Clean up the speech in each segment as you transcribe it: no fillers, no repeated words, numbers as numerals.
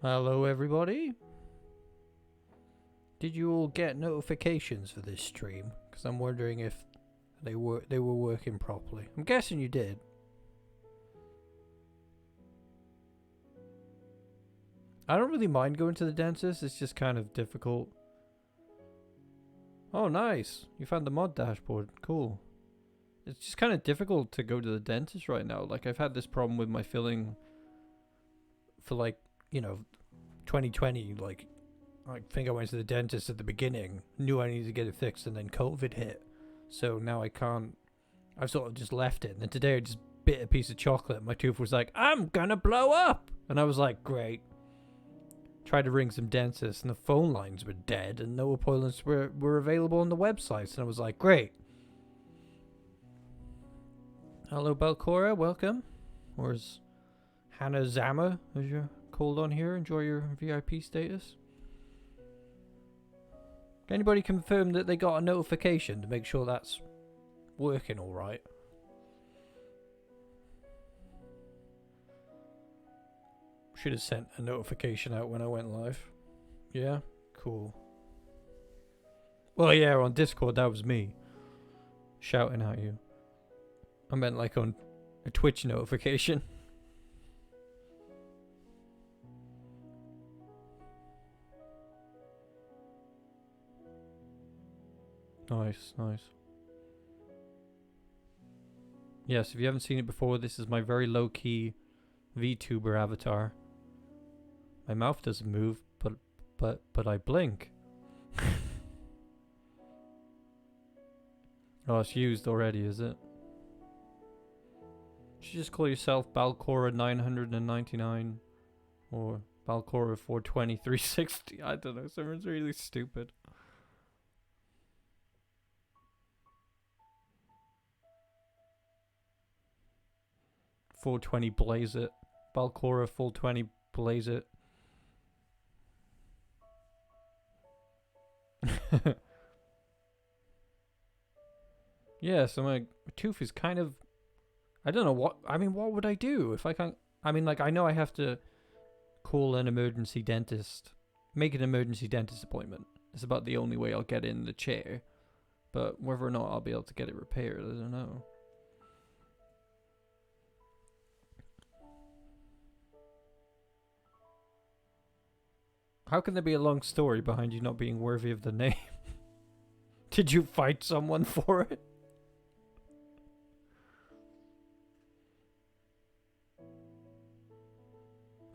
Hello everybody. Did you all get notifications for this stream? Because I'm wondering if they were working properly. I'm guessing you did. I don't really mind going to the dentist, it's just kind of difficult. Oh nice, you found the mod dashboard, cool. It's just kind of difficult to go to the dentist right now. Like I've had this problem with my filling for like, you know, 2020, like I think I went to the dentist at the beginning, knew I needed to get it fixed, and then COVID hit. So now I can't, I've sort of just left it. And then today I just bit a piece of chocolate. My tooth was like, I'm gonna blow up. And I was like, great. Tried to ring some dentists and the phone lines were dead and no appointments were available on the websites. And I was like, great. Hello Belcora, welcome. Or is Hannah Zama, as you're called on here, enjoy your VIP status. Can anybody confirm that they got a notification to make sure that's working alright? Should have sent a notification out when I went live. Yeah? Cool. Well, yeah, on Discord, that was me. Shouting at you. I meant like on a Twitch notification. Nice, nice. Yes, if you haven't seen it before, this is my very low-key VTuber avatar. My mouth doesn't move, but I blink. Oh, it's used already, is it? You should just call yourself Balcora 999 or Balcora 420 360. I don't know, someone's really stupid. .420 blaze it. Balcora 420 blaze it. Yeah, so my tooth is kind of, I don't know what, I mean, what would I do if I can't, I mean, like, I know I have to call an emergency dentist, make an emergency dentist appointment. It's about the only way I'll get in the chair, but whether or not I'll be able to get it repaired, I don't know. How can there be a long story behind you not being worthy of the name? Did you fight someone for it?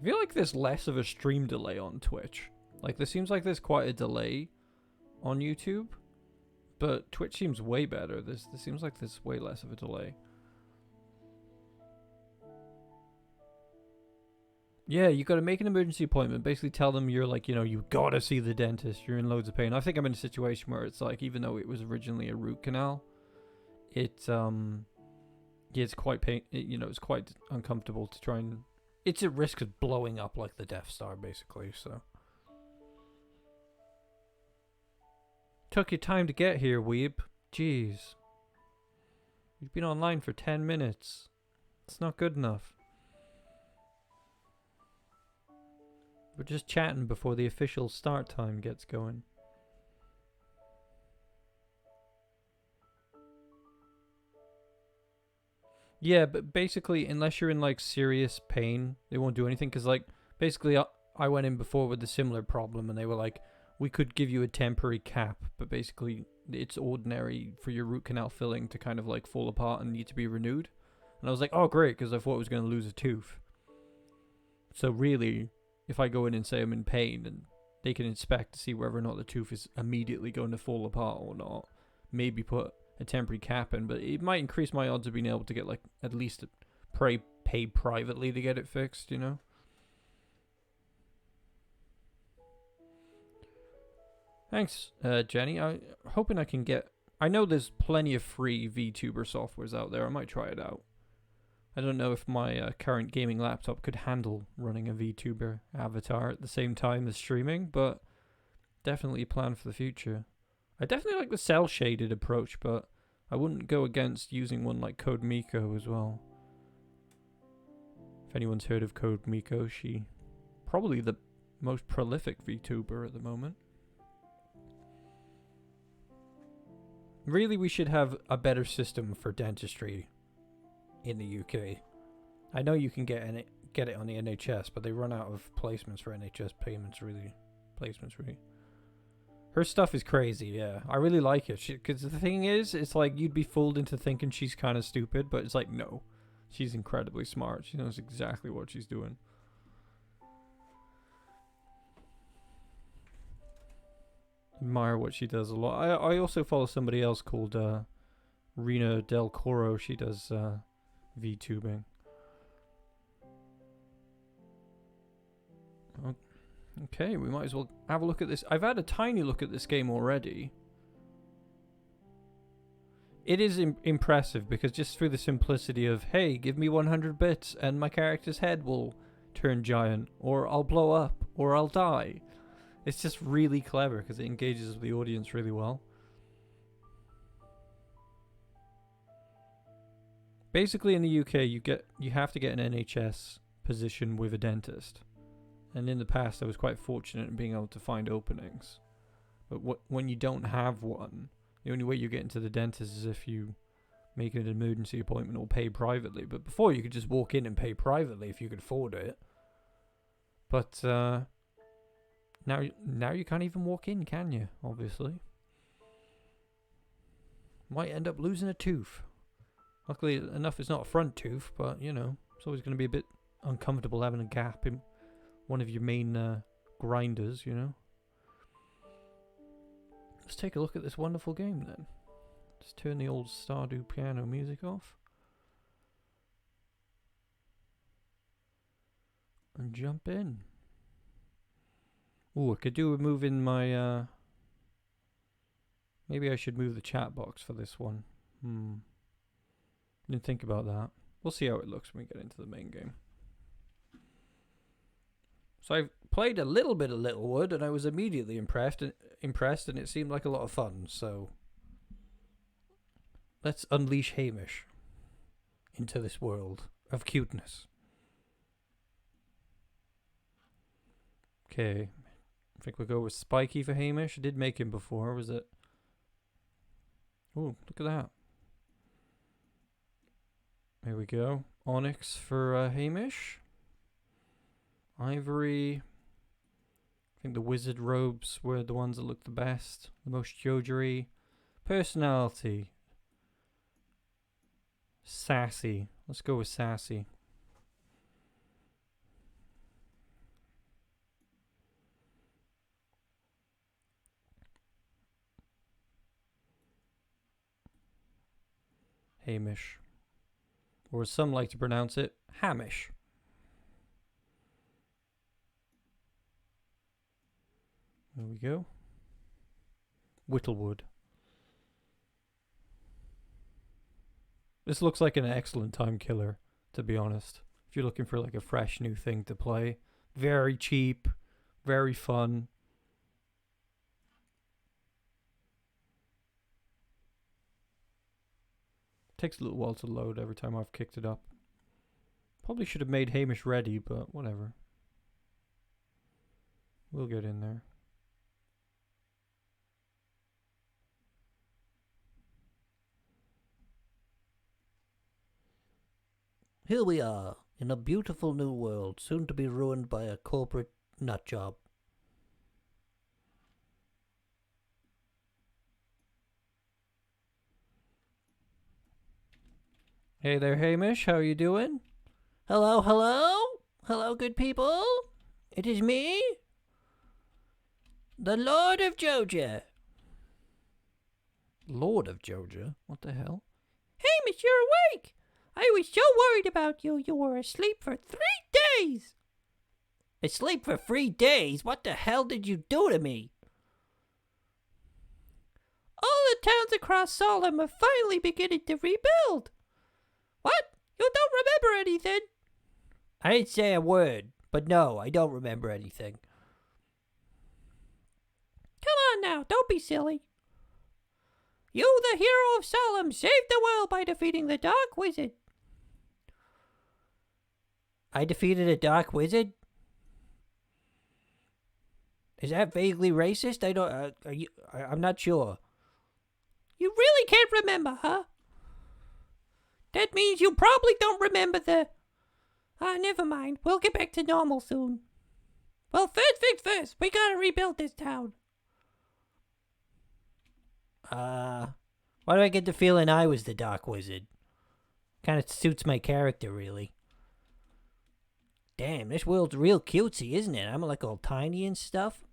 I feel like there's less of a stream delay on Twitch. Like, there seems like there's quite a delay on YouTube, but Twitch seems way better. There seems like there's way less of a delay. Yeah, you gotta make an emergency appointment. Basically tell them you're like, you know, you gotta see the dentist. You're in loads of pain. I think I'm in a situation where it's like, even though it was originally a root canal, it's quite pain. You know, it's quite uncomfortable to try and. It's at risk of blowing up like the Death Star, basically. So. Took your time to get here, weeb. Jeez. You've been online for 10 minutes. It's not good enough. We're just chatting before the official start time gets going. Yeah, but basically, unless you're in like serious pain, they won't do anything. Because like, basically, I went in before with a similar problem, and they were like, we could give you a temporary cap, but basically, it's ordinary for your root canal filling to kind of like fall apart and need to be renewed. And I was like, oh great, because I thought I was going to lose a tooth. So really, if I go in and say I'm in pain, and they can inspect to see whether or not the tooth is immediately going to fall apart or not, maybe put a temporary cap in, but it might increase my odds of being able to get like at least pay privately to get it fixed, you know? Thanks, Jenny. I'm hoping I can get. I know there's plenty of free VTuber softwares out there. I might try it out. I don't know if my current gaming laptop could handle running a VTuber avatar at the same time as streaming, but definitely a plan for the future. I definitely like the cel-shaded approach, but I wouldn't go against using one like Code Miko as well. If anyone's heard of Code Miko, she probably the most prolific VTuber at the moment. Really, we should have a better system for dentistry in the UK. I know you can get it on the NHS, but they run out of placements for NHS placements. Her stuff is crazy, yeah. I really like it. Because the thing is, it's like you'd be fooled into thinking she's kind of stupid, but it's like, no. She's incredibly smart. She knows exactly what she's doing. Admire what she does a lot. I also follow somebody else called Rena Del Coro. She does VTubing. Okay, we might as well have a look at this. I've had a tiny look at this game already. It is impressive because just through the simplicity of, hey, give me 100 bits and my character's head will turn giant, or I'll blow up, or I'll die. It's just really clever because it engages with the audience really well. Basically in the UK, you have to get an NHS position with a dentist. And in the past, I was quite fortunate in being able to find openings. But when you don't have one, the only way you get into the dentist is if you make an emergency appointment or pay privately. But before, you could just walk in and pay privately if you could afford it. But now you can't even walk in, can you? Obviously. Might end up losing a tooth. Luckily enough, it's not a front tooth, but, you know, it's always going to be a bit uncomfortable having a gap in one of your main grinders, you know. Let's take a look at this wonderful game then. Just turn the old Stardew piano music off. And jump in. Ooh, I could do with moving my... Maybe I should move the chat box for this one. Didn't think about that. We'll see how it looks when we get into the main game. So I've played a little bit of Littlewood and I was immediately impressed and it seemed like a lot of fun, so let's unleash Hamish into this world of cuteness. Okay, I think we'll go with Spiky for Hamish. I did make him before, was it? Ooh, look at that. There we go. Onyx for Hamish. Ivory. I think the wizard robes were the ones that looked the best. The most Jojawood. Personality. Sassy. Let's go with sassy. Hamish. Or as some like to pronounce it, Hamish. There we go. Littlewood. This looks like an excellent time killer, to be honest. If you're looking for like a fresh new thing to play. Very cheap. Very fun. Takes a little while to load every time I've kicked it up. Probably should have made Hamish ready, but whatever. We'll get in there. Here we are, in a beautiful new world, soon to be ruined by a corporate nutjob. Hey there, Hamish. How are you doing? Hello, hello? Hello, good people? It is me, the Lord of Joja. Lord of Joja? What the hell? Hamish, you're awake! I was so worried about you. You were asleep for 3 days. Asleep for 3 days? What the hell did you do to me? All the towns across Solemn are finally beginning to rebuild. What? You don't remember anything? I didn't say a word, but no, I don't remember anything. Come on now, don't be silly. You, the hero of Solemn, saved the world by defeating the Dark Wizard. I defeated a Dark Wizard? Is that vaguely racist? I don't. I'm not sure. You really can't remember, huh? That means you probably don't remember the... never mind. We'll get back to normal soon. Well, first things first. We gotta rebuild this town. Why do I get the feeling I was the Dark Wizard? Kind of suits my character, really. Damn, this world's real cutesy, isn't it? I'm like all tiny and stuff.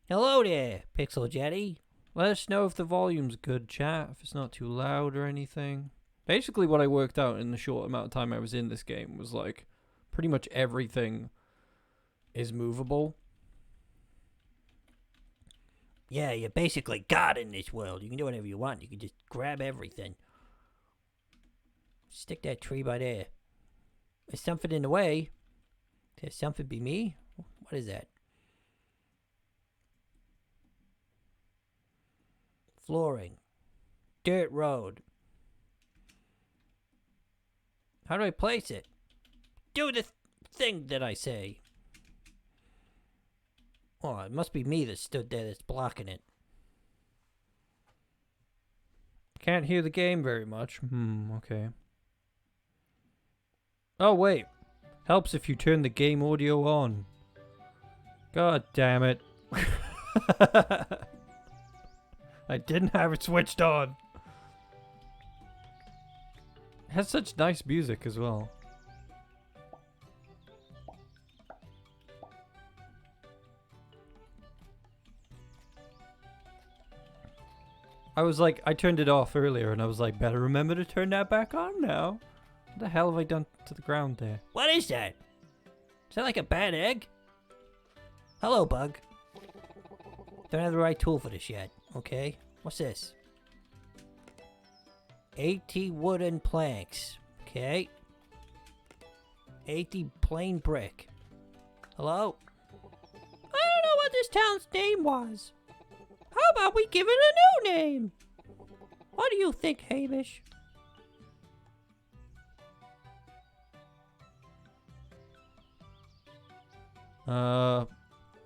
Hello there, Pixel Jetty. Let us know if the volume's good, chat, if it's not too loud or anything. Basically what I worked out in the short amount of time I was in this game was like, pretty much everything is movable. Yeah, you're basically God in this world. You can do whatever you want. You can just grab everything. Stick that tree by there. There's something in the way. There's something be me? What is that? Flooring. Dirt road. How do I place it? Do the thing that I say. Oh, it must be me that stood there that's blocking it. Can't hear the game very much. Okay. Oh, wait. Helps if you turn the game audio on. God damn it. I didn't have it switched on. It has such nice music as well. I was like, I turned it off earlier and I was like, better remember to turn that back on now. What the hell have I done to the ground there? What is that? Is that like a bad egg? Hello, bug. Don't have the right tool for this yet. Okay. What's this? 80 wooden planks. Okay. 80 plain brick. Hello? I don't know what this town's name was. How about we give it a new name? What do you think, Hamish? What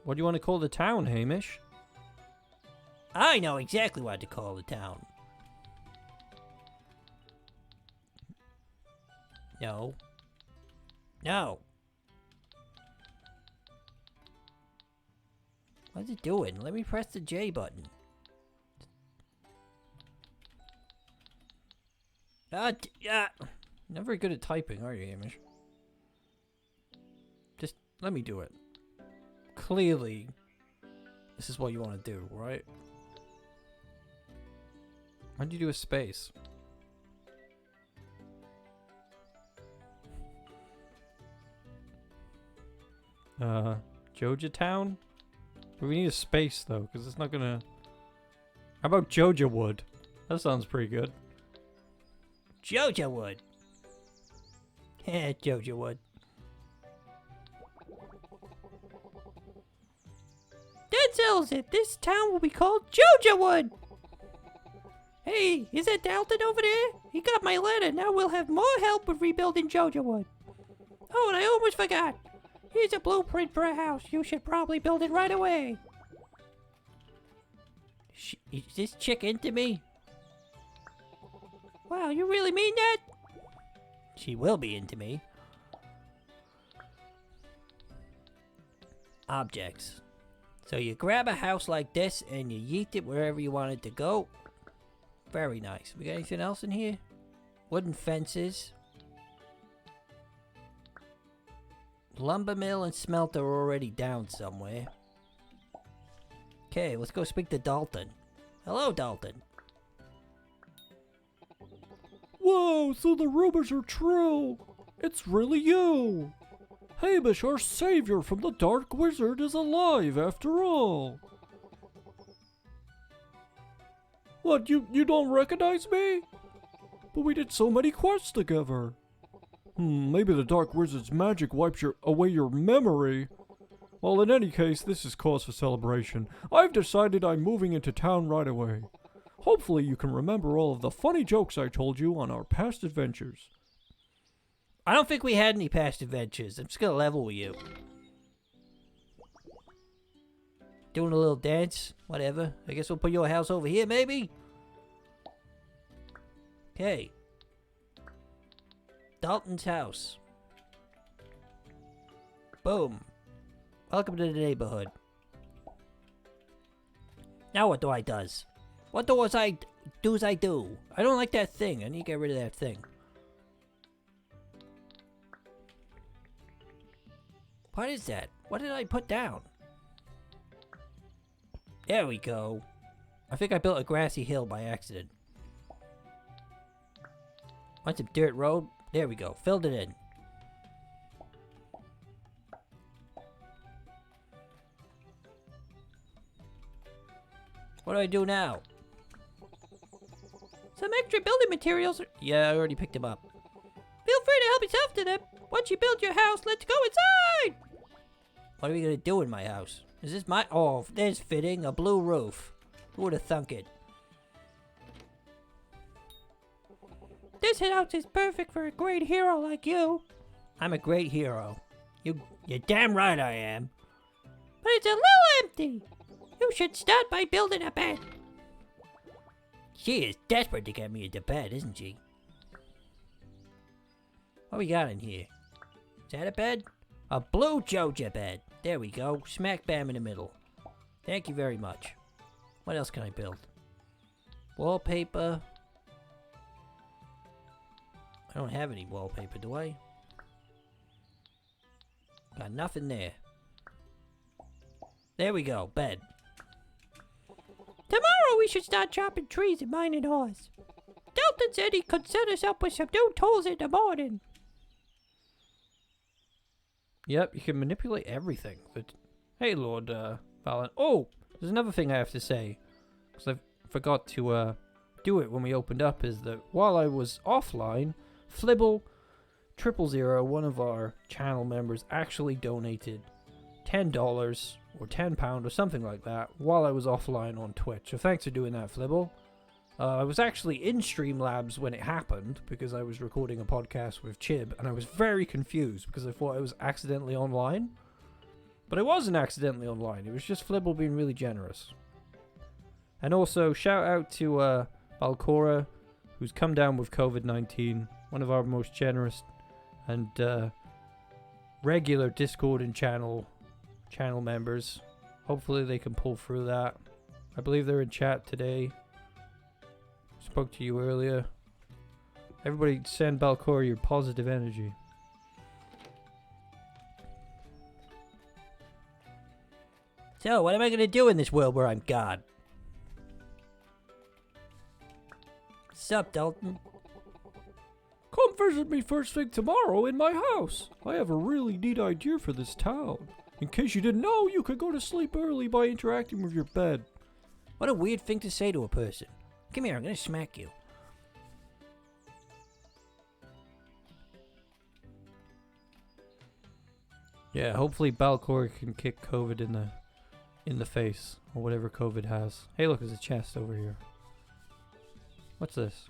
do you want to call the town, Hamish? I know exactly what to call the town. No. No. What's it doing? Let me press the J button. Not very good at typing, are you, Hamish? Just let me do it. Clearly, this is what you want to do, right? Why'd you do a space? Jojawood? We need a space though, because it's not gonna... How about Jojawood? That sounds pretty good. Jojawood. Yeah, Jojawood. That settles it. This town will be called Jojawood. Hey, is that Dalton over there? He got my letter. Now we'll have more help with rebuilding Jojawood. Oh, and I almost forgot. Here's a blueprint for a house. You should probably build it right away. Is this chick into me? Wow, you really mean that? She will be into me. Objects. So you grab a house like this and you yeet it wherever you want it to go. Very nice. We got anything else in here? Wooden fences. Lumber mill and smelter are already down somewhere. Okay, let's go speak to Dalton. Hello, Dalton. Whoa, so the rumors are true. It's really you. Hamish, our savior from the Dark Wizard, is alive after all. What, you don't recognize me? But we did so many quests together. Maybe the Dark Wizard's magic wipes away your memory. Well, in any case, this is cause for celebration. I've decided I'm moving into town right away. Hopefully you can remember all of the funny jokes I told you on our past adventures. I don't think we had any past adventures. I'm just gonna level with you. doing a little dance. Whatever. I guess we'll put your house over here, maybe? Okay. Dalton's house. Boom. Welcome to the neighborhood. Now what do I does? What does I do? I don't like that thing. I need to get rid of that thing. What is that? What did I put down? There we go. I think I built a grassy hill by accident. Want some dirt road? There we go. Filled it in. What do I do now? Some extra building materials. Yeah, I already picked them up. Feel free to help yourself to them. Once you build your house, let's go inside! What are we gonna do in my house? Is this my... Oh, there's fitting. A blue roof. Who would have thunk it? This house is perfect for a great hero like you. I'm a great hero. You're damn right I am. But it's a little empty. You should start by building a bed. She is desperate to get me into bed, isn't she? What we got in here? Is that a bed? A blue Joja bed. There we go. Smack bam in the middle. Thank you very much. What else can I build? Wallpaper. I don't have any wallpaper, do I? Got nothing there. There we go. Bed. Tomorrow we should start chopping trees and mining ores. Dalton said he could set us up with some new tools in the morning. Yep, you can manipulate everything. But hey, Lord Valen. Oh, there's another thing I have to say. Because I forgot to do it when we opened up. Is that while I was offline, Flibble000, one of our channel members, actually donated $10 or £10 or something like that while I was offline on Twitch. So thanks for doing that, Flibble. I was actually in Streamlabs when it happened because I was recording a podcast with Chib and I was very confused because I thought I was accidentally online. But I wasn't accidentally online. It was just Flibble being really generous. And also shout out to Balcora, who's come down with COVID-19, one of our most generous and regular Discord and channel members. Hopefully they can pull through that. I believe they're in chat today. Spoke to you earlier. Everybody send Balcor your positive energy. So, what am I gonna do in this world where I'm God? Sup, Dalton? Come visit me first thing tomorrow in my house. I have a really neat idea for this town. In case you didn't know, you could go to sleep early by interacting with your bed. What a weird thing to say to a person. Come here, I'm gonna smack you. Yeah, hopefully Balcor can kick COVID in the face, or whatever COVID has. Hey, look, there's a chest over here. What's this?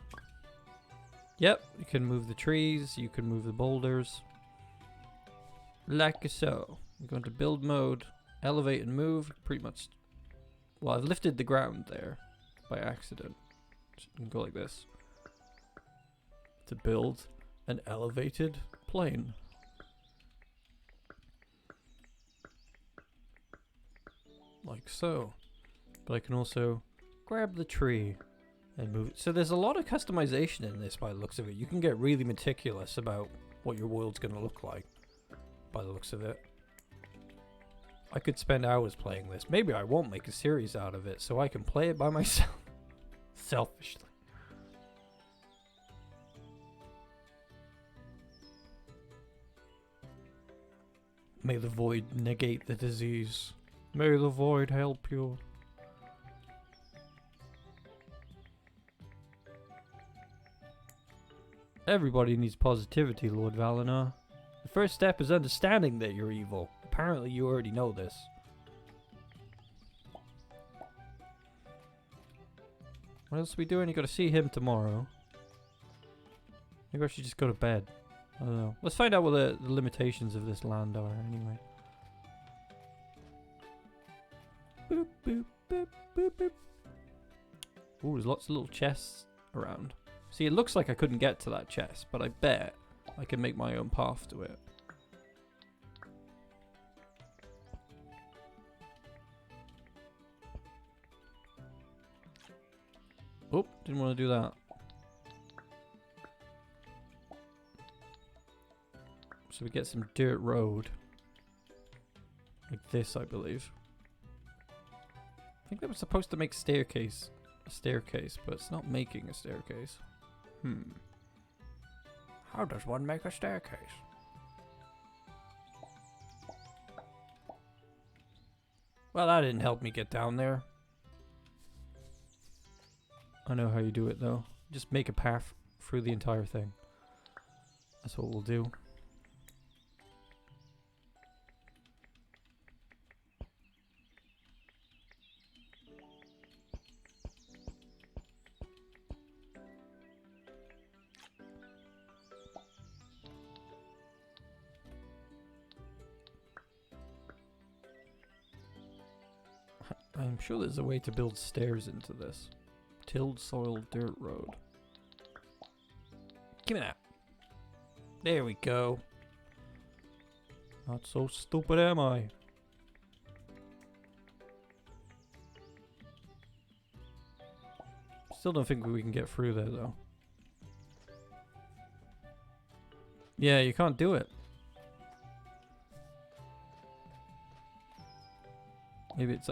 Yep, you can move the trees, you can move the boulders. Like so. I'm going to build mode, elevate and move, pretty much. Well, I've lifted the ground there by accident. So you can go like this. To build an elevated plane. Like so. But I can also grab the tree and move it. So there's a lot of customization in this by the looks of it. You can get really meticulous about what your world's going to look like by the looks of it. I could spend hours playing this. Maybe I won't make a series out of it so I can play it by myself. Selfishly. May the void negate the disease. May the void help you. Everybody needs positivity, Lord Valinor. The first step is understanding that you're evil. Apparently you already know this. What else are we doing? You gotta see him tomorrow. Maybe I should just go to bed. I don't know. Let's find out what the limitations of this land are anyway. Boop, boop, boop, boop, boop. Ooh, there's lots of little chests around. See, it looks like I couldn't get to that chest, but I bet I can make my own path to it. Oh, didn't want to do that. So we get some dirt road. Like this, I believe. I think that was supposed to make a staircase, but it's not making a staircase. How does one make a staircase? Well, that didn't help me get down there. I know how you do it, though. Just make a path through the entire thing. That's what we'll do. I'm sure there's a way to build stairs into this. Tilled soil dirt road. Give me that. There we go. Not so stupid, am I? Still don't think we can get through there, though. Yeah, you can't do it. Maybe it's...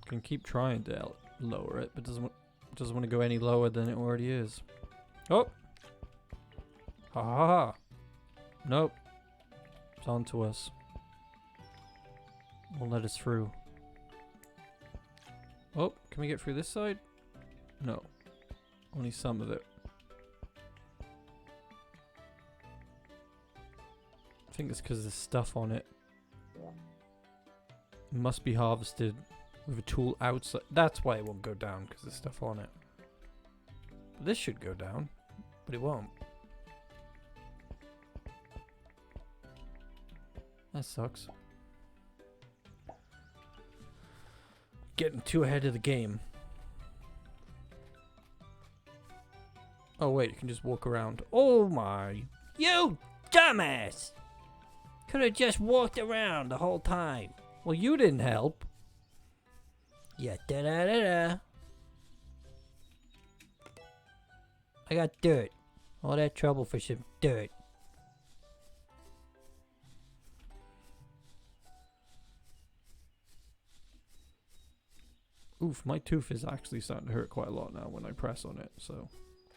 can keep trying to lower it, but doesn't want to go any lower than it already is. Oh! Ha ha ha! Nope. It's on to us. Won't let us through. Oh, can we get through this side? No. Only some of it. I think it's because there's stuff on it. It must be harvested with a tool outside. That's why it won't go down, because there's stuff on it. But this should go down, but it won't. That sucks. Getting too ahead of the game. Oh wait, you can just walk around. Oh my. You dumbass! Could have just walked around the whole time. Well, you didn't help. Yeah, da-da-da-da. I got dirt. All that trouble for some dirt. Oof, my tooth is actually starting to hurt quite a lot now when I press on it, so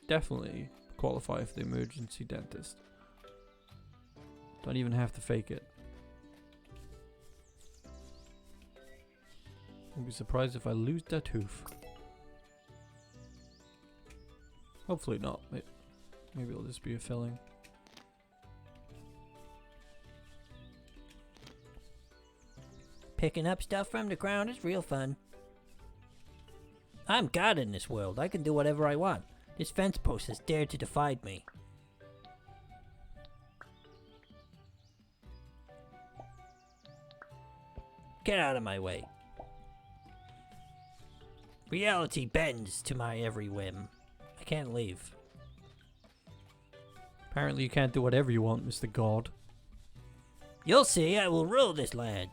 definitely qualify for the emergency dentist. Don't even have to fake it. I'll be surprised if I lose that tooth. Hopefully not. Maybe it'll just be a filling. Picking up stuff from the ground is real fun. I'm God in this world. I can do whatever I want. This fence post has dared to defy me. Get out of my way. Reality bends to my every whim. I can't leave. Apparently you can't do whatever you want, Mr. God. You'll see, I will rule this land.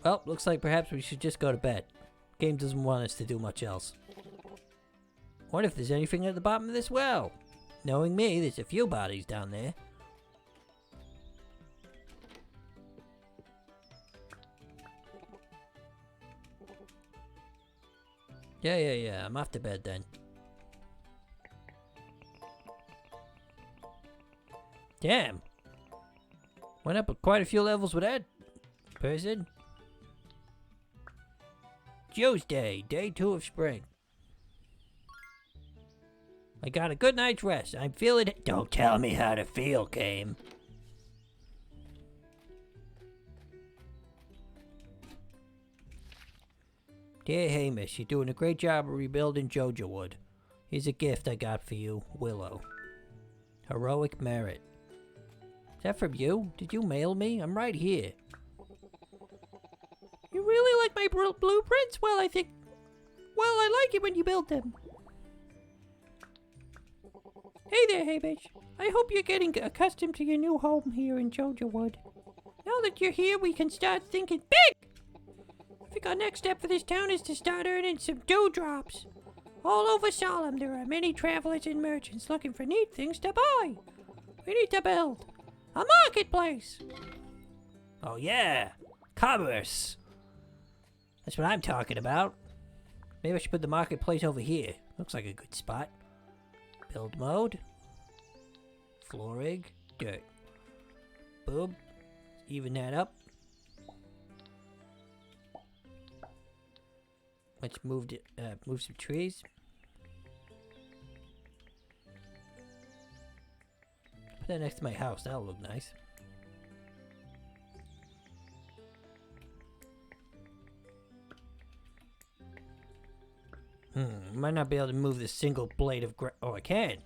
Well, looks like perhaps we should just go to bed. Game doesn't want us to do much else. What if there's anything at the bottom of this well? Knowing me, there's a few bodies down there. Yeah, I'm off to bed then. Damn. Went up quite a few levels with that person. Joe's Day, day 2 of spring. I got a good night's rest. I'm feeling it. Don't tell me how to feel, game. Dear Hamish, you're doing a great job of rebuilding Jojawood. Here's a gift I got for you, Willow. Heroic merit. Is that from you? Did you mail me? I'm right here. You really like my blueprints? Well, I like it when you build them. Hey there, Hamish. I hope you're getting accustomed to your new home here in Jojawood. Now that you're here, we can start thinking big! I think our next step for this town is to start earning some dewdrops. All over Solemn, there are many travelers and merchants looking for neat things to buy. We need to build a marketplace. Oh yeah, commerce. That's what I'm talking about. Maybe I should put the marketplace over here. Looks like a good spot. Build mode. Floor rig. Dirt. Boom. Even that up. Let's move some trees. Put that next to my house. That'll look nice. Might not be able to move this single blade of grass. Oh, I can.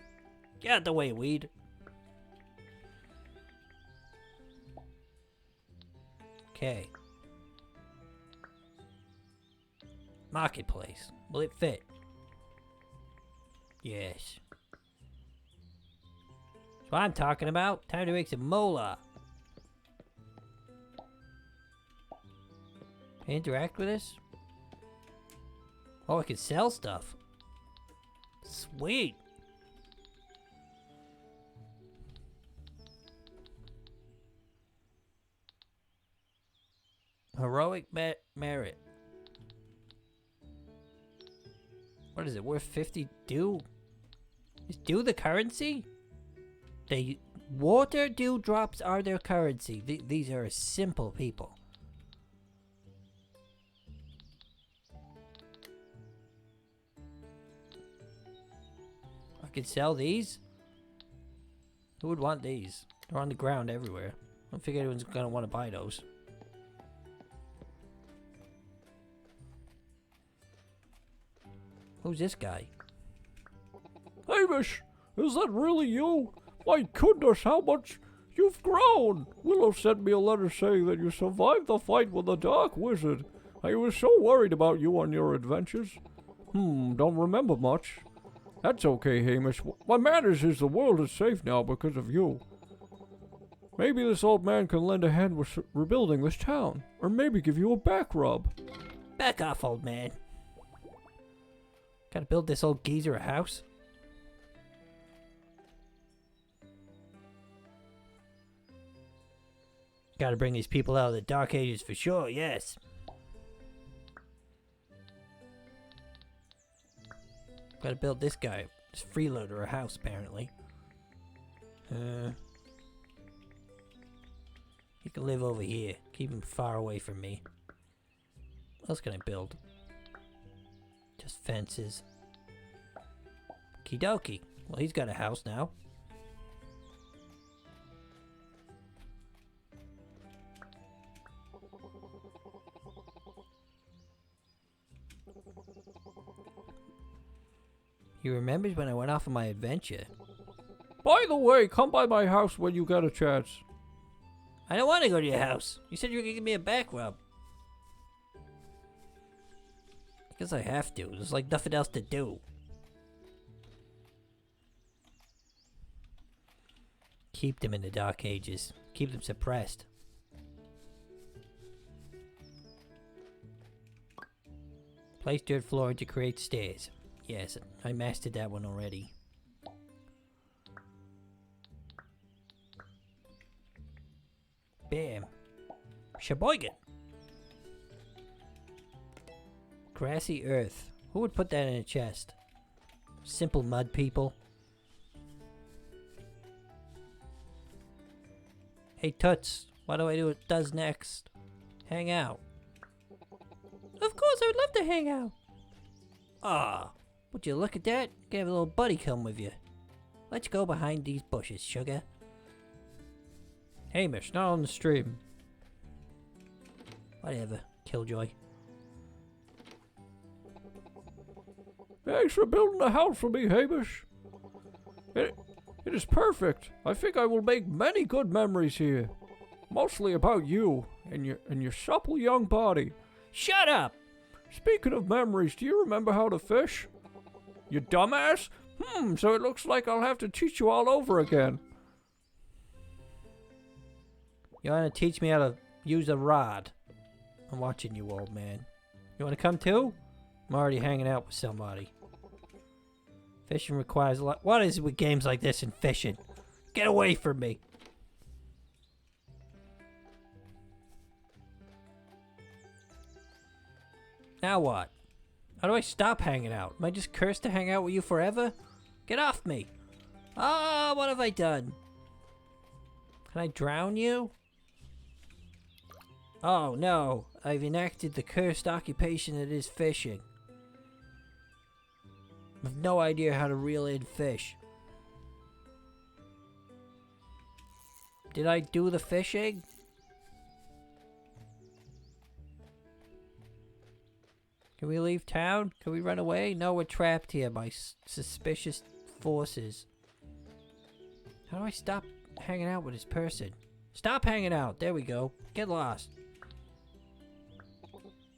Get out the way, weed. Okay. Marketplace. Will it fit? Yes. That's what I'm talking about. Time to make some moolah. Can I interact with this? Oh, I can sell stuff. Sweet. Heroic merit. What is it? Worth 50 dew? Is dew the currency? The water dewdrops are their currency. These are simple people. I could sell these? Who would want these? They're on the ground everywhere. I don't think anyone's gonna want to buy those. Who's this guy? Hamish, is that really you? My goodness, how much you've grown! Willow sent me a letter saying that you survived the fight with the Dark Wizard. I was so worried about you on your adventures. Don't remember much. That's okay, Hamish. What matters is the world is safe now because of you. Maybe this old man can lend a hand with rebuilding this town. Or maybe give you a back rub. Back off, old man. Gotta build this old geezer a house. Gotta bring these people out of the Dark Ages for sure, yes. Gotta build this guy, this freeloader, a house apparently. He can live over here. Keep him far away from me. What else can I build? Just fences. Okie dokie. Well, he's got a house now. He remembers when I went off on my adventure. By the way, come by my house when you get a chance. I don't want to go to your house. You said you were going to give me a back rub. I guess I have to. There's like nothing else to do. Keep them in the Dark Ages. Keep them suppressed. Place dirt floor to create stairs. Yes, I mastered that one already. Bam. Sheboygan. Grassy earth. Who would put that in a chest? Simple mud people. Hey Toots, what do I do? It does next. Hang out. Of course, I would love to hang out. Ah, would you look at that? You have a little buddy come with you. Let's go behind these bushes, sugar. Hamish, not on the stream. Whatever, Killjoy. Thanks for building a house for me, Hamish. It is perfect. I think I will make many good memories here. Mostly about you and your supple young body. Shut up! Speaking of memories, do you remember how to fish? You dumbass? So it looks like I'll have to teach you all over again. You want to teach me how to use a rod? I'm watching you, old man. You want to come too? I'm already hanging out with somebody. Fishing requires a lot. What is it with games like this and fishing? Get away from me. Now what? How do I stop hanging out? Am I just cursed to hang out with you forever? Get off me. Ah, what have I done? Can I drown you? Oh no, I've enacted the cursed occupation that is fishing. I've no idea how to reel in fish. Did I do the fishing? Can we leave town? Can we run away? No, we're trapped here by suspicious forces. How do I stop hanging out with this person? Stop hanging out. There we go. Get lost.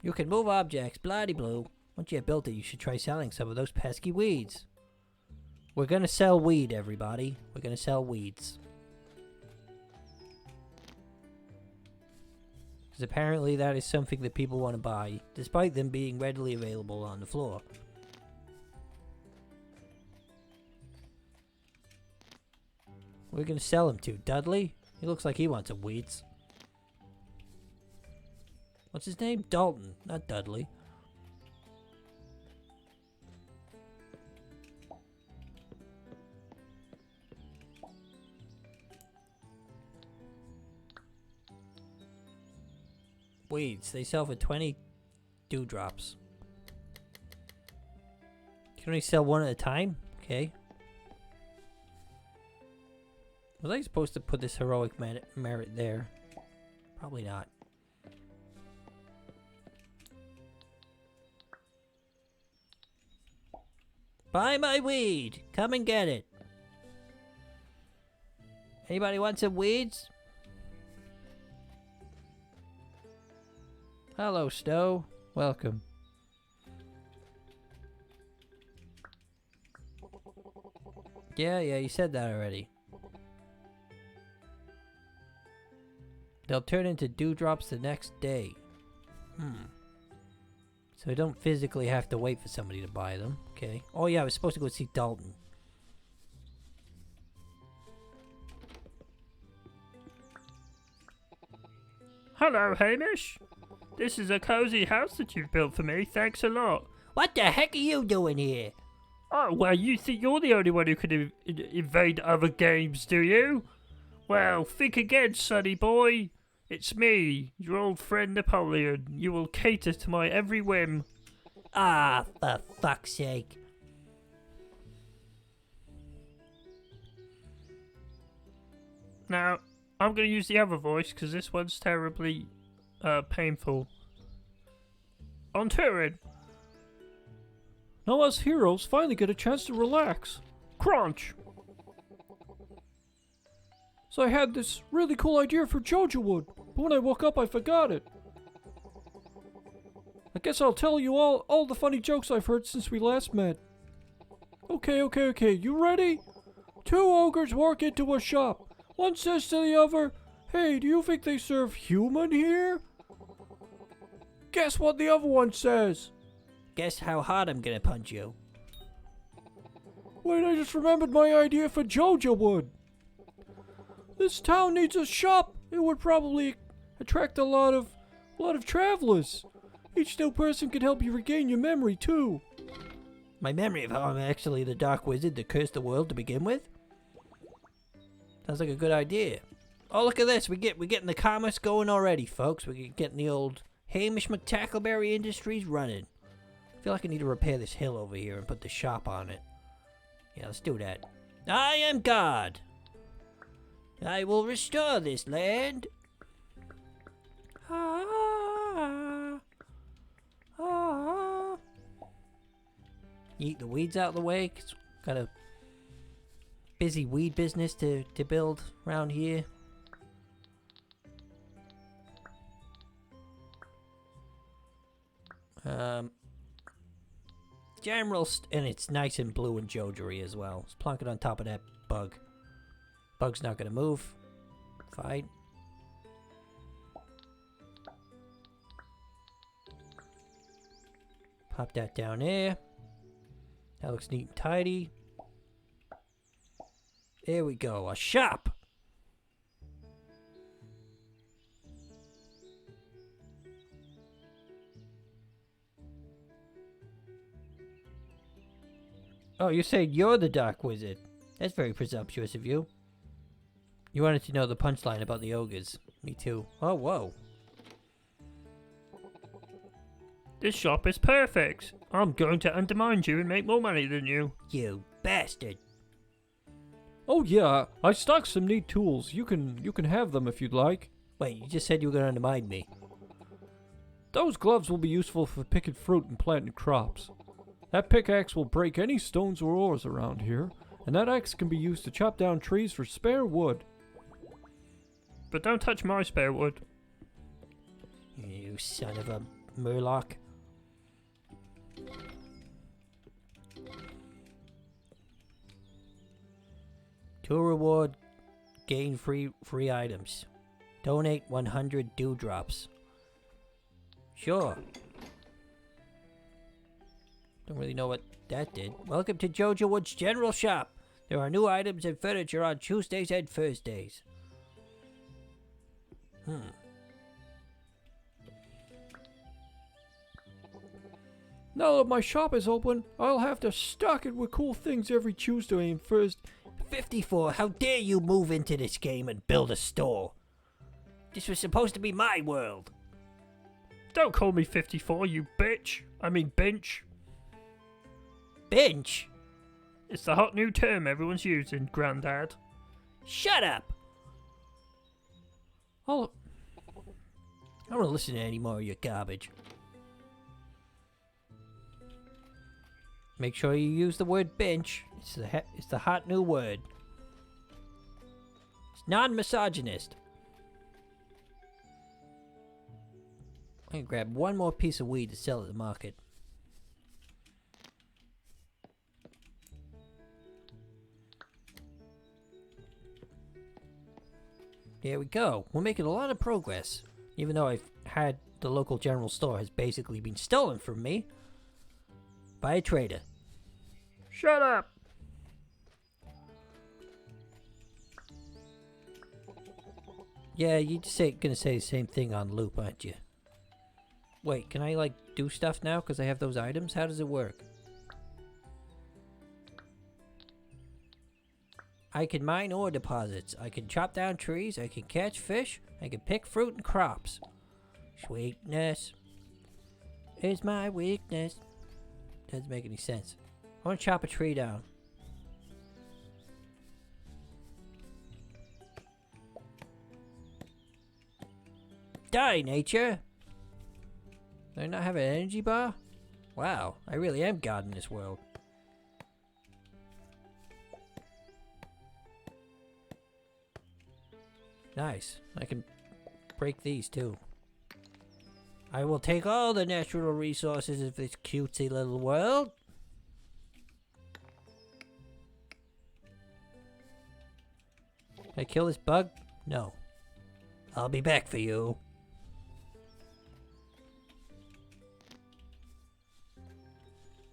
You can move objects. Bloody-blue. Once you have built it, you should try selling some of those pesky weeds. We're gonna sell weed, everybody. We're gonna sell weeds. Because apparently that is something that people want to buy, despite them being readily available on the floor. We're gonna sell him to Dudley. He looks like he wants some weeds. What's his name? Dalton, not Dudley. Weeds. They sell for 20 dewdrops. You can only sell one at a time? Okay. Was I supposed to put this heroic merit there? Probably not. Buy my weed! Come and get it! Anybody want some weeds? Hello, Stowe. Welcome. Yeah, you said that already. They'll turn into dewdrops the next day. So I don't physically have to wait for somebody to buy them. Okay. Oh yeah, I was supposed to go see Dalton. Hello, Hamish. This is a cozy house that you've built for me. Thanks a lot. What the heck are you doing here? Oh, well, you think you're the only one who can invade other games, do you? Well, think again, sonny boy. It's me, your old friend Napoleon. You will cater to my every whim. Ah, for fuck's sake. Now, I'm going to use the other voice because this one's terribly painful. On Turin. Now us heroes finally get a chance to relax. Crunch. So I had this really cool idea for Jojawood, but when I woke up I forgot it. I guess I'll tell you all the funny jokes I've heard since we last met. Okay, you ready? Two ogres walk into a shop. One says to the other, "Hey, do you think they serve human here?" Guess what the other one says? Guess how hard I'm gonna punch you. Wait, I just remembered my idea for Jojawood. This town needs a shop. It would probably attract a lot of travelers. Each new person can help you regain your memory too. My memory of how I'm actually the dark wizard that cursed the world to begin with? Sounds like a good idea. Oh, look at this. We're getting the commerce going already, folks. We're getting the old Hamish McTackleberry Industries running. I feel like I need to repair this hill over here and put the shop on it. Yeah, let's do that. I am God. I will restore this land. Eat the weeds out of the way. 'Cause gotta busy weed business to build around here. And it's nice and blue and Jojawood as well. Let's plonk it on top of that bug. Bug's not gonna move. Fine. Pop that down there. That looks neat and tidy. There we go, a shop! Oh, you're saying you're the Dark Wizard? That's very presumptuous of you. You wanted to know the punchline about the ogres. Me too. Oh, whoa. This shop is perfect. I'm going to undermine you and make more money than you. You bastard. Oh yeah, I stocked some neat tools. You can have them if you'd like. Wait, you just said you were going to undermine me. Those gloves will be useful for picking fruit and planting crops. That pickaxe will break any stones or ores around here, and that axe can be used to chop down trees for spare wood. But don't touch my spare wood. You son of a murloc. To reward, gain free items. Donate 100 dewdrops. Sure. Don't really know what that did. Welcome to Jojawood's General Shop. There are new items and furniture on Tuesdays and Thursdays. Now that my shop is open, I'll have to stock it with cool things every Tuesday and Thursday. 54, how dare you move into this game and build a store? This was supposed to be my world. Don't call me 54, you bitch. I mean bench. Bench? It's the hot new term everyone's using, Grandad. Shut up! I'll... I don't want to listen to any more of your garbage. Make sure you use the word bench. It's the hot new word. It's non-misogynist. I'm gonna grab one more piece of weed to sell at the market. There we go. We're making a lot of progress. Even though I've had the local general store has basically been stolen from me by a trader. Shut up! Yeah, you're just gonna say the same thing on loop, aren't you? Wait, can I like do stuff now because I have those items? How does it work? I can mine ore deposits. I can chop down trees. I can catch fish. I can pick fruit and crops. Sweetness is my weakness. Doesn't make any sense. I want to chop a tree down. Die, nature! Do I not have an energy bar? Wow, I really am God in this world. Nice. I can break these too. I will take all the natural resources of this cutesy little world. Can I kill this bug? No. I'll be back for you.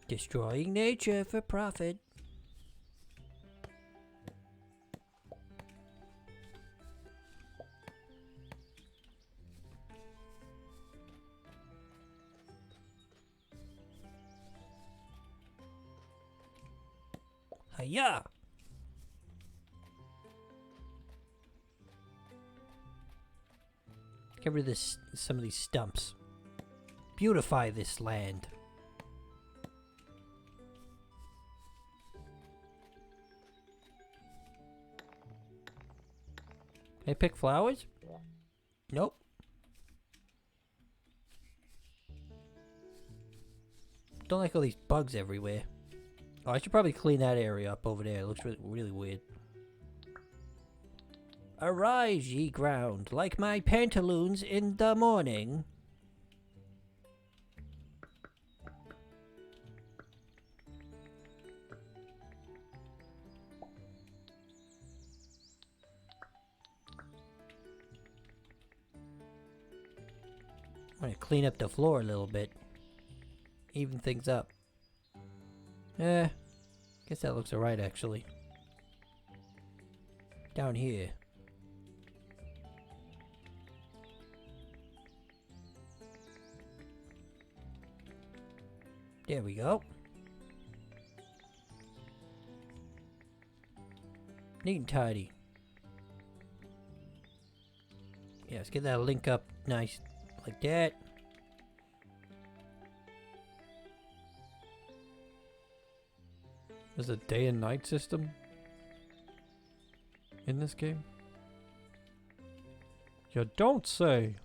Destroying nature for profit. Hiya! Get rid of some of these stumps. Beautify this land. Can I pick flowers? Nope. Don't like all these bugs everywhere. Oh, I should probably clean that area up over there. It looks really, really weird. Arise, ye ground, like my pantaloons in the morning. I'm gonna clean up the floor a little bit. Even things up. Guess that looks alright actually. Down here. There we go. Neat and tidy. Yeah, let's get that link up nice like that. There's a day and night system in this game? You don't say.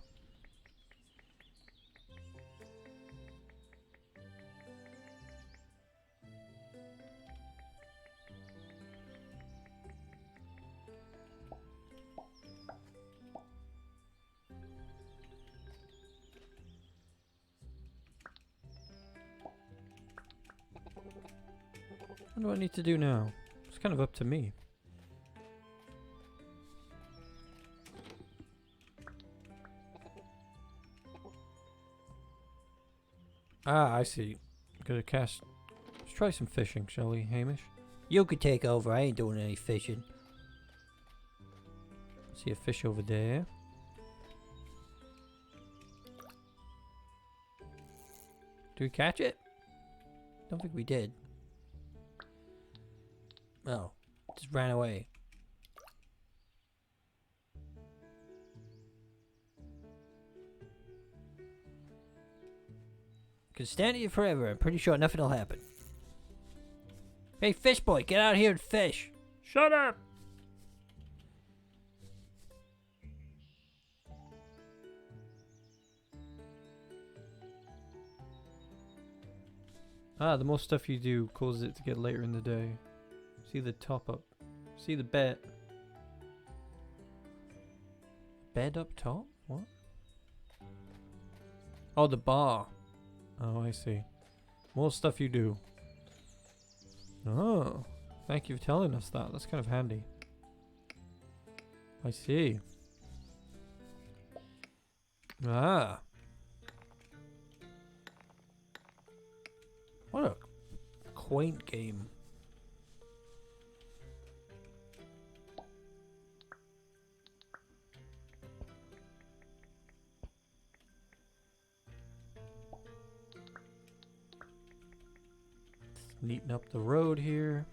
What do I need to do now? It's kind of up to me. Ah, I see. Gotta cast. Let's try some fishing, shall we, Hamish? You could take over. I ain't doing any fishing. See a fish over there. Do we catch it? Don't think we did. Oh, just ran away. Could stand here forever. I'm pretty sure nothing will happen. Hey, fish boy, get out here and fish. Shut up! Ah, the more stuff you do causes it to get later in the day. See the top up. See the bed. Bed up top? What? Oh, the bar. Oh, I see. More stuff you do. Oh, thank you for telling us that. That's kind of handy. I see. Ah. What a quaint game. Neaten up the road here.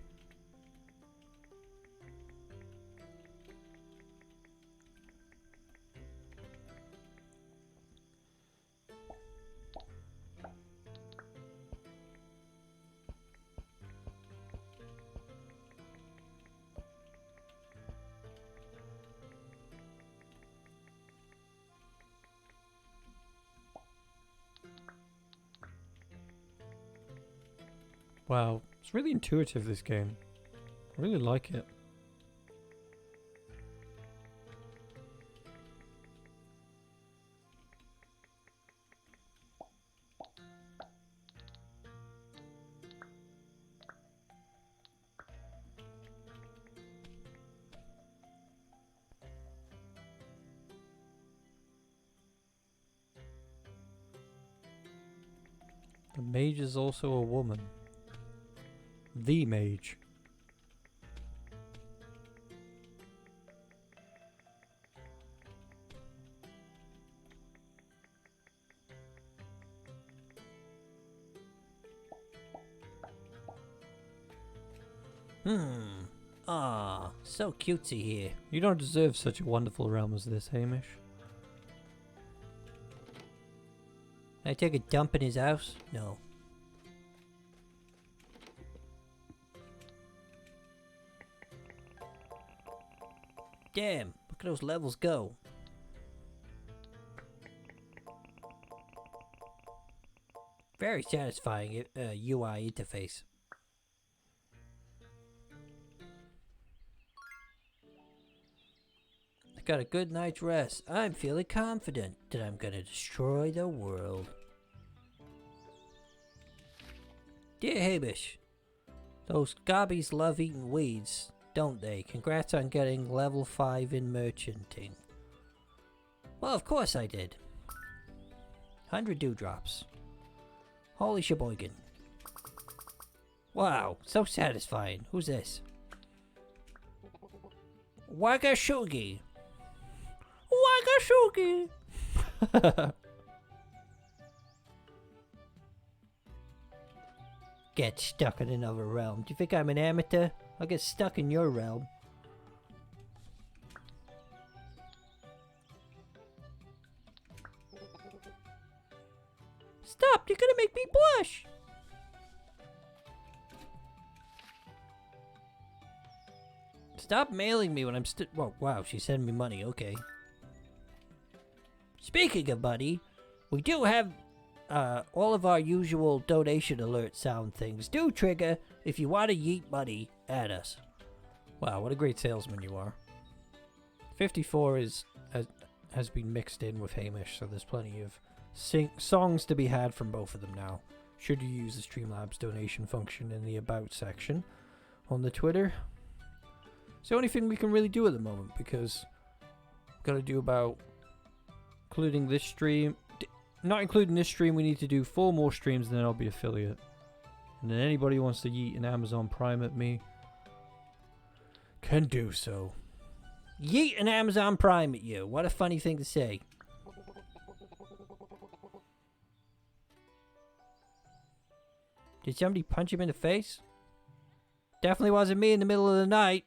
Wow, it's really intuitive, this game. I really like it. The mage is also a woman. The mage. Ah, so cutesy here. You don't deserve such a wonderful realm as this, Hamish. Can I take a dump in his house? No. Damn, look at those levels go. Very satisfying UI interface. got a good night's rest, I'm feeling confident that I'm gonna destroy the world. Dear Hamish, those gobbies love eating weeds, don't they? Congrats on getting level 5 in merchanting. Well, of course I did. 100 dewdrops. Holy sheboygan. Wow, so satisfying. Who's this? Wagashugi. Wagashugi. Get stuck in another realm. Do you think I'm an amateur? I'll get stuck in your realm. Stop! You're gonna make me blush! Stop mailing me when I'm whoa, wow, she's sending me money, okay. Speaking of money, we do have all of our usual donation alert sound things do trigger if you want to yeet money at us. Wow, what a great salesman you are. 54 has been mixed in with Hamish, so there's plenty of songs to be had from both of them now. Should you use the Streamlabs donation function in the About section on the Twitter. It's the only thing we can really do at the moment, because we've got to do about, including this stream, not including this stream, we need to do 4 more streams and then I'll be affiliate. And then anybody who wants to yeet an Amazon Prime at me can do so. Yeet an Amazon Prime at you. What a funny thing to say. Did somebody punch him in the face? Definitely wasn't me in the middle of the night.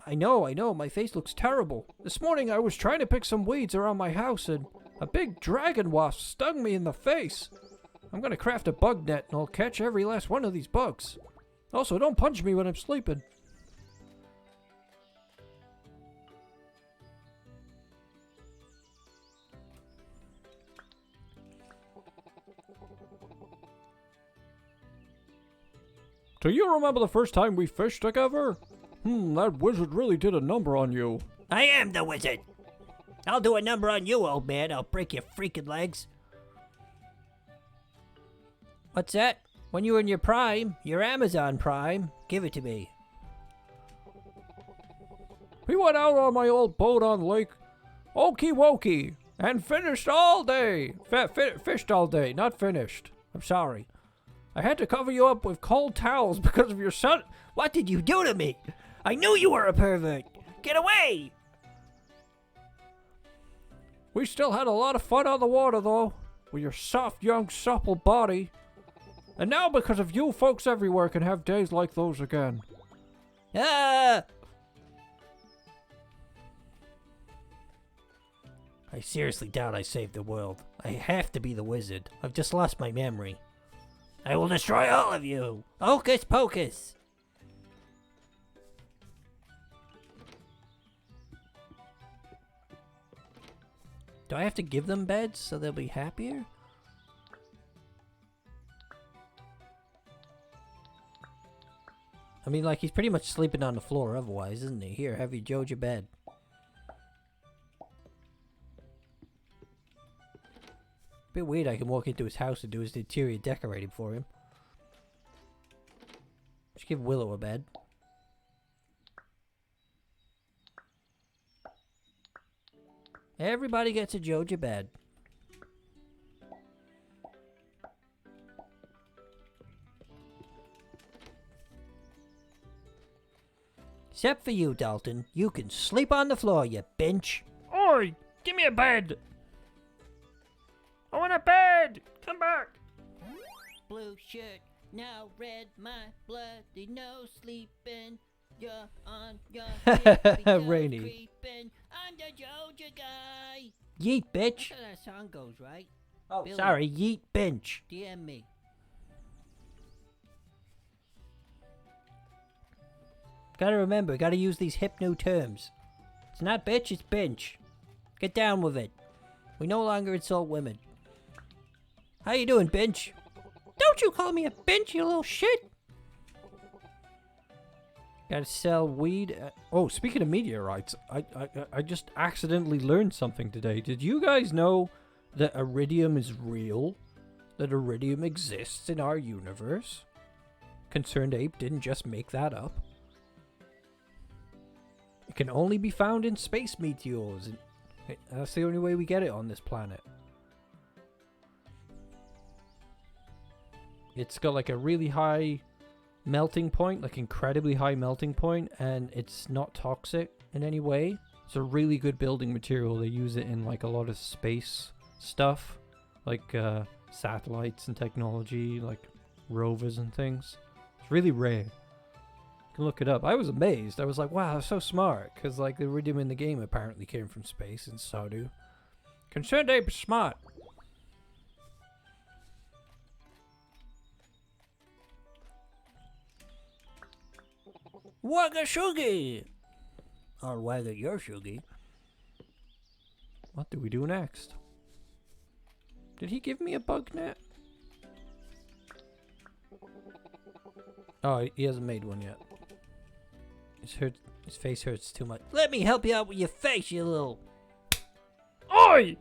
I know, my face looks terrible. This morning I was trying to pick some weeds around my house and a big dragon wasp stung me in the face. I'm gonna craft a bug net and I'll catch every last one of these bugs. Also, don't punch me when I'm sleeping. Do you remember the first time we fished together? That wizard really did a number on you. I am the wizard. I'll do a number on you, old man. I'll break your freaking legs. What's that? When you were in your prime, your Amazon Prime, give it to me. We went out on my old boat on Lake Okiwoki and finished all day. Fished all day, not finished. I'm sorry. I had to cover you up with cold towels because of your son. What did you do to me? I knew you were a pervert. Get away! We still had a lot of fun on the water, though, with your soft, young, supple body. And now, because of you, folks everywhere can have days like those again. Ah! I seriously doubt I saved the world. I have to be the wizard. I've just lost my memory. I will destroy all of you! Hocus pocus! Do I have to give them beds so they'll be happier? I mean, like, he's pretty much sleeping on the floor otherwise, isn't he? Here, have your Joja bed. Bit weird I can walk into his house and do his interior decorating for him. Just give Willow a bed. Everybody gets a Joja bed. Except for you, Dalton. You can sleep on the floor, you bench. Oi! Give me a bed! I want a bed! Come back! Blue shirt, now red, my bloody nose sleeping. You're on your Rainy. creeping. I'm the Joja guy. Yeet, bitch. That's how that song goes, right? Oh, Billy. sorry, yeet bench. DM me. Gotta remember, gotta use these hip new terms. It's not bitch, it's bench. Get down with it. We no longer insult women. How you doing, bench? Don't you call me a bench, you little shit! Gotta sell weed. Oh, speaking of meteorites, I just accidentally learned something today. Did you guys know that iridium is real? That iridium exists in our universe? Concerned Ape didn't just make that up. It can only be found in space meteors. And that's the only way we get it on this planet. It's got like a really high melting point, like incredibly high melting point, and it's not toxic in any way. It's a really good building material. They use it in like a lot of space stuff, like satellites and technology, like rovers and things. It's really rare. You can look it up. I was amazed. I was like, wow, that's so smart, because like the iridium in the game apparently came from space in Stardew. Concerned Ape is smart. Wagga Shuggy! Or Wagga your Shuggy. What do we do next? Did he give me a bug net? Oh, he hasn't made one yet. His face hurts too much. Let me help you out with your face, you little... Oi!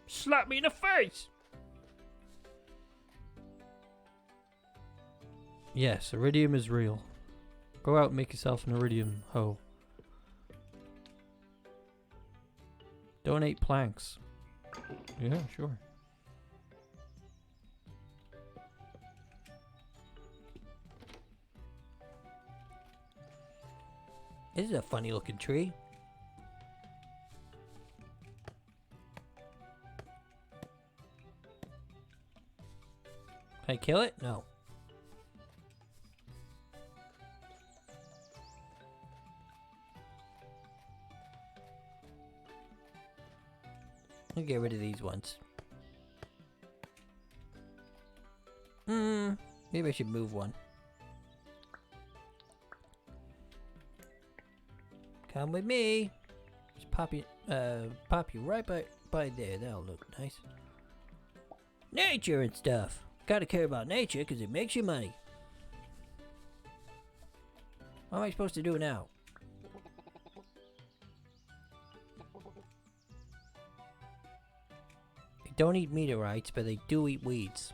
Slap me in the face! Yes, iridium is real. Go out and make yourself an iridium hoe. Donate planks. Yeah, sure. This is a funny looking tree. Can I kill it? No. I'll get rid of these ones. Maybe I should move one. Come with me. Just pop you right by there. That'll look nice. Nature and stuff. Gotta care about nature because it makes you money. What am I supposed to do now? They don't eat meteorites, but they do eat weeds.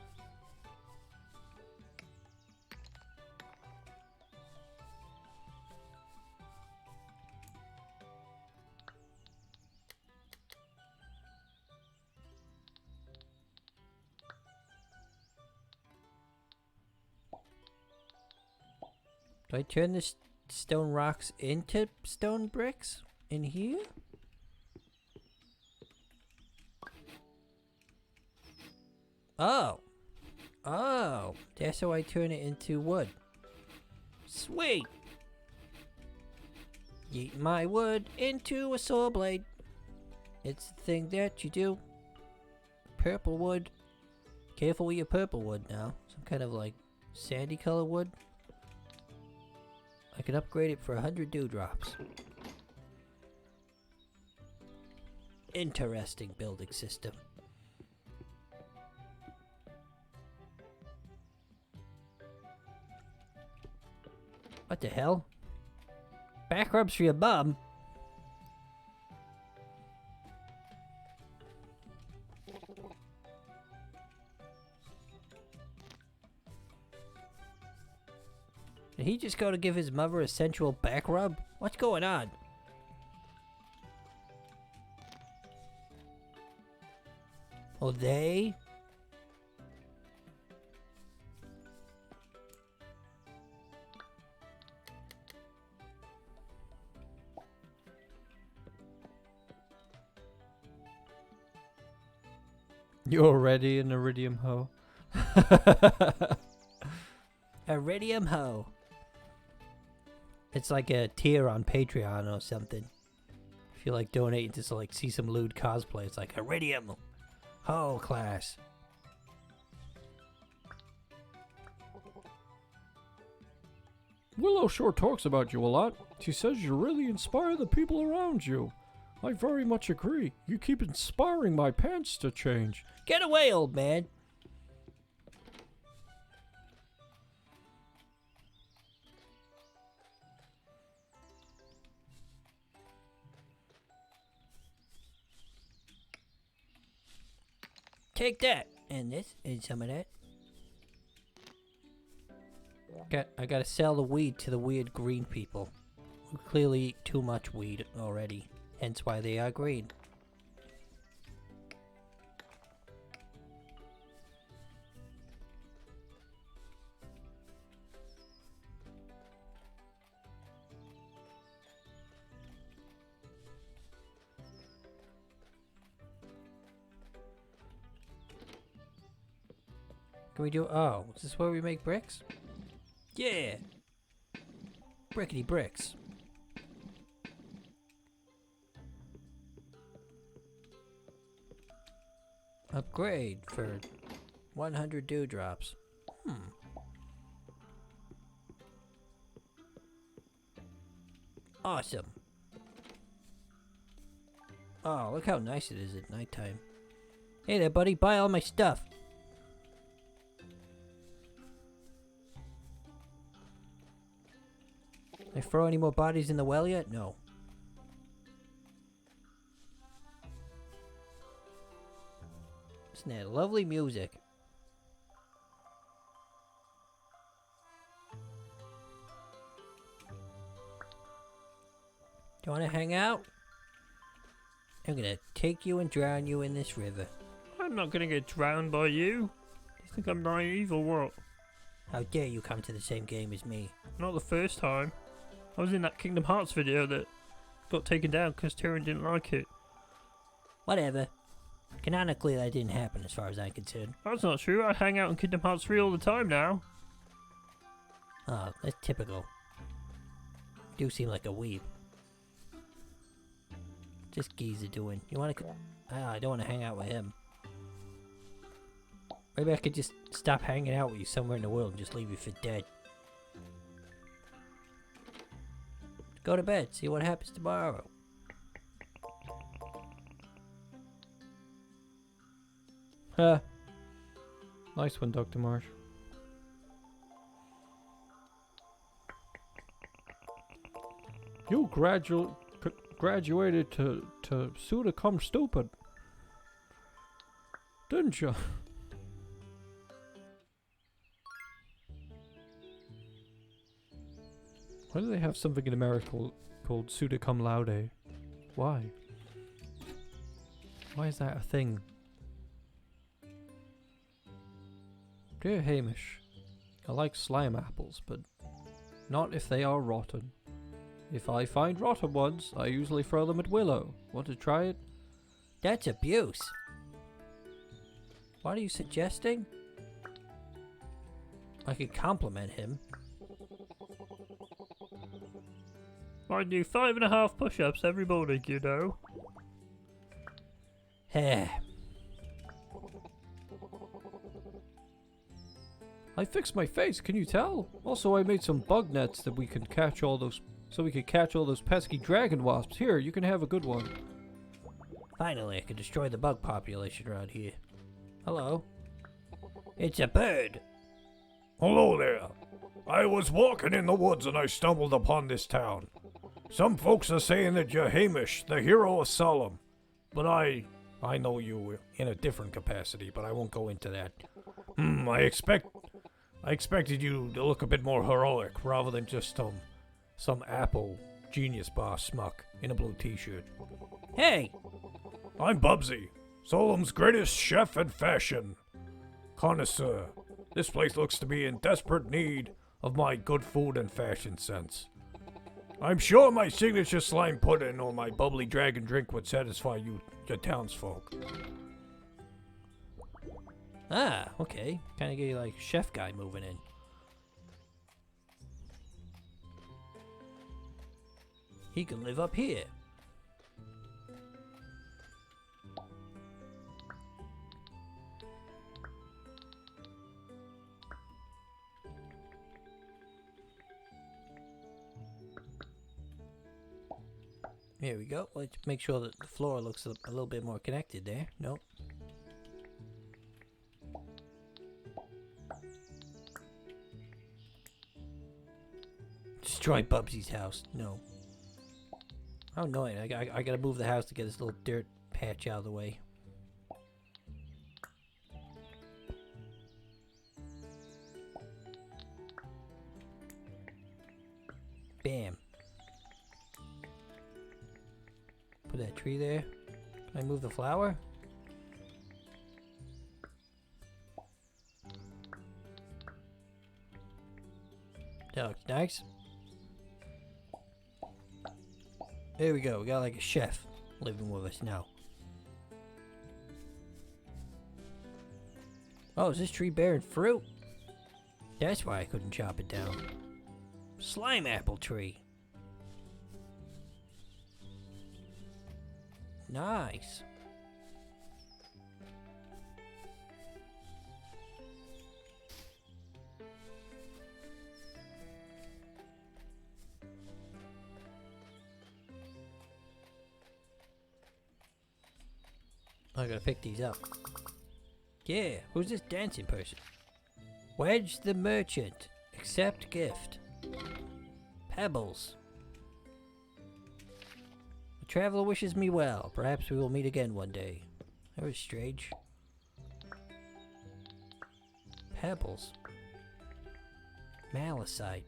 Do I turn the stone rocks into stone bricks in here? Oh. Oh. That's how I turn it into wood. Sweet. Yeet my wood into a saw blade. It's the thing that you do. Purple wood. Careful with your purple wood now. Some kind of like sandy color wood. I can upgrade it for 100 dewdrops. Interesting building system. What the hell? Back rubs for your bum? Did he just go to give his mother a sensual back rub? What's going on? Oh, they? You're already an iridium hoe. Iridium hoe. It's like a tier on Patreon or something. If you like donating to like see some lewd cosplay, it's like Iridium Ho class. Willow sure talks about you a lot. She says you really inspire the people around you. I very much agree. You keep inspiring my pants to change. Get away, old man. take that. And this, and some of that. I gotta sell the weed to the weird green people, who clearly eat too much weed already, hence why they are green. Can we do, oh, is this where we make bricks? Yeah! Brickety bricks. Upgrade for 100 dewdrops. Awesome. Oh, look how nice it is at nighttime. Hey there, buddy, buy all my stuff. They throw any more bodies in the well yet? No. Isn't that lovely music? Do you want to hang out? I'm gonna take you and drown you in this river. I'm not gonna get drowned by you. Do you think I'm naive or what? How dare you come to the same game as me? Not the first time. I was in that Kingdom Hearts video that got taken down because Turin didn't like it. Whatever. Canonically, that didn't happen as far as I'm concerned. That's not true. I hang out in Kingdom Hearts 3 all the time now. Oh, that's typical. You do seem like a weeb. This geezer doing? You wanna... I don't wanna hang out with him. Maybe I could just stop hanging out with you somewhere in the world and just leave you for dead. Go to bed, see what happens tomorrow. Huh. Nice one, Dr. Marsh. You graduated to soon to come stupid, didn't you? Why do they have something in America called Suda Cum Laude? Why? Why is that a thing? Dear Hamish, I like slime apples, but not if they are rotten. If I find rotten ones, I usually throw them at Willow. Want to try it? That's abuse. What are you suggesting? I could compliment him. I do 5.5 push-ups every morning, you know. Heh. I fixed my face, can you tell? Also, I made some bug nets that we can catch all those, so we could catch all those pesky dragon wasps. Here, you can have a good one. Finally, I can destroy the bug population around here. Hello. It's a bird. Hello there. I was walking in the woods and I stumbled upon this town. Some folks are saying that you're Hamish, the hero of Solemn. But I know you in a different capacity, but I won't go into that. I expected you to look a bit more heroic rather than just some Apple genius bar smuck in a blue t-shirt. Hey! I'm Bubsy, Solemn's greatest chef and fashion connoisseur. This place looks to be in desperate need of my good food and fashion sense. I'm sure my signature slime pudding or my bubbly dragon drink would satisfy you, your townsfolk. Ah, okay. Kinda get you like chef guy moving in. He can live up here. Here we go. Let's make sure that the floor looks a little bit more connected there. Nope. Destroy Bubsy's house. No. How annoying. I gotta move the house to get this little dirt patch out of the way. of that tree there. Can I move the flower? That looks nice. There we go. We got like a chef living with us now. Oh, is this tree bearing fruit? That's why I couldn't chop it down. Slime apple tree. Nice. I gotta pick these up. Yeah, who's this dancing person? Wedge the merchant. Accept gift. Pebbles. The traveler wishes me well. Perhaps we will meet again one day. That was strange. Pebbles. Malachite.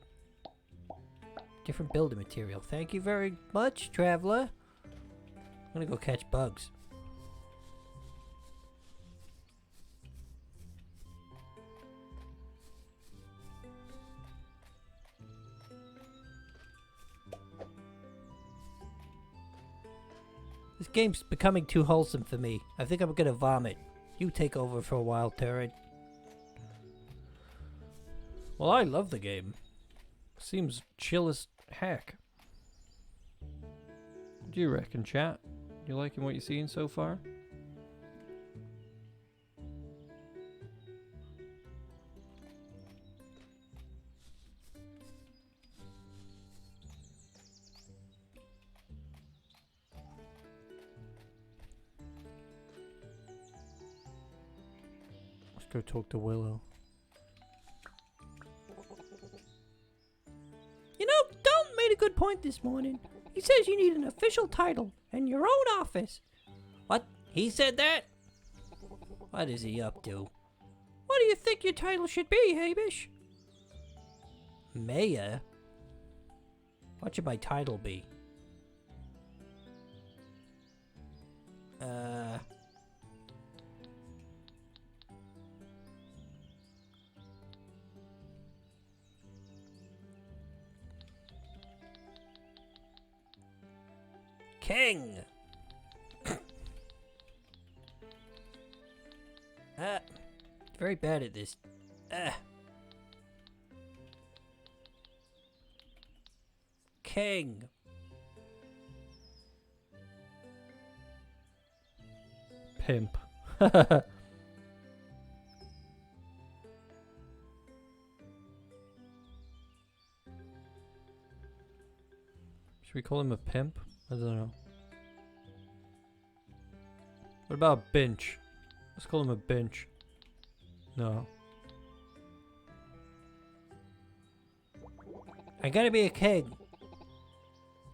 Different building material. Thank you very much, traveler. I'm gonna go catch bugs. This game's becoming too wholesome for me. I think I'm gonna vomit. You take over for a while, Turin. Well, I love the game. Seems chill as heck. What do you reckon, chat? You liking what you're seeing so far? Let's go talk to Willow. You know, Dalton made a good point this morning. He says you need an official title and your own office. What? He said that? What is he up to? What do you think your title should be, Hamish? Mayor? What should my title be? King! Very bad at this. King! Pimp. Should we call him a pimp? I don't know. What about bench? Let's call him a bench. No. I gotta be a king.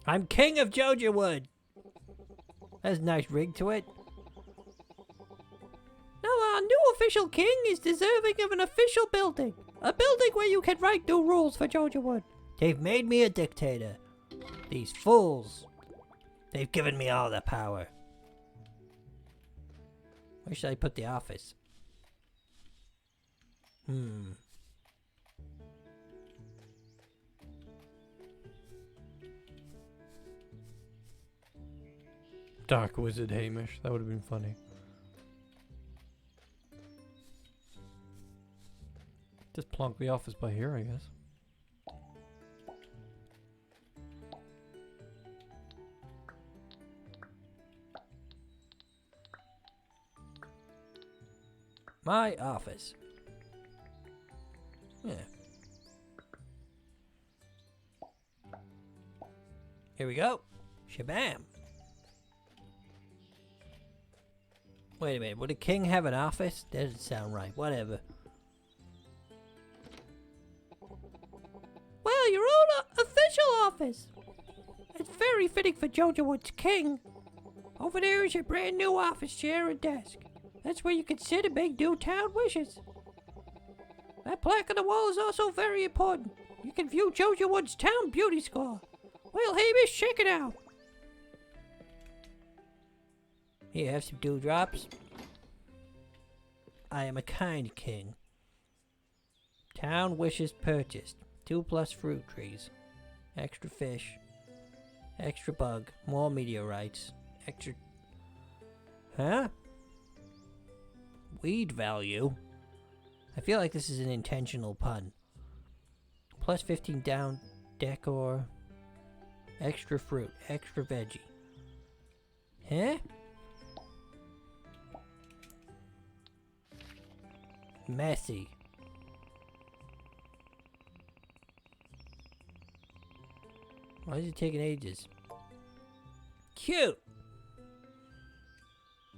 I'm king of Jojawood. That's a nice ring to it. Now our new official king is deserving of an official building. A building where you can write new rules for Jojawood. They've made me a dictator. These fools. They've given me all the power. Where should I put the office? Dark Wizard Hamish. That would have been funny. Just plonk the office by here, I guess. My office. Yeah. Here we go. Shabam. Wait a minute. Would a king have an office? That doesn't sound right. Whatever. Well, your own official office. It's very fitting for Jojawood's king. Over there is your brand new office chair and desk. That's where you can sit and make new town wishes. That plaque on the wall is also very important. You can view Jojawood's town beauty score. Well, Hamish, check it out. Here, have some dewdrops. I am a kind king. Town wishes purchased. 2+ fruit trees. Extra fish. Extra bug. More meteorites. Extra... Huh? Weed value? I feel like this is an intentional pun. Plus 15 down decor. Extra fruit. Extra veggie. Huh? Messy. Why is it taking ages? Cute!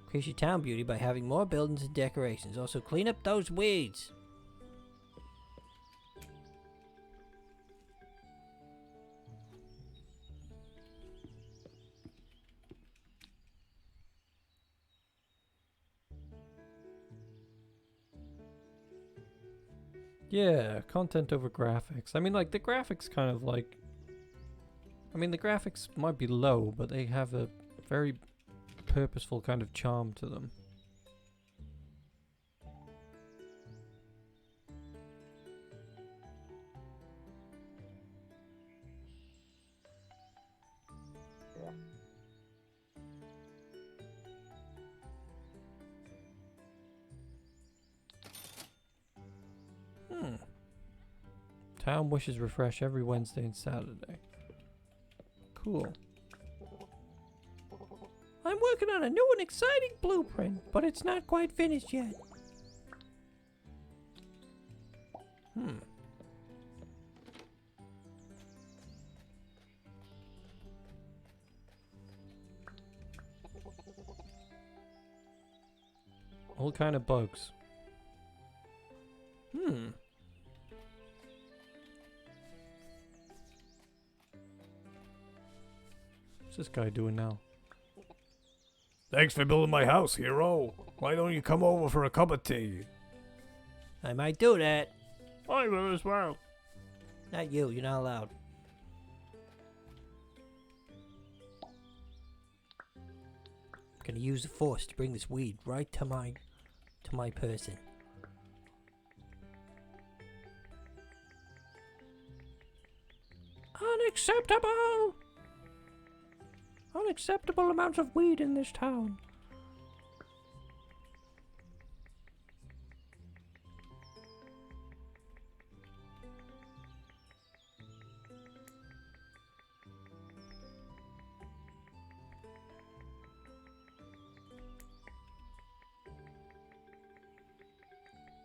Increase your town beauty by having more buildings and decorations. Also clean up those weeds. Yeah, content over graphics. I mean, like, the graphics kind of like... I mean, the graphics might be low, but they have a very purposeful kind of charm to them. Town wishes refresh every Wednesday and Saturday. Cool. I'm working on a new and exciting blueprint, but it's not quite finished yet. All kind of bugs. What's this guy doing now? Thanks for building my house, hero. Why don't you come over for a cup of tea? I might do that. I will as well. Not you, you're not allowed. Gonna use the force to bring this weed right to my person. Unacceptable! Unacceptable amounts of weed in this town.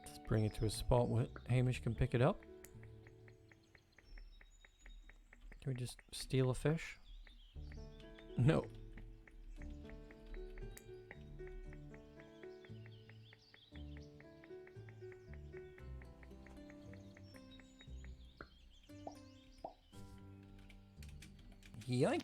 Let's bring it to a spot where Hamish can pick it up. Can we just steal a fish? No. Yoink.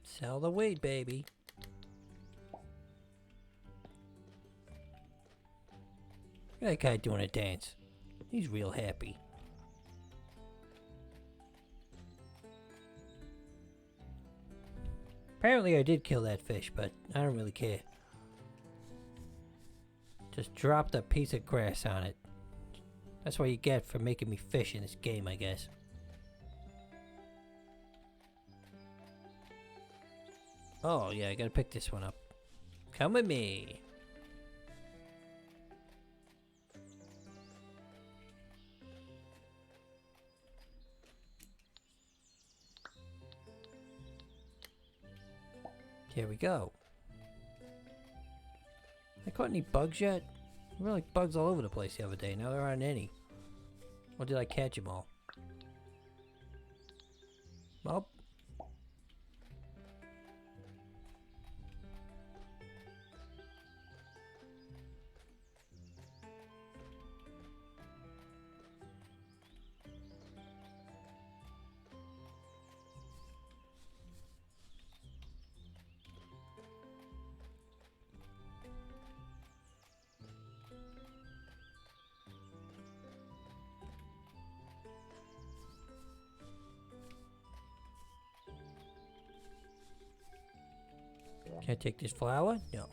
Sell the weed, baby. Look at that guy doing a dance. He's real happy. Apparently I did kill that fish, but I don't really care. Just dropped a piece of grass on it. That's what you get for making me fish in this game, I guess. Oh, yeah, I gotta pick this one up. Come with me. Here we go. I caught any bugs yet? There were like bugs all over the place the other day. Now there aren't any. Or did I catch them all? Well. Can I take this flower? No.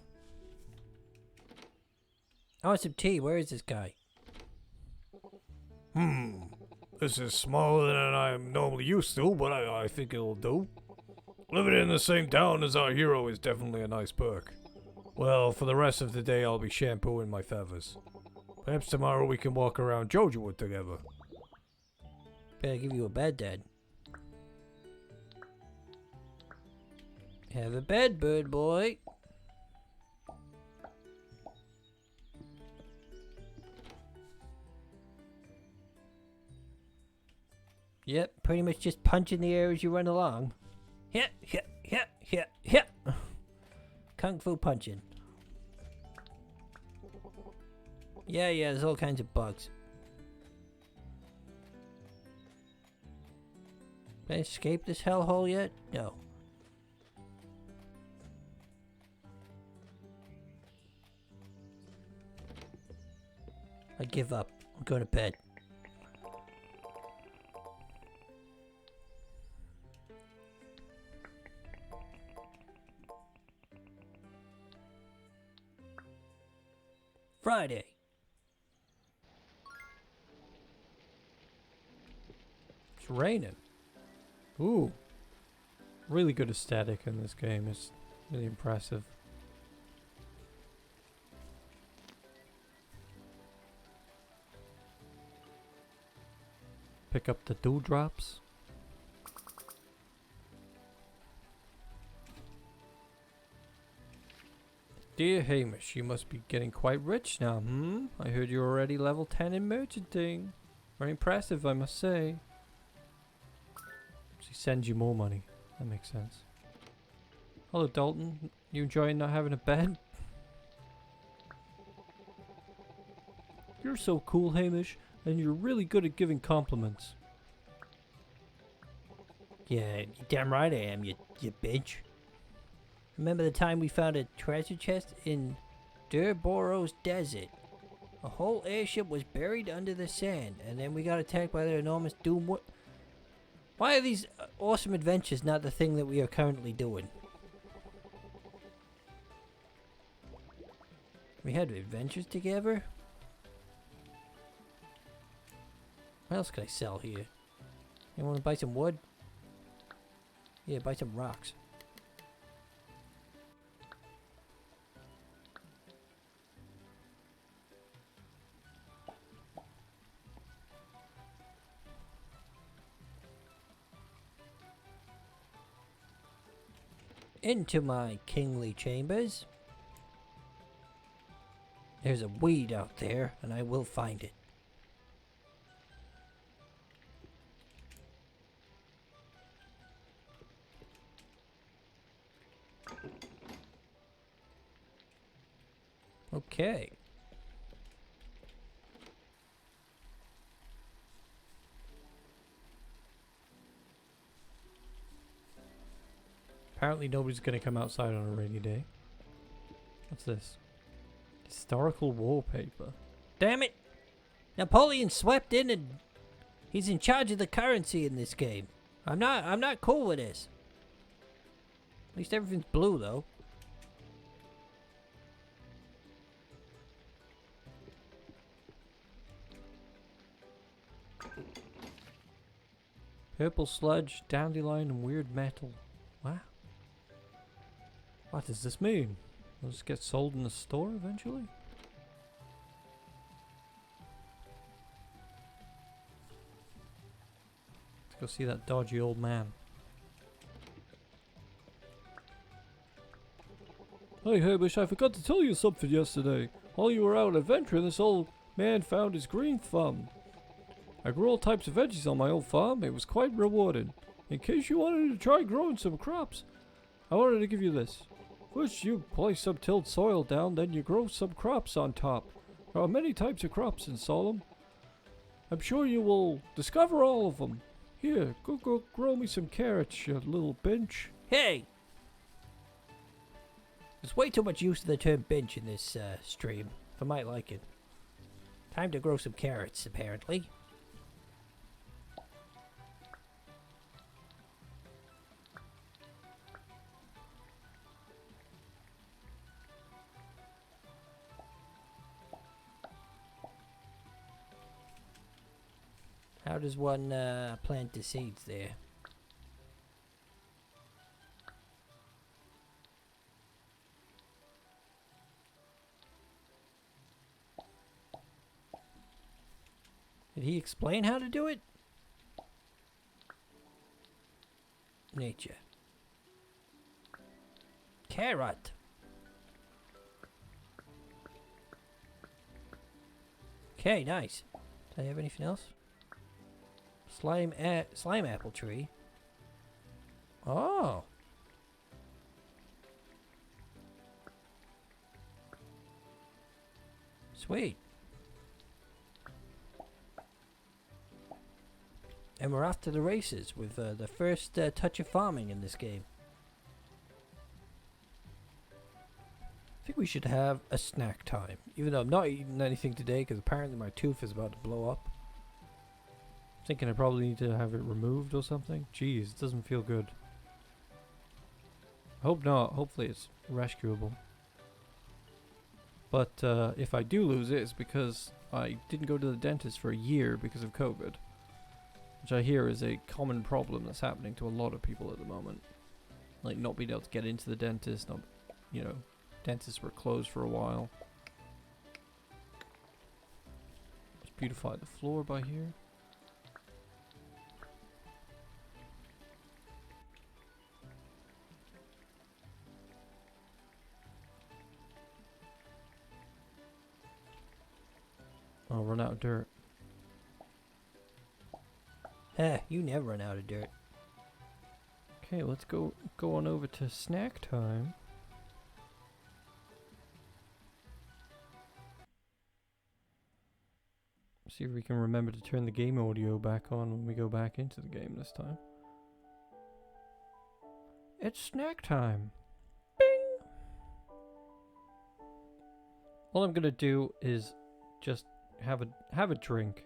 I want some tea. Where is this guy? This is smaller than I'm normally used to, but I think it'll do. Living in the same town as our hero is definitely a nice perk. Well, for the rest of the day I'll be shampooing my feathers. Perhaps tomorrow we can walk around Jojawood together. Better give you a bed, Dad. Have a bed, bird boy. Yep, pretty much just punch in the air as you run along. Hit. Kung Fu punching. Yeah, there's all kinds of bugs. Can I escape this hellhole yet? No. I give up. I'm going to bed. Friday. It's raining. Ooh. Really good aesthetic in this game. It's really impressive. Pick up the dewdrops. Dear Hamish, you must be getting quite rich now, I heard you're already level 10 in merchanting. Very impressive, I must say. She sends you more money. That makes sense. Hello, Dalton. You enjoying not having a bed? You're so cool, Hamish, and you're really good at giving compliments. Yeah, you damn right I am, you bitch. Remember the time we found a treasure chest in Durboros Desert? A whole airship was buried under the sand, and then we got attacked by the enormous doom. Why are these awesome adventures not the thing that we are currently doing? We had adventures together? What else can I sell here? You want to buy some wood? Yeah, buy some rocks. Into my kingly chambers. There's a weed out there, and I will find it. Okay. Apparently nobody's gonna come outside on a rainy day. What's this? Historical wallpaper. Damn it! Napoleon swept in and he's in charge of the currency in this game. I'm not cool with this. At least everything's blue though. Purple sludge, dandelion, and weird metal. Wow. What does this mean? Will this get sold in the store eventually? Let's go see that dodgy old man. Hey Hamish, I forgot to tell you something yesterday. While you were out adventuring, this old man found his green thumb. I grew all types of veggies on my old farm. It was quite rewarding. In case you wanted to try growing some crops, I wanted to give you this. First you place some tilled soil down, then you grow some crops on top. There are many types of crops in Solemn. I'm sure you will discover all of them. Here, go grow me some carrots, you little bench. Hey! There's way too much use of the term bench in this stream for my liking. Time to grow some carrots, apparently. How does one plant the seeds there? Did he explain how to do it? Nature. Carrot. Okay, nice. Do I have anything else? Slime apple tree. Oh. Sweet. And we're off to the races with the first touch of farming in this game. I think we should have a snack time. Even though I'm not eating anything today because apparently my tooth is about to blow up. Thinking I probably need to have it removed or something. Jeez, it doesn't feel good. I hope not. Hopefully it's rescuable. But if I do lose it, it's because I didn't go to the dentist for a year because of COVID. Which I hear is a common problem that's happening to a lot of people at the moment. Like not being able to get into the dentist, not, you know, dentists were closed for a while. Let's beautify the floor by here. I'll run out of dirt. Heh, you never run out of dirt. Okay, let's go on over to snack time. See if we can remember to turn the game audio back on when we go back into the game this time. It's snack time. Bing! All I'm gonna do is just have a drink.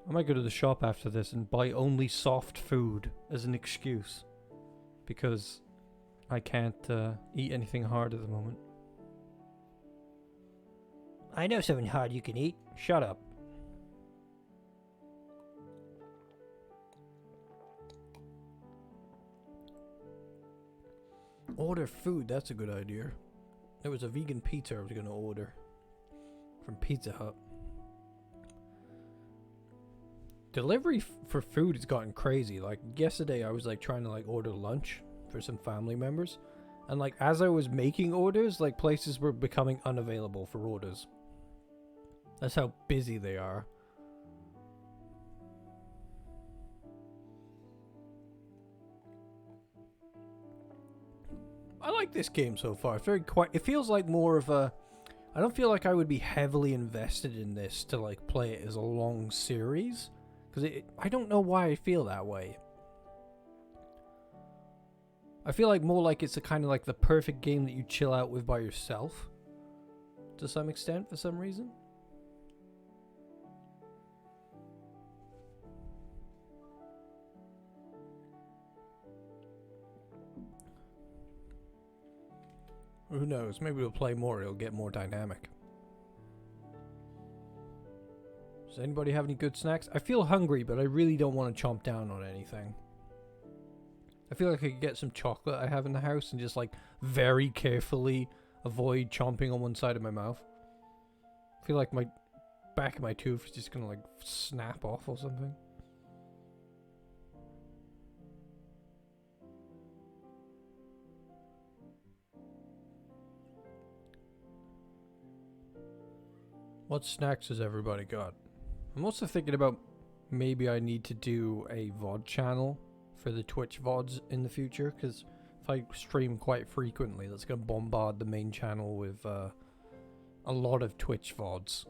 I might go to the shop after this and buy only soft food as an excuse. Because I can't eat anything hard at the moment. I know something hard you can eat. Shut up. Order food, that's a good idea. There was a vegan pizza I was going to order from Pizza Hut. Delivery for food has gotten crazy. Like yesterday I was like trying to like order lunch for some family members. And like as I was making orders, like places were becoming unavailable for orders. That's how busy they are. I like this game so far. It's very quiet. It feels like more of a... I don't feel like I would be heavily invested in this to like play it as a long series. Because I don't know why I feel that way. I feel like more like it's a kind of like the perfect game that you chill out with by yourself. To some extent, for some reason. Who knows? Maybe we'll play more, it'll get more dynamic. Does anybody have any good snacks? I feel hungry, but I really don't want to chomp down on anything. I feel like I could get some chocolate I have in the house and just like very carefully avoid chomping on one side of my mouth. I feel like my back of my tooth is just gonna like snap off or something. What snacks has everybody got? I'm also thinking about maybe I need to do a VOD channel for the Twitch VODs in the future, because if I stream quite frequently, that's going to bombard the main channel with a lot of Twitch VODs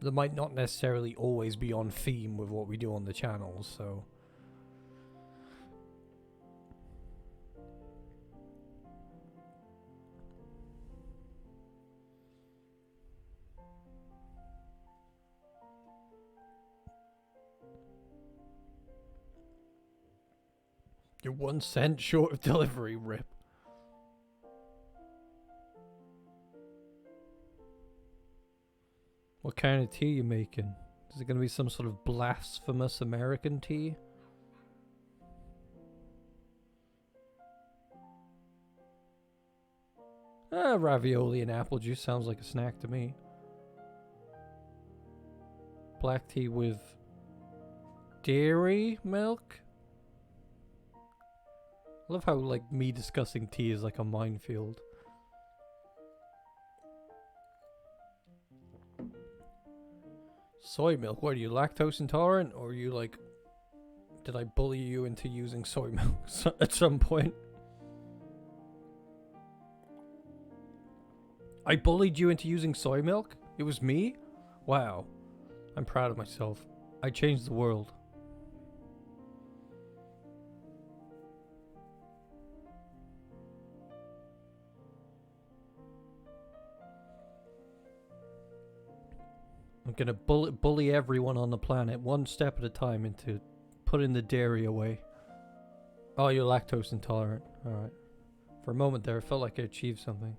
that might not necessarily always be on theme with what we do on the channel, so... You're 1 cent short of delivery, rip. What kind of tea you making? Is it gonna be some sort of blasphemous American tea? Ravioli and apple juice sounds like a snack to me. Black tea with dairy milk? I love how, like, me discussing tea is like a minefield. Soy milk? What, are you lactose intolerant? Or are you, like... Did I bully you into using soy milk at some point? I bullied you into using soy milk? It was me? Wow. I'm proud of myself. I changed the world. I'm gonna bully everyone on the planet one step at a time into putting the dairy away. Oh, you're lactose intolerant. Alright. For a moment there, it felt like I achieved something.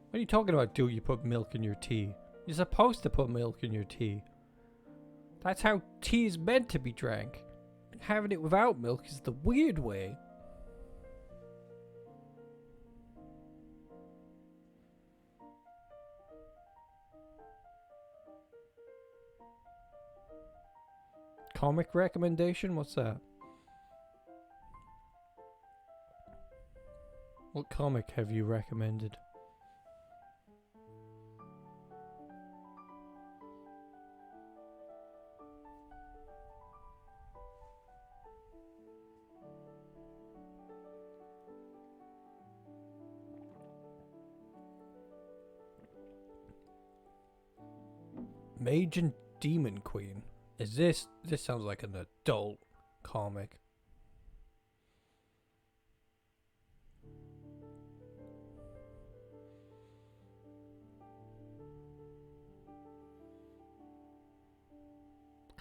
What are you talking about, dude? You put milk in your tea. You're supposed to put milk in your tea. That's how tea is meant to be drank. Having it without milk is the weird way. Comic recommendation? What's that? What comic have you recommended? Mage and Demon Queen. Is this sounds like an adult comic.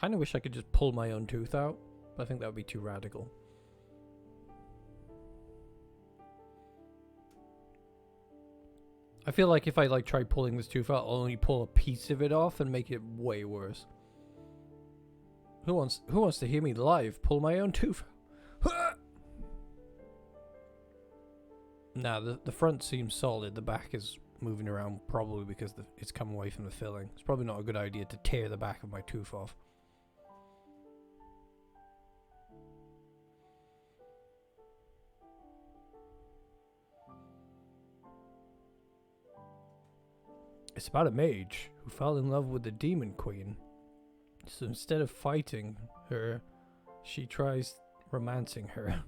Kind of wish I could just pull my own tooth out, but I think that would be too radical. I feel like if I like try pulling this tooth out, I'll only pull a piece of it off and make it way worse. Who wants to hear me live pull my own tooth? Nah, the front seems solid. The back is moving around probably because it's come away from the filling. It's probably not a good idea to tear the back of my tooth off. It's about a mage who fell in love with the demon queen. So instead of fighting her, she tries romancing her.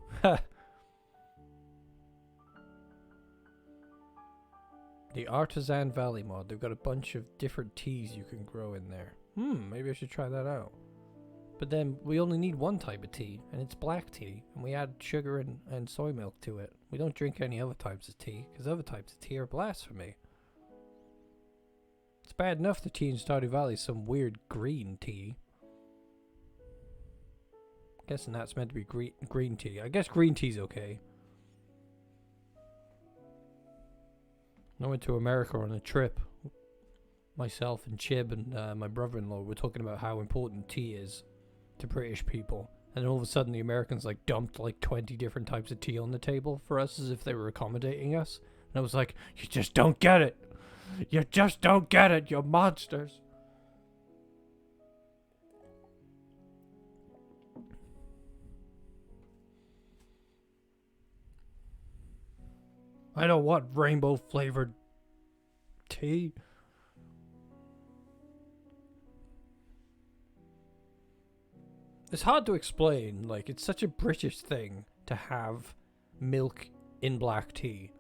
The Artisan Valley mod. They've got a bunch of different teas you can grow in there. Maybe I should try that out. But then we only need one type of tea, and it's black tea. And we add sugar and soy milk to it. We don't drink any other types of tea, because other types of tea are blasphemy. It's bad enough the tea in Stardew Valley is some weird green tea. Guessing that's meant to be green tea. I guess green tea's okay. I went to America on a trip. Myself and Chib and my brother-in-law were talking about how important tea is to British people. And then all of a sudden the Americans like dumped like 20 different types of tea on the table for us as if they were accommodating us. And I was like, you just don't get it. You just don't get it, you monsters. I don't want rainbow flavored tea. It's hard to explain, like, it's such a British thing to have milk in black tea.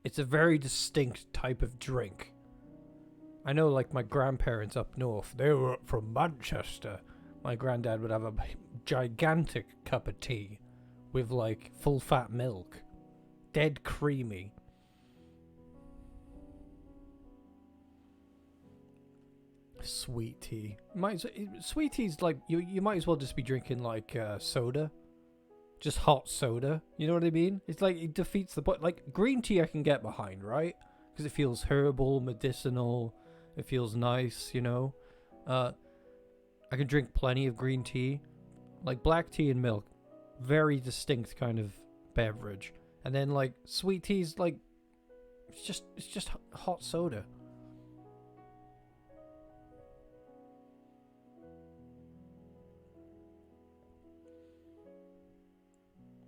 It's a very distinct type of drink. I know, like, my grandparents up north, they were from Manchester. My granddad would have a gigantic cup of tea with, like, full fat milk. Dead creamy. Sweet tea. Sweet tea's like, you might as well just be drinking, like, soda. Just hot soda, you know what I mean? It's like, it defeats the point. Like, green tea I can get behind, right? Because it feels herbal, medicinal, It feels nice, you know. I can drink plenty of green tea, like black tea and milk, very distinct kind of beverage. And then like sweet tea's like it's just hot soda.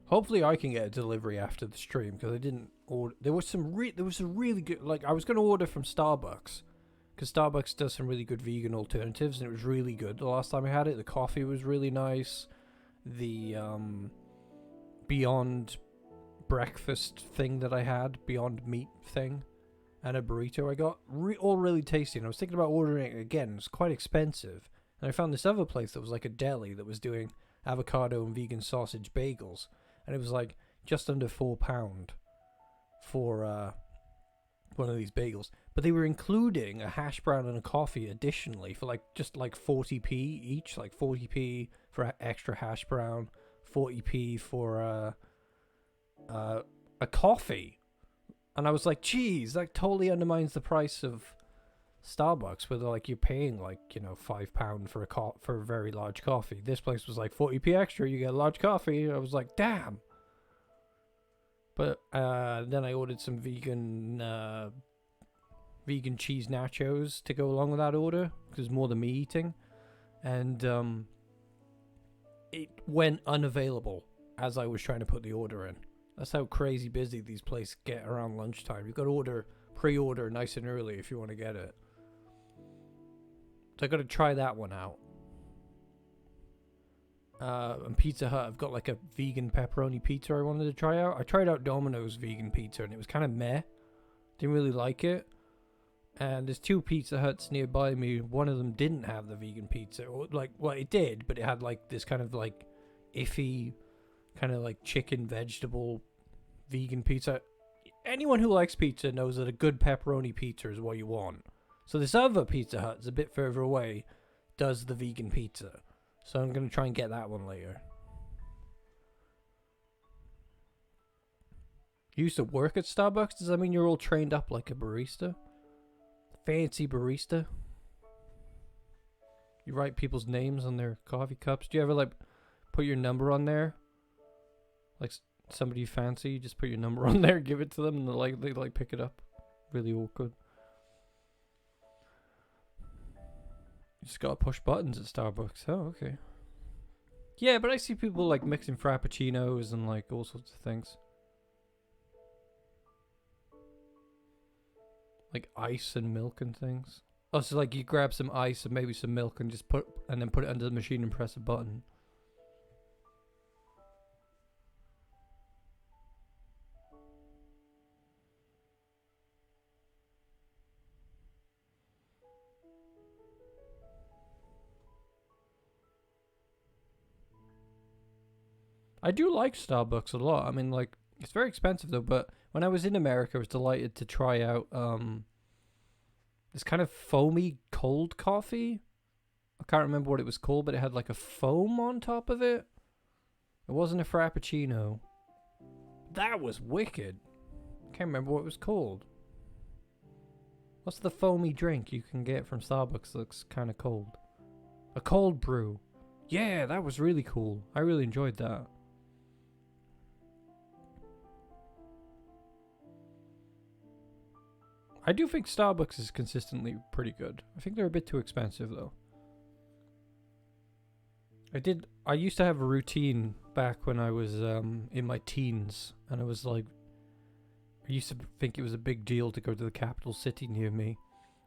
Hopefully I can get a delivery after the stream because I didn't order. There was a really good, like I was going to order from Starbucks because Starbucks does some really good vegan alternatives and it was really good the last time I had it. The coffee was really nice. The Beyond breakfast thing that I had, Beyond Meat thing, and a burrito I got, all really tasty. And I was thinking about ordering it again. It's quite expensive. And I found this other place that was like a deli that was doing avocado and vegan sausage bagels. And it was like just under £4 for one of these bagels. But they were including a hash brown and a coffee additionally for like just like 40p each, like 40p for extra hash brown, 40p for a coffee. And I was like, geez, that totally undermines the price of Starbucks, where like you're paying like, you know, £5 for a very large coffee. This place was like 40p extra, you get a large coffee. I was like, damn. But then I ordered some vegan cheese nachos to go along with that order because more than me eating, and it went unavailable as I was trying to put the order in. That's how crazy busy these places get around lunchtime. You've got to pre-order nice and early if you want to get it. So I got to try that one out. And Pizza Hut, I've got like a vegan pepperoni pizza I wanted to try out. I tried out Domino's vegan pizza and it was kind of meh. Didn't really like it. And there's 2 Pizza Huts nearby me. One of them didn't have the vegan pizza. Or like, well, it did, but it had like this kind of like iffy, kind of like chicken vegetable vegan pizza. Anyone who likes pizza knows that a good pepperoni pizza is what you want. So this other Pizza Hut is a bit further away, does the vegan pizza. So I'm going to try and get that one later. You used to work at Starbucks? Does that mean you're all trained up like a barista? Fancy barista? You write people's names on their coffee cups? Do you ever like put your number on there? Like somebody you fancy, you just put your number on there, give it to them, and they pick it up. Really awkward. You just gotta push buttons at Starbucks. Oh, okay. Yeah, but I see people like mixing frappuccinos and like all sorts of things. Like ice and milk and things. Oh, so like you grab some ice and maybe some milk and just put it under the machine and press a button. I do like Starbucks a lot. I mean, like, it's very expensive though, but when I was in America, I was delighted to try out this kind of foamy cold coffee. I can't remember what it was called, but it had like a foam on top of it. It wasn't a frappuccino. That was wicked. I can't remember what it was called. What's the foamy drink you can get from Starbucks that looks kind of cold? A cold brew. Yeah, that was really cool. I really enjoyed that. I do think Starbucks is consistently pretty good. I think they're a bit too expensive though. I used to have a routine back when I was in my teens, and I was like, I used to think it was a big deal to go to the capital city near me,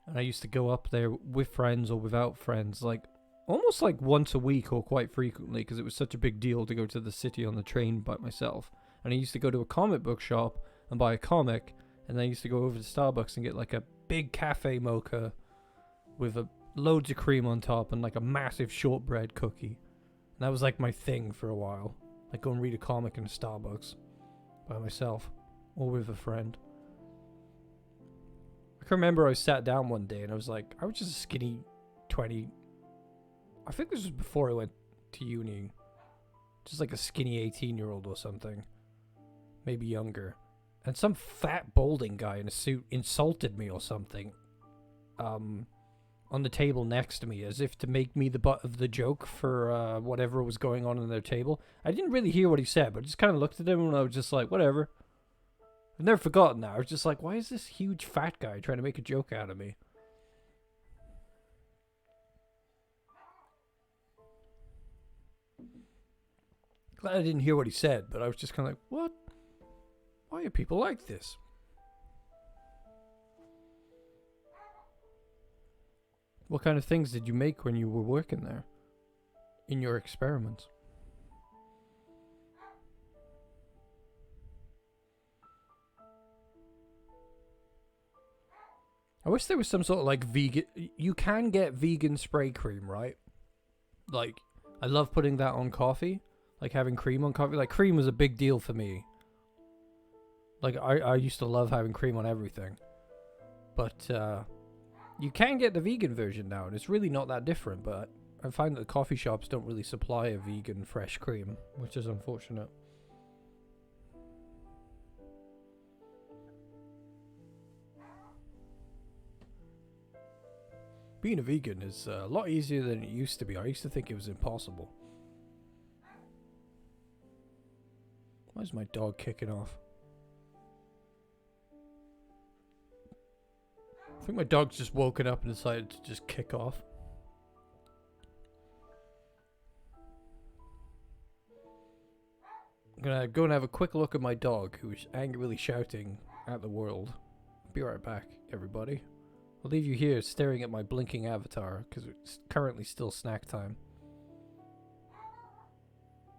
and I used to go up there with friends or without friends, like almost like once a week or quite frequently, because it was such a big deal to go to the city on the train by myself. And I used to go to a comic book shop and buy a comic, and then I used to go over to Starbucks and get like a big cafe mocha with loads of cream on top and like a massive shortbread cookie. And that was like my thing for a while. Like go and read a comic in a Starbucks by myself or with a friend. I can remember I sat down one day and I was just a skinny 20. I think this was before I went to uni. Just like a skinny 18-year-old or something. Maybe younger. And some fat balding guy in a suit insulted me or something. on the table next to me, as if to make me the butt of the joke for whatever was going on their table. I didn't really hear what he said, but I just kind of looked at him and I was just like, whatever. I've never forgotten that. I was just like, why is this huge fat guy trying to make a joke out of me? Glad I didn't hear what he said, but I was just kind of like, what? Why are people like this? What kind of things did you make when you were working there? In your experiments? I wish there was some sort of like vegan... You can get vegan spray cream, right? Like, I love putting that on coffee. Like having cream on coffee. Like, cream was a big deal for me. Like, I used to love having cream on everything. But, you can get the vegan version now, and it's really not that different, but I find that the coffee shops don't really supply a vegan fresh cream, which is unfortunate. Being a vegan is a lot easier than it used to be. I used to think it was impossible. Why is my dog kicking off? I think my dog's just woken up and decided to just kick off. I'm gonna go and have a quick look at my dog, who's angrily shouting at the world. Be right back, everybody. I'll leave you here staring at my blinking avatar, because it's currently still snack time.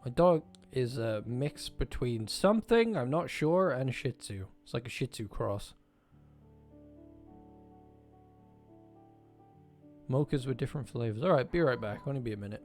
My dog is a mix between something, I'm not sure, and a Shih Tzu. It's like a Shih Tzu cross. Mochas with different flavors. Alright, be right back. Only be a minute.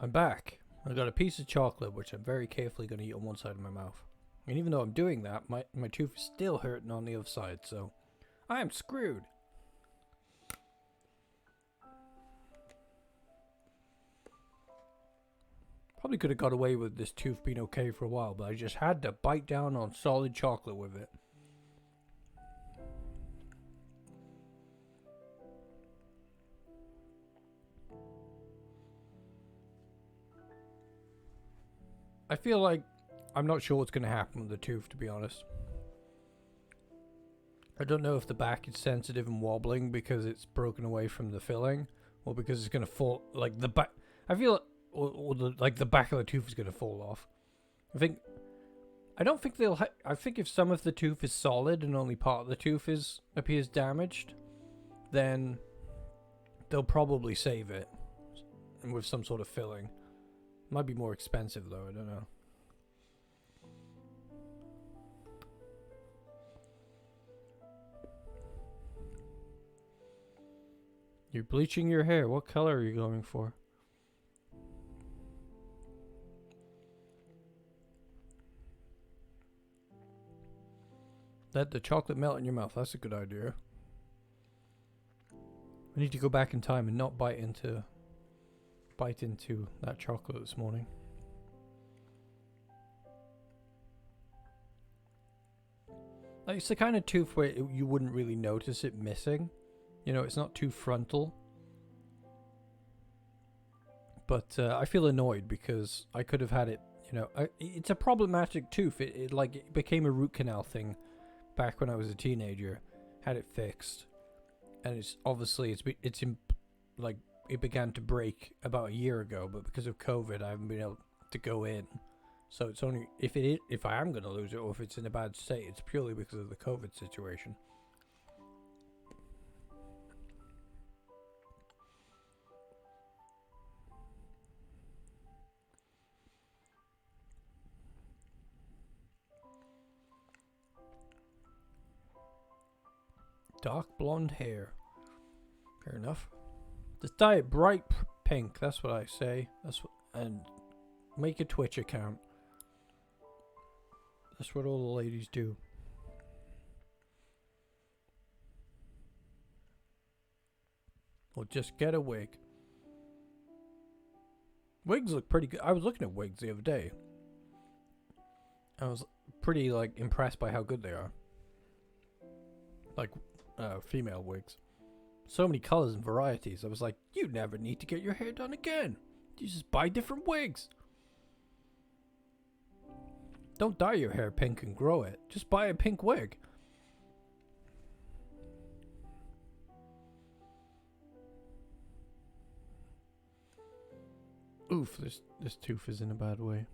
I'm back. I got a piece of chocolate, which I'm very carefully going to eat on one side of my mouth. And even though I'm doing that, my tooth is still hurting on the other side, so I am screwed. Probably could have got away with this tooth being okay for a while, but I just had to bite down on solid chocolate with it. I feel like I'm not sure what's going to happen with the tooth, to be honest. I don't know if the back is sensitive and wobbling because it's broken away from the filling, or because it's going to fall, like the back. I feel like the back of the tooth is going to fall off. I don't think they'll. I think if some of the tooth is solid and only part of the tooth appears damaged, then they'll probably save it, and with some sort of filling. Might be more expensive though, I don't know. You're bleaching your hair. What color are you going for? Let the chocolate melt in your mouth. That's a good idea. I need to go back in time and not bite into bite into that chocolate this morning. Like, it's the kind of tooth where you wouldn't really notice it missing. You know, it's not too frontal. But I feel annoyed because I could have had it, you know, it's a problematic tooth. It became a root canal thing back when I was a teenager. Had it fixed. And it's obviously, it began to break about a year ago, but because of COVID, I haven't been able to go in. So it's only, if I am going to lose it, or if it's in a bad state, it's purely because of the COVID situation. Dark blonde hair. Fair enough. Just dye it bright pink. That's what I say. And make a Twitch account. That's what all the ladies do. Or just get a wig. Wigs look pretty good. I was looking at wigs the other day. I was pretty impressed by how good they are. Female wigs. So many colors and varieties. I was like, you never need to get your hair done again. You just buy different wigs. Don't dye your hair pink and grow it. Just buy a pink wig. Oof, this tooth is in a bad way.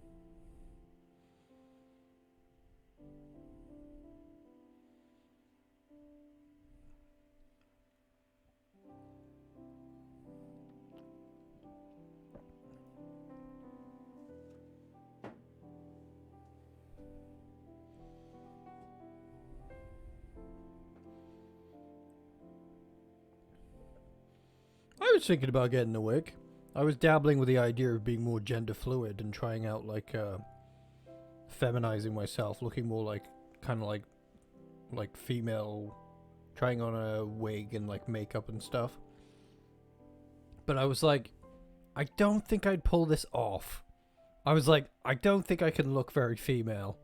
I was thinking about getting a wig. I was dabbling with the idea of being more gender fluid and trying out feminizing myself, looking more kind of like female, trying on a wig and makeup and stuff. But I was like, I don't think I'd pull this off. I was like, I don't think I can look very female.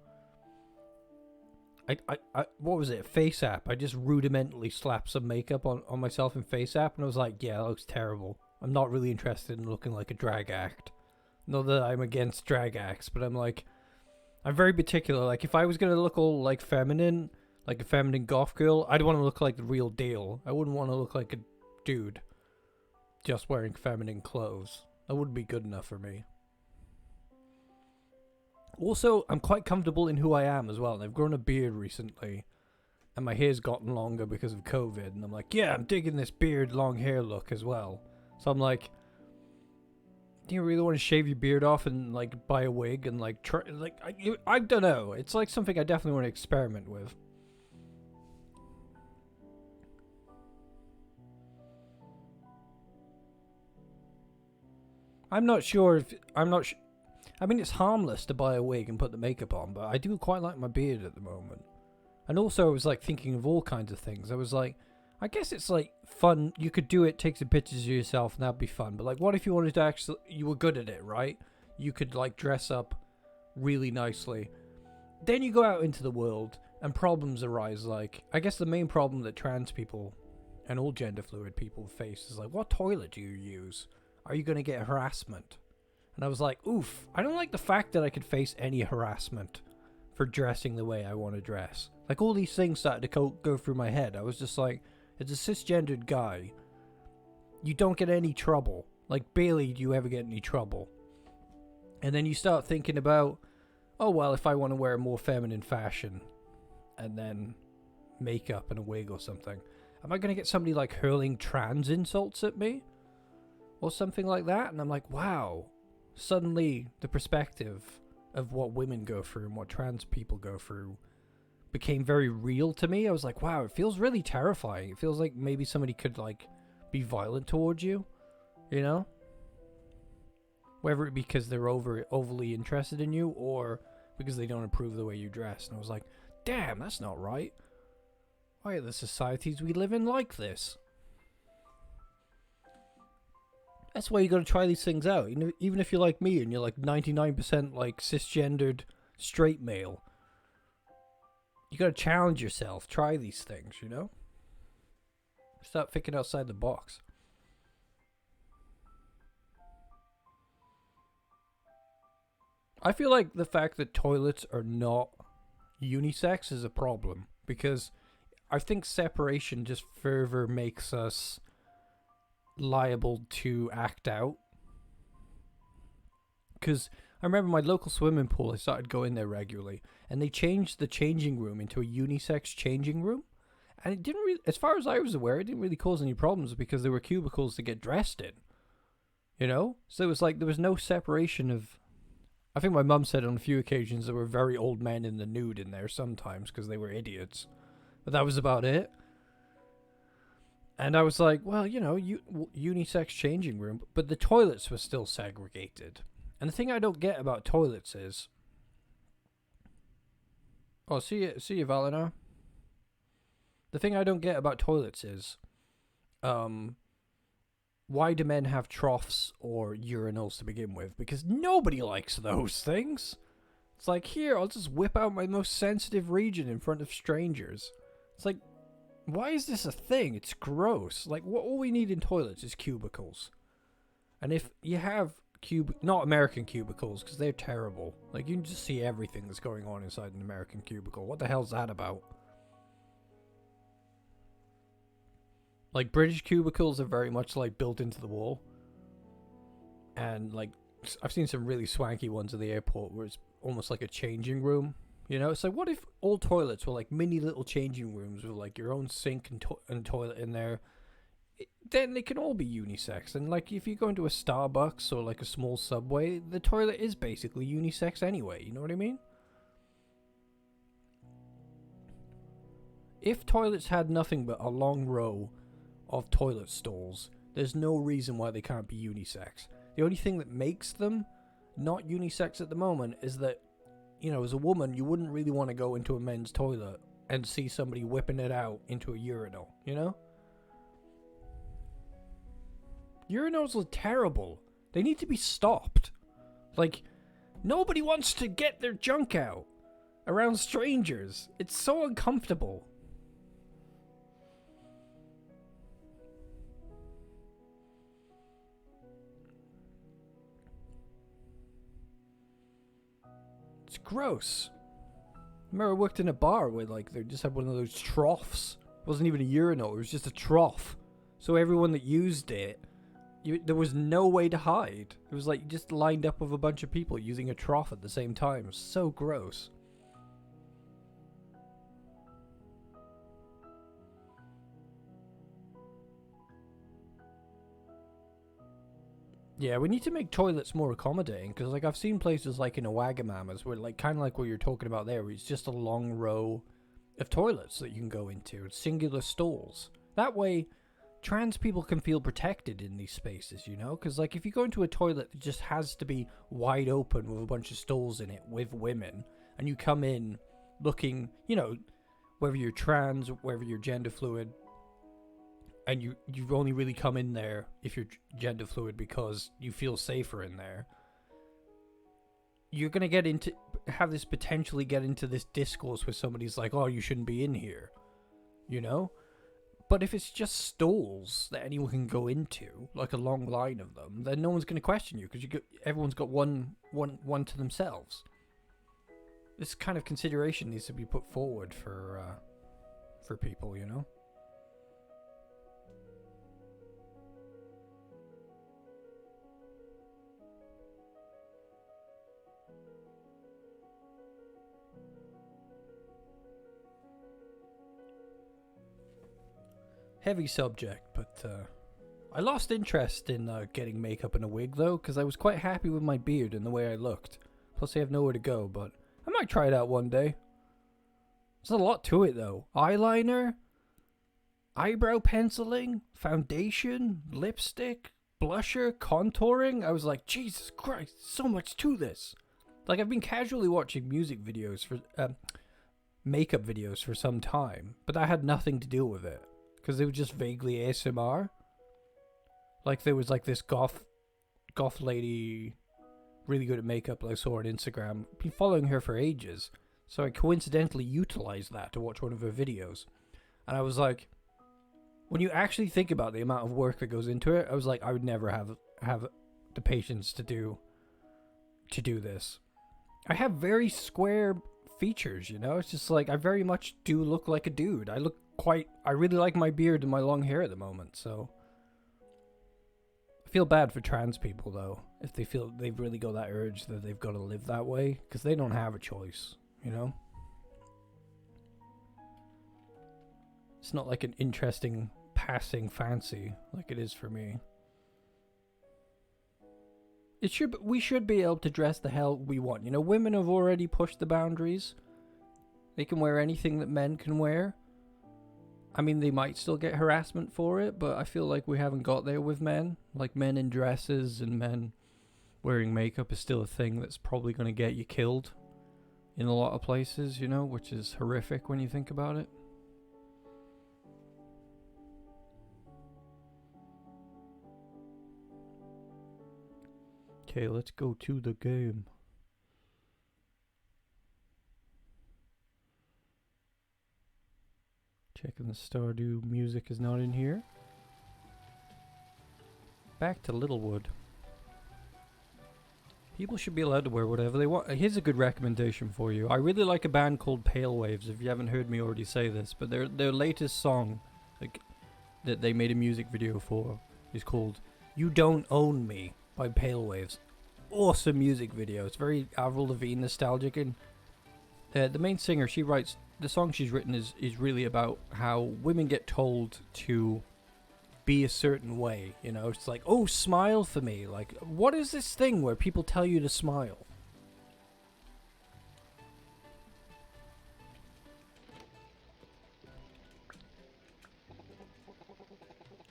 What was it? Face app. I just rudimentally slapped some makeup on myself in Face app, and I was like, yeah, that looks terrible. I'm not really interested in looking like a drag act. Not that I'm against drag acts, but I'm very particular. Like, if I was gonna look all feminine, like a feminine goth girl, I'd want to look like the real deal. I wouldn't want to look like a dude just wearing feminine clothes. That wouldn't be good enough for me. Also, I'm quite comfortable in who I am as well. And I've grown a beard recently, and my hair's gotten longer because of COVID. And I'm like, yeah, I'm digging this beard, long hair look as well. So I'm like, do you really want to shave your beard off and buy a wig and try? I don't know. It's something I definitely want to experiment with. I'm not sure. I mean, it's harmless to buy a wig and put the makeup on, but I do quite like my beard at the moment. And also, I was thinking of all kinds of things. I was like, I guess it's fun. You could do it, take some pictures of yourself, and that'd be fun. But what if you wanted to actually, you were good at it, right? You could dress up really nicely. Then you go out into the world, and problems arise. I guess the main problem that trans people and all gender fluid people face is what toilet do you use? Are you going to get harassment? And I was like, oof, I don't like the fact that I could face any harassment for dressing the way I want to dress. All these things started to go through my head. I was just like, as a cisgendered guy, you don't get any trouble. Barely do you ever get any trouble. And then you start thinking about, oh, well, if I want to wear a more feminine fashion and then makeup and a wig or something, am I going to get somebody hurling trans insults at me? Or something like that? And I'm like, wow. Suddenly, the perspective of what women go through and what trans people go through became very real to me. I was like, wow, it feels really terrifying. It feels like maybe somebody could, be violent towards you, you know? Whether it be because they're overly interested in you or because they don't approve the way you dress. And I was like, damn, that's not right. Why are the societies we live in like this? That's why you gotta try these things out. Even if you're like me and you're like 99% like cisgendered straight male, you gotta challenge yourself. Try these things, you know? Stop thinking outside the box. I feel like the fact that toilets are not unisex is a problem, because I think separation just further makes us liable to act out. Because I remember my local swimming pool, I started going there regularly, and they changed the changing room into a unisex changing room. And it didn't really, as far as I was aware, it didn't really cause any problems because there were cubicles to get dressed in. You know? So it was like there was no separation of... I think my mum said on a few occasions there were very old men in the nude in there sometimes because they were idiots. But that was about it. And I was like, well, you know, unisex changing room. But the toilets were still segregated. And the thing I don't get about toilets is... Oh, see you, Valina. The thing I don't get about toilets is... why do men have troughs or urinals to begin with? Because nobody likes those things. It's like, here, I'll just whip out my most sensitive region in front of strangers. It's like, why is this a thing? It's gross. Like, all we need in toilets is cubicles. And if you have not American cubicles, because they're terrible. Like, you can just see everything that's going on inside an American cubicle. What the hell's that about? Like, British cubicles are very much, like, built into the wall. And, like, I've seen some really swanky ones at the airport where it's almost like a changing room. You know? It's like, what if all toilets were, like, mini little changing rooms with, like, your own sink and toilet in there? Then they can all be unisex. And, like, if you go into a Starbucks or, like, a small Subway, the toilet is basically unisex anyway. You know what I mean? If toilets had nothing but a long row of toilet stalls, there's no reason why they can't be unisex. The only thing that makes them not unisex at the moment is that, you know, as a woman, you wouldn't really want to go into a men's toilet and see somebody whipping it out into a urinal, you know? Urinals are terrible. They need to be stopped. Like, nobody wants to get their junk out around strangers. It's so uncomfortable. It's gross. I remember I worked in a bar where, like, they just had one of those troughs. It wasn't even a urinal, it was just a trough. So everyone that used it, there was no way to hide. It was like you just lined up with a bunch of people using a trough at the same time. It was so gross. Yeah, we need to make toilets more accommodating, because, like, I've seen places like in Wagamama's where, like, kind of like what you're talking about there, where it's just a long row of toilets that you can go into, singular stalls. That way, trans people can feel protected in these spaces, you know? Because, like, if you go into a toilet that just has to be wide open with a bunch of stalls in it with women, and you come in looking, you know, whether you're trans, whether you're gender fluid, and you've only really come in there if you're gender fluid because you feel safer in there, you're going to potentially get into this discourse where somebody's like, oh, you shouldn't be in here, you know? But if it's just stalls that anyone can go into, like a long line of them, then no one's going to question you, because everyone's got one to themselves. This kind of consideration needs to be put forward for people, you know? Heavy subject, but I lost interest in getting makeup and a wig, though, because I was quite happy with my beard and the way I looked. Plus, I have nowhere to go, but I might try it out one day. There's a lot to it, though. Eyeliner, eyebrow penciling, foundation, lipstick, blusher, contouring. I was like, Jesus Christ, so much to this. Like, I've been casually watching music videos for makeup videos for some time, but that had nothing to do with it, because they were just vaguely ASMR. Like there was like this goth lady, really good at makeup. I saw her on Instagram. Been following her for ages, so I coincidentally utilized that to watch one of her videos, and I was like, when you actually think about the amount of work that goes into it, I was like, I would never have the patience to do this. I have very square features, you know? It's just like, I very much do look like a dude. I really like my beard and my long hair at the moment, so. I feel bad for trans people, though, if they feel they've really got that urge that they've got to live that way, because they don't have a choice, you know? It's not like an interesting passing fancy like it is for me. We should be able to dress the hell we want. You know, women have already pushed the boundaries. They can wear anything that men can wear. I mean, they might still get harassment for it, but I feel like we haven't got there with men. Like, men in dresses and men wearing makeup is still a thing that's probably going to get you killed in a lot of places, you know, which is horrific when you think about it. Okay, let's go to the game. Checking the Stardew music is not in here. Back to Littlewood. People should be allowed to wear whatever they want. Here's a good recommendation for you. I really like a band called Pale Waves, if you haven't heard me already say this, but their latest song that they made a music video for is called You Don't Own Me by Pale Waves. Awesome music video. It's very Avril Lavigne nostalgic, and the main singer, she writes, the song she's written is really about how women get told to be a certain way, you know. It's like, oh, smile for me. Like, what is this thing where people tell you to smile?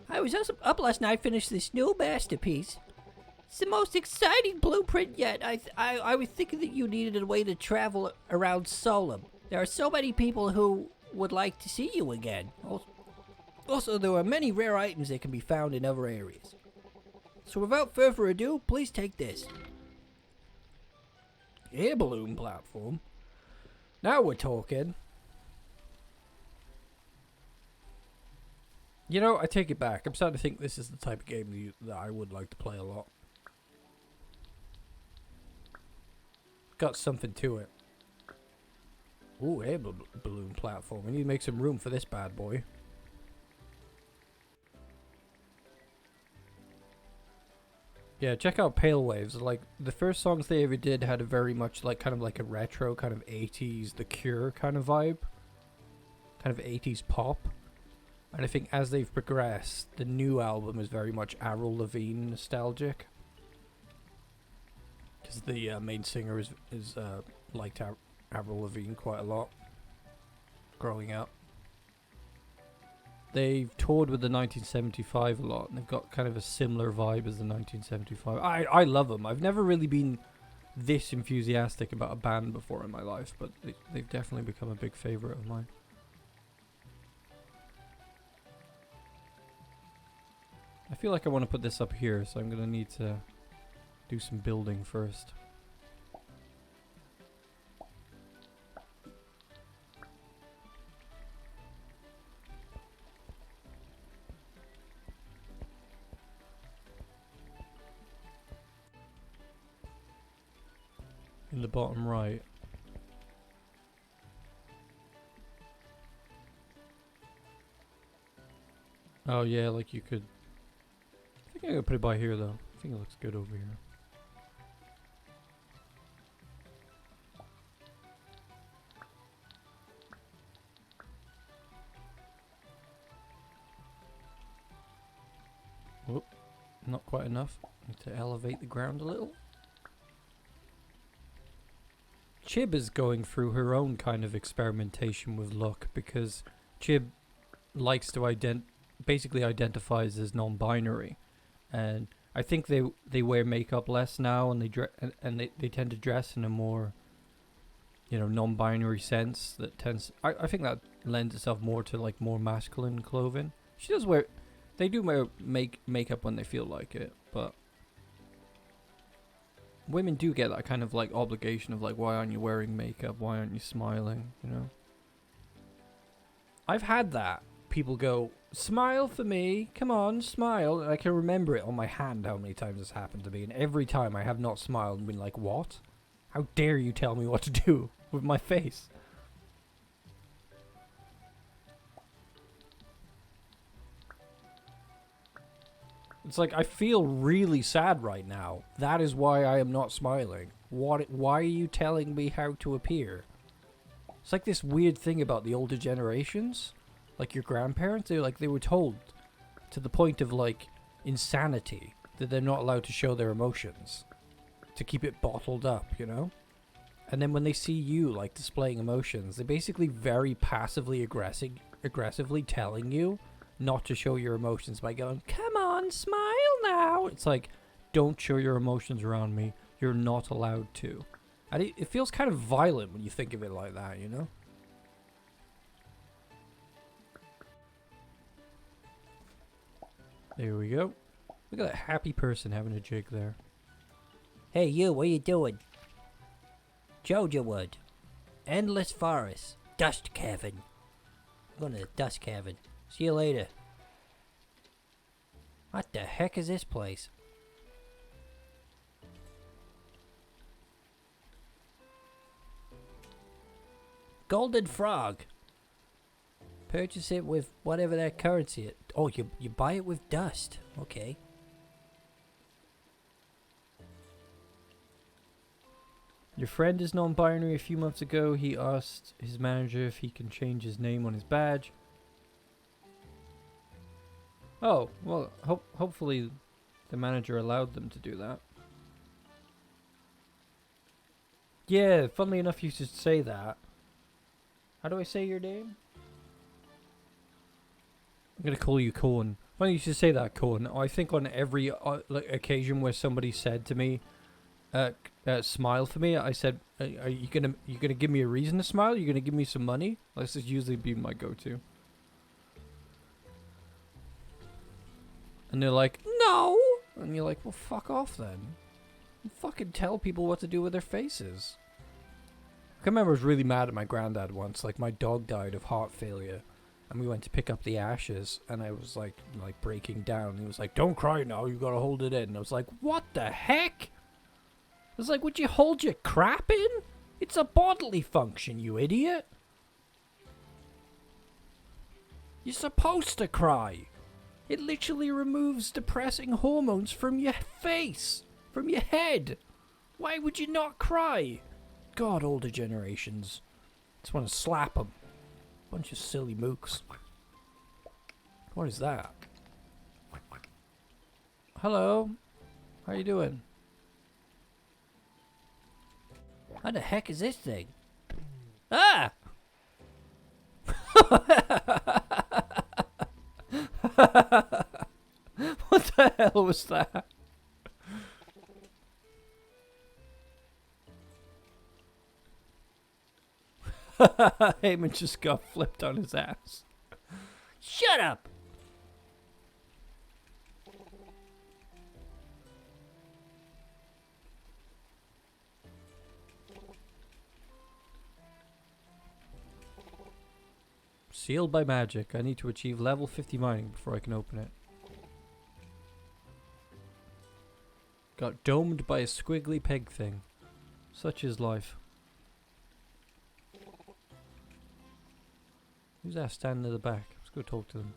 I was just up last night, finished this new masterpiece. It's the most exciting blueprint yet. I was thinking that you needed a way to travel around Solum. There are so many people who would like to see you again. Also, there are many rare items that can be found in other areas. So without further ado, please take this. Air balloon platform? Now we're talking. You know, I take it back. I'm starting to think this is the type of game that I would like to play a lot. Got something to it. Ooh, air balloon platform. We need to make some room for this bad boy. Yeah, check out Pale Waves. Like, the first songs they ever did had a very much like, kind of like a retro, kind of 80s, The Cure kind of vibe. Kind of 80s pop. And I think as they've progressed, the new album is very much Avril Lavigne nostalgic. Because the main singer is liked Avril Lavigne quite a lot growing up. They've toured with the 1975 a lot, and they've got kind of a similar vibe as the 1975. I love them. I've never really been this enthusiastic about a band before in my life, but they've definitely become a big favorite of mine. I feel like I want to put this up here, so I'm going to need to do some building first. In the bottom right. Oh yeah, like you could. I think I'm gonna put it by here though. I think it looks good over here. Whoop, not quite enough. Need to elevate the ground a little. Chib is going through her own kind of experimentation with look, because Chib likes to basically identifies as non-binary, and I think they wear makeup less now, and they tend to dress in a more, you know, non-binary sense that tends. I think that lends itself more to like more masculine clothing. She does wear. They do make makeup when they feel like it, but women do get that kind of like obligation of like, why aren't you wearing makeup? Why aren't you smiling? You know? I've had that. People go, smile for me. Come on, smile. And I can remember it on my hand how many times this happened to me. And every time I have not smiled and been like, what? How dare you tell me what to do with my face? It's like, I feel really sad right now. That is why I am not smiling. Why are you telling me how to appear? It's like this weird thing about the older generations. Like your grandparents, they were told to the point of like insanity that they're not allowed to show their emotions, to keep it bottled up, you know? And then when they see you like displaying emotions, they're basically very passively aggressively telling you not to show your emotions by going, come on, smile now. It's like, don't show your emotions around me. You're not allowed to. And it feels kind of violent when you think of it like that, you know? There we go. Look at that happy person having a jig there. Hey, you, what you doing? Jojawood. Endless forest. Dust cavern. I'm going to the dust cavern. See you later. What the heck is this place? Golden frog. Purchase it with whatever that currency is. Oh, you buy it with dust. Okay. Your friend is non-binary. A few months ago, he asked his manager if he can change his name on his badge. Oh, well, hopefully the manager allowed them to do that. Yeah, funnily enough, you should say that. How do I say your name? I'm gonna call you Corn. Funny you should say that, Corn. I think on every like, occasion where somebody said to me, smile for me, I said, are you gonna give me a reason to smile? Are you gonna give me some money? This has usually been my go-to. And they're like, no! And you're like, well, fuck off then. Fucking tell people what to do with their faces. I remember I was really mad at my granddad once. Like, my dog died of heart failure. And we went to pick up the ashes. And I was like breaking down. And he was like, don't cry now. You gotta hold it in. And I was like, what the heck? I was like, would you hold your crap in? It's a bodily function, you idiot. You're supposed to cry. It literally removes depressing hormones from your face, from your head. Why would you not cry? God, older generations. Just want to slap them. Bunch of silly mooks. What is that? Hello? How you doing? What the heck is this thing? Ah! What the hell was that? Hamish just got flipped on his ass. Shut up! Sealed by magic. I need to achieve level 50 mining before I can open it. Got domed by a squiggly peg thing. Such is life. Who's that standing in the back? Let's go talk to them.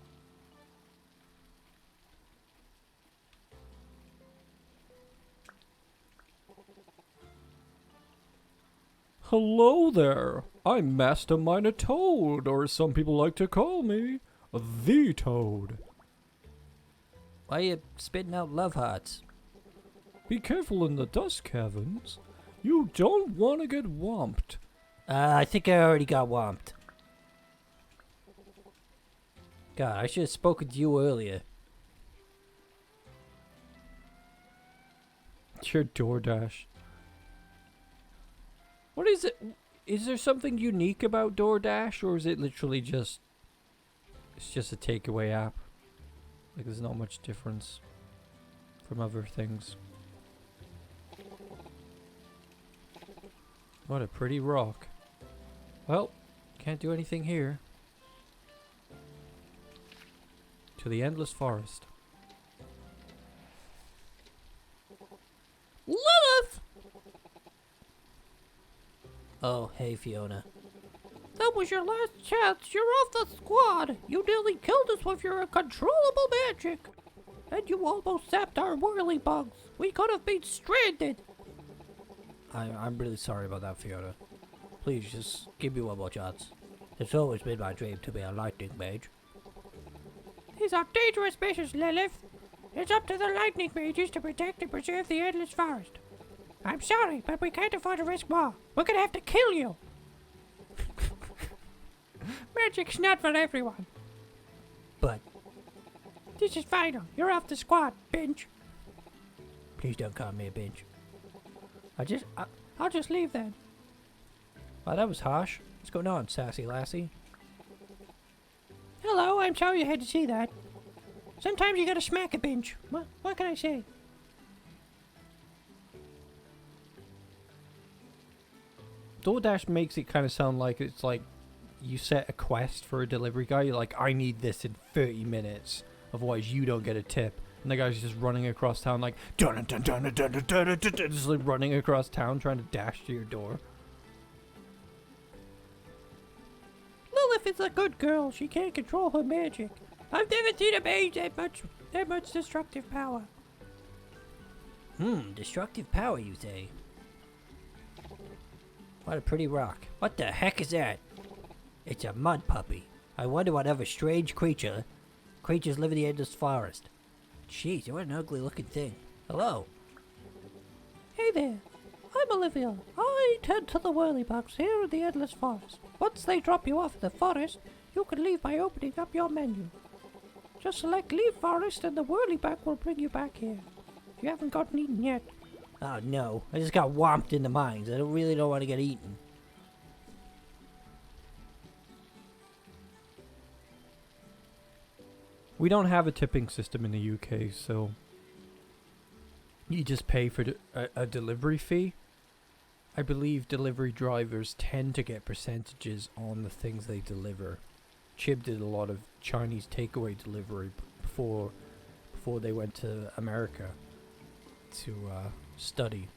Hello there. I'm Master Miner Toad, or as some people like to call me, the Toad. Why are you spitting out love hearts? Be careful in the dust caverns. You don't want to get whomped. I think I already got whomped. God, I should have spoken to you earlier. It's your DoorDash. What is it? Is there something unique about DoorDash, or is it literally just... It's just a takeaway app? Like there's not much difference from other things. What a pretty rock. Well, can't do anything here. To the endless forest. Lilith! Oh, hey, Fiona. That was your last chance. You're off the squad. You nearly killed us with your uncontrollable magic. And you almost zapped our whirly bugs. We could have been stranded. I'm really sorry about that, Fiona. Please, just give me one more chance. It's always been my dream to be a lightning mage. These are dangerous missions, Lilith. It's up to the lightning mages to protect and preserve the endless forest. I'm sorry, but we can't afford to risk more. We're gonna have to kill you. Magic's not for everyone. But this is final. You're off the squad, Binge. Please don't call me a Binge. I'll just leave then. Wow, that was harsh. What's going on, sassy lassie? Hello, I'm sorry you had to see that. Sometimes you gotta smack a Binge. What can I say? DoorDash makes it kind of sound like it's like you set a quest for a delivery guy. You're like, I need this in 30 minutes, otherwise you don't get a tip. And the guy's just running across town like dun dun dun dun dun dun dun dun dun, just like running across town trying to dash to your door. Lilith is a good girl. She can't control her magic. I've never seen a mage that much destructive power. Destructive power, you say? What a pretty rock. What the heck is that? It's a mud puppy. I wonder what other strange creatures live in the endless forest. Jeez, what an ugly looking thing. Hello. Hey there. I'm Olivia. I tend to the whirlybugs here in the endless forest. Once they drop you off in the forest, you can leave by opening up your menu. Just select Leave Forest and the whirlybug will bring you back here. You haven't gotten eaten yet. Oh no, I just got whomped in the mines. I really don't want to get eaten. We don't have a tipping system in the UK, so you just pay for a delivery fee. I believe delivery drivers tend to get percentages on the things they deliver. Chib did a lot of Chinese takeaway delivery before they went to America to study,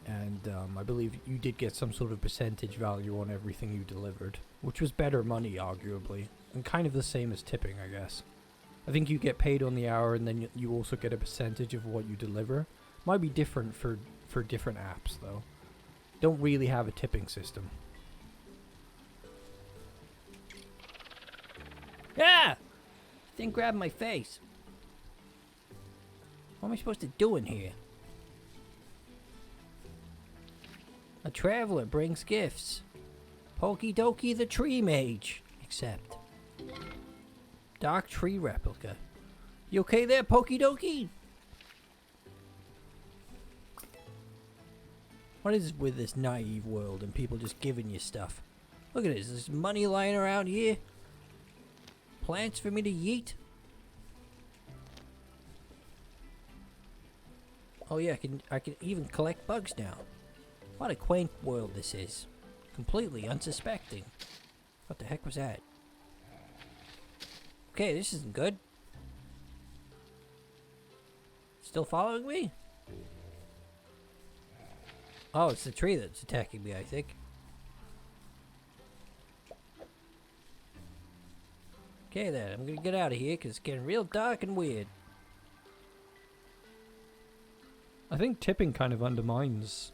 and I believe you did get some sort of percentage value on everything you delivered, which was better money, arguably, and kind of the same as tipping, I guess. I think you get paid on the hour, and then you also get a percentage of what you deliver. Might be different for different apps, though. Don't really have a tipping system. Ah! Thing grabbed my face. What am I supposed to do in here? A traveler brings gifts. Pokey Dokey the tree mage. Except. Dark tree replica. You okay there, Pokey Dokey? What is with this naive world and people just giving you stuff? Look at this. There's money lying around here. Plants for me to yeet. Oh yeah, I can even collect bugs now. What a quaint world this is. Completely unsuspecting. What the heck was that? Okay, this isn't good. Still following me? Oh, it's the tree that's attacking me, I think. Okay then, I'm gonna get out of here because it's getting real dark and weird. I think tipping kind of undermines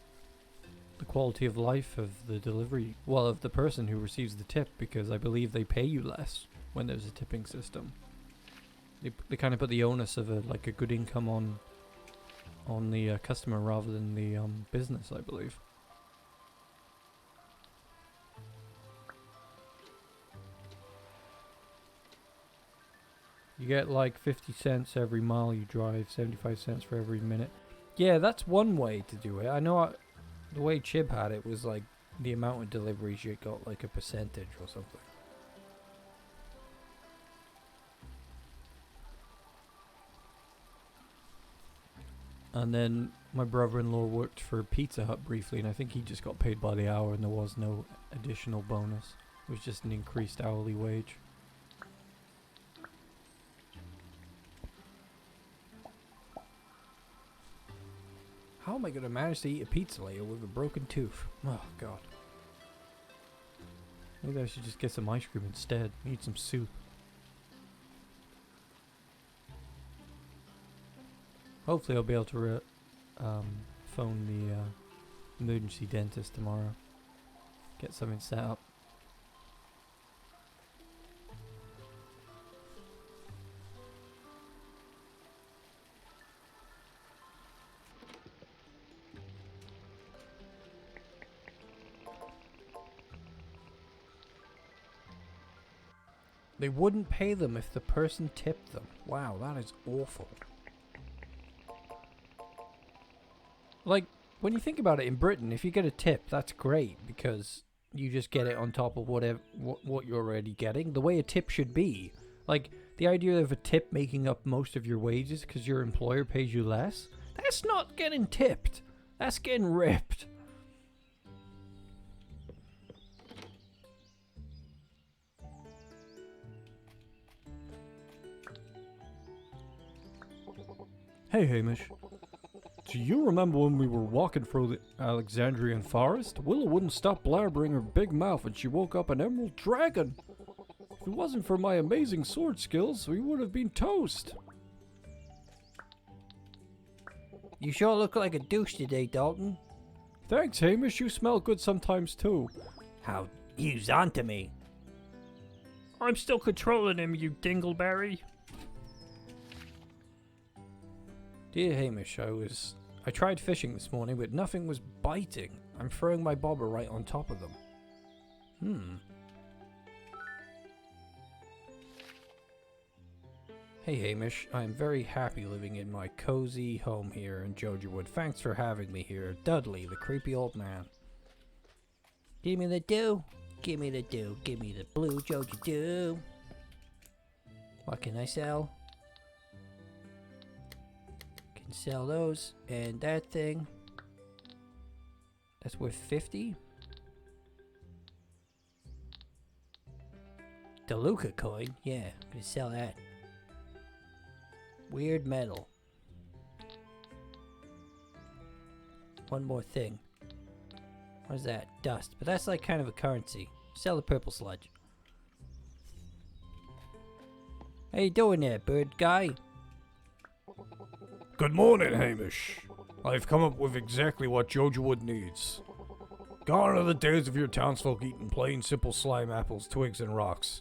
the quality of life of the delivery, well, of the person who receives the tip, because I believe they pay you less when there's a tipping system. They kind of put the onus of a good income on the customer rather than the business, I believe. You get like 50 cents every mile you drive, 75 cents for every minute. Yeah, that's one way to do it. I know the way Chib had it was like the amount of deliveries you got like a percentage or something. And then my brother-in-law worked for Pizza Hut briefly, and I think he just got paid by the hour, and there was no additional bonus. It was just an increased hourly wage. How am I going to manage to eat a pizza later with a broken tooth? Oh, God. Maybe I should just get some ice cream instead. Eat some soup. Hopefully I'll be able to phone the emergency dentist tomorrow. Get something set up. They wouldn't pay them if the person tipped them. Wow, that is awful. Like, when you think about it, in Britain, if you get a tip, that's great because you just get it on top of what you're already getting. The way a tip should be. Like, the idea of a tip making up most of your wages because your employer pays you less, that's not getting tipped. That's getting ripped. Hey, Hamish. Do you remember when we were walking through the Alexandrian forest? Willow wouldn't stop blabbering her big mouth and she woke up an emerald dragon. If it wasn't for my amazing sword skills, we would have been toast. You sure look like a douche today, Dalton. Thanks, Hamish. You smell good sometimes, too. How he's onto me. I'm still controlling him, you dingleberry. Dear Hamish, I tried fishing this morning, but nothing was biting. I'm throwing my bobber right on top of them. Hey Hamish, I am very happy living in my cozy home here in Jojawood. Thanks for having me here. Dudley, the creepy old man. Give me the do. Give me the do. Give me the blue Joja do. What can I sell? Can sell those and that thing. That's worth 50. The Luca coin, yeah, I'm gonna sell that. Weird metal. One more thing. What is that? Dust. But that's like kind of a currency. Sell the purple sludge. How you doing there, bird guy? Good morning, Hamish. I've come up with exactly what Jojawood needs. Gone are the days of your townsfolk eating plain, simple slime apples, twigs, and rocks.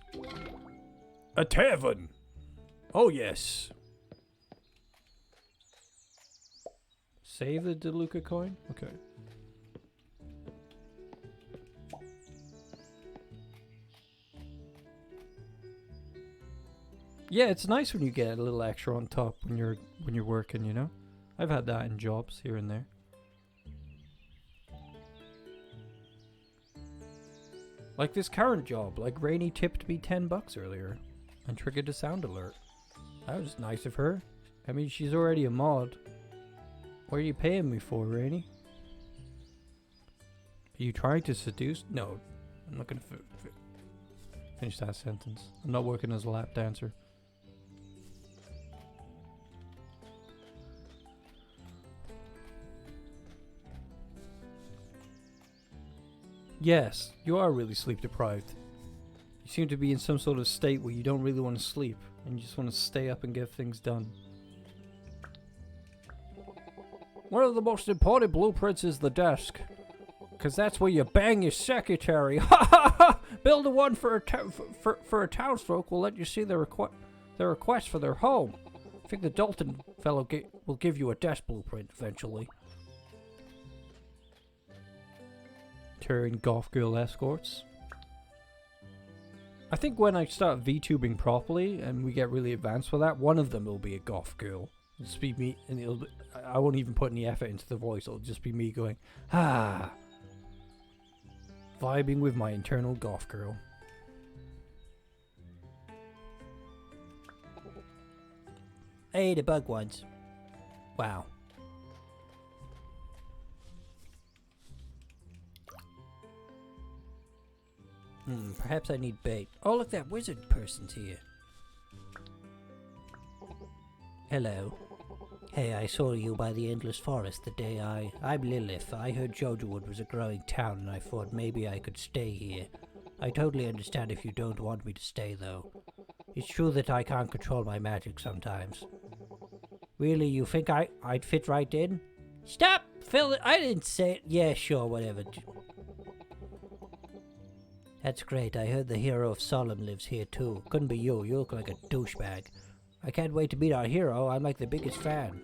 A tavern! Oh, yes. Save the DeLuca coin? Okay. Yeah, it's nice when you get a little extra on top when you're working, you know? I've had that in jobs here and there. Like this current job, like Rainey tipped me $10 earlier and triggered a sound alert. That was nice of her. I mean, she's already a mod. What are you paying me for, Rainey? Are you trying to seduce? No, I'm not gonna finish that sentence. I'm not working as a lap dancer. Yes, you are really sleep deprived. You seem to be in some sort of state where you don't really want to sleep and you just want to stay up and get things done. One of the most important blueprints is the desk. Because that's where you bang your secretary. Ha ha ha! Build a one for a townsfolk will let you see their request for their home. I think the Dalton fellow will give you a desk blueprint eventually. Turin golf girl escorts. I think when I start VTubing properly and we get really advanced with that, one of them will be a golf girl. It'll just be me, and I won't even put any effort into the voice. It'll just be me going, ah, vibing with my internal golf girl. I ate a bug once. Wow. Perhaps I need bait. Oh, look, that wizard person's here. Hello. Hey, I saw you by the Endless Forest the day I'm Lilith. I heard Jojawood was a growing town and I thought maybe I could stay here. I totally understand if you don't want me to stay, though. It's true that I can't control my magic sometimes. Really, you think I'd fit right in? Stop, Phil! I didn't say it. Yeah, sure, whatever. That's great. I heard the hero of Solemn lives here, too. Couldn't be you. You look like a douchebag. I can't wait to meet our hero. I'm like the biggest fan.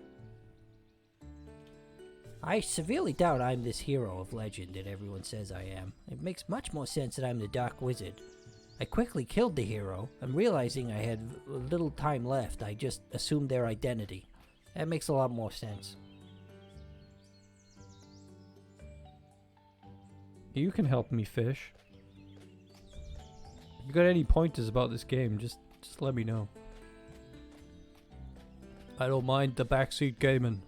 I severely doubt I'm this hero of legend that everyone says I am. It makes much more sense that I'm the Dark Wizard. I quickly killed the hero, and realizing I had little time left, I just assumed their identity. That makes a lot more sense. You can help me, Fish. If you got any pointers about this game, just let me know. I don't mind the backseat gaming.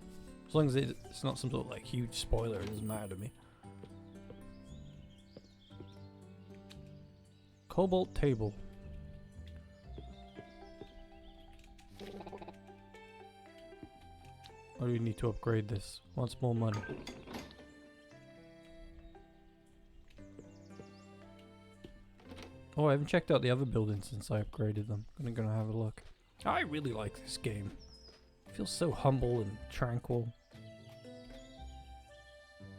As long as it's not some sort of like huge spoiler, it doesn't matter to me. Cobalt table. Or do you need to upgrade this? Wants more money. Oh, I haven't checked out the other buildings since I upgraded them. I'm gonna have a look. I really like this game. It feels so humble and tranquil.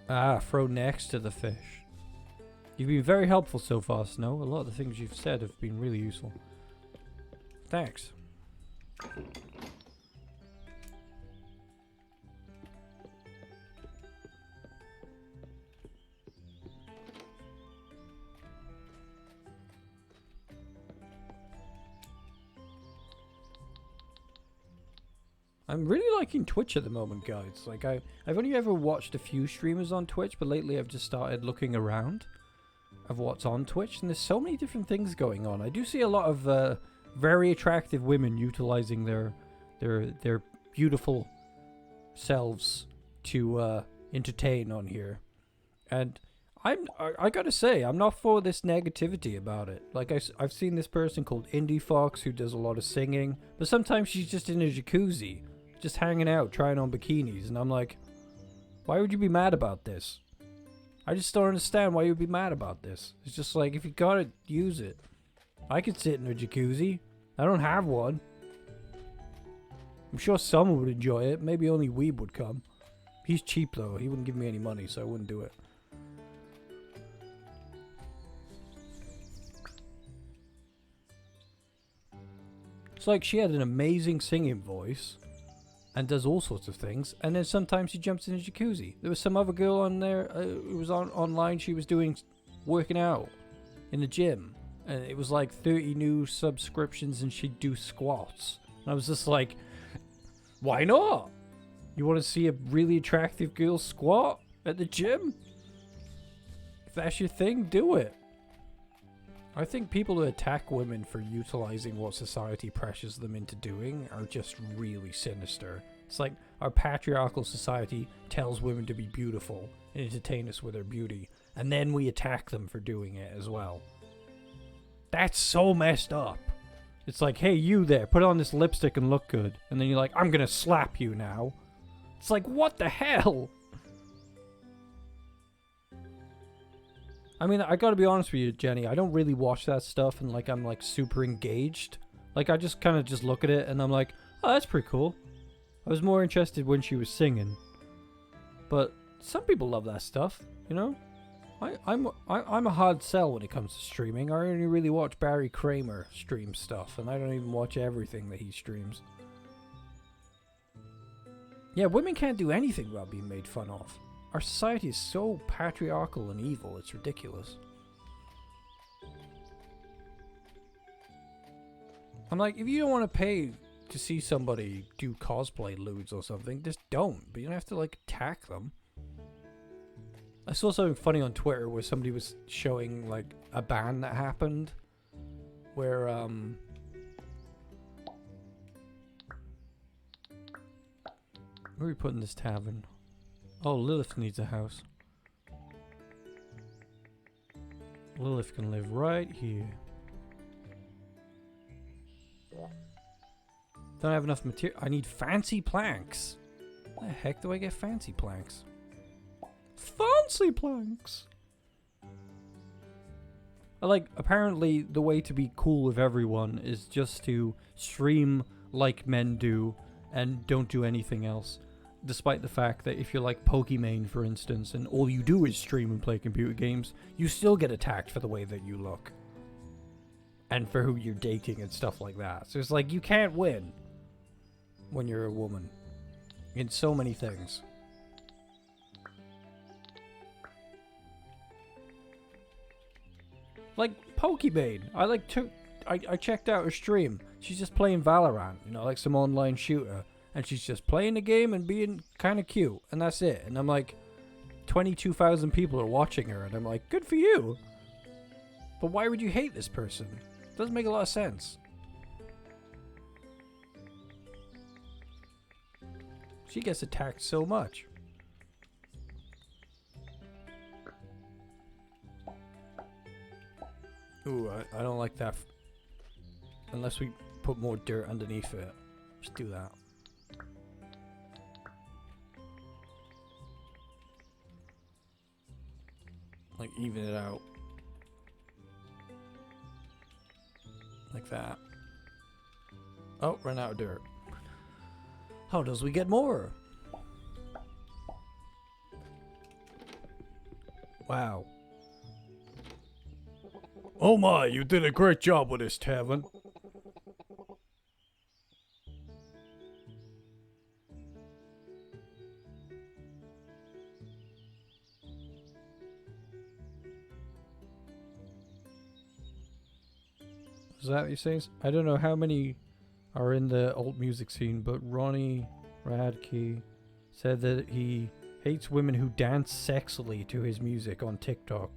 Ah, throw next to the fish. You've been very helpful so far, Snow. A lot of the things you've said have been really useful. Thanks. I'm really liking Twitch at the moment, guys. Like, I've only ever watched a few streamers on Twitch, but lately I've just started looking around of what's on Twitch, and there's so many different things going on. I do see a lot of very attractive women utilizing their beautiful selves to entertain on here, and I gotta say, I'm not for this negativity about it. Like, I've seen this person called Indie Fox who does a lot of singing, but sometimes she's just in a jacuzzi, just hanging out, trying on bikinis, and I'm like, why would you be mad about this? I just don't understand why you'd be mad about this. It's just like, if you got it, use it. I could sit in a jacuzzi. I don't have one. I'm sure someone would enjoy it. Maybe only Weeb would come. He's cheap though. He wouldn't give me any money, so I wouldn't do it. It's like she had an amazing singing voice and does all sorts of things, and then sometimes she jumps in a jacuzzi. There was some other girl on there who was online. She was working out in the gym, and it was like 30 new subscriptions, and she'd do squats. And I was just like, why not? You want to see a really attractive girl squat at the gym? If that's your thing, do it. I think people who attack women for utilizing what society pressures them into doing are just really sinister. It's like our patriarchal society tells women to be beautiful and entertain us with their beauty, and then we attack them for doing it as well. That's so messed up. It's like, hey, you there, put on this lipstick and look good. And then you're like, I'm gonna slap you now. It's like, what the hell? I mean, I gotta be honest with you, Jenny. I don't really watch that stuff and like I'm like super engaged. Like, I just kind of just look at it and I'm like, oh, that's pretty cool. I was more interested when she was singing. But some people love that stuff, you know? I'm a hard sell when it comes to streaming. I only really watch Barry Kramer stream stuff, and I don't even watch everything that he streams. Yeah, women can't do anything without being made fun of. Our society is so patriarchal and evil, it's ridiculous. I'm like, if you don't want to pay to see somebody do cosplay lewds or something, just don't. But you don't have to, like, attack them. I saw something funny on Twitter where somebody was showing, like, a ban that happened. Where, Where are we putting this tavern? Oh, Lilith needs a house. Lilith can live right here. Don't have enough material. I need fancy planks. How the heck do I get fancy planks? Fancy planks! Apparently the way to be cool with everyone is just to stream like men do and don't do anything else. Despite the fact that if you're like Pokimane, for instance, and all you do is stream and play computer games, you still get attacked for the way that you look. And for who you're dating and stuff like that. So it's like, you can't win when you're a woman. In so many things. Like Pokimane. I checked out her stream. She's just playing Valorant, you know, like some online shooter. And she's just playing the game and being kind of cute. And that's it. And I'm like, 22,000 people are watching her. And I'm like, good for you. But why would you hate this person? Doesn't make a lot of sense. She gets attacked so much. Ooh, I don't like that. Unless we put more dirt underneath it. Just do that. Like, even it out. Like that. Oh, ran out of dirt. How does we get more? Wow. Oh my, you did a great job with this tavern. Is that what you're saying? I don't know how many are in the old music scene, but Ronnie Radke said that he hates women who dance sexily to his music on TikTok,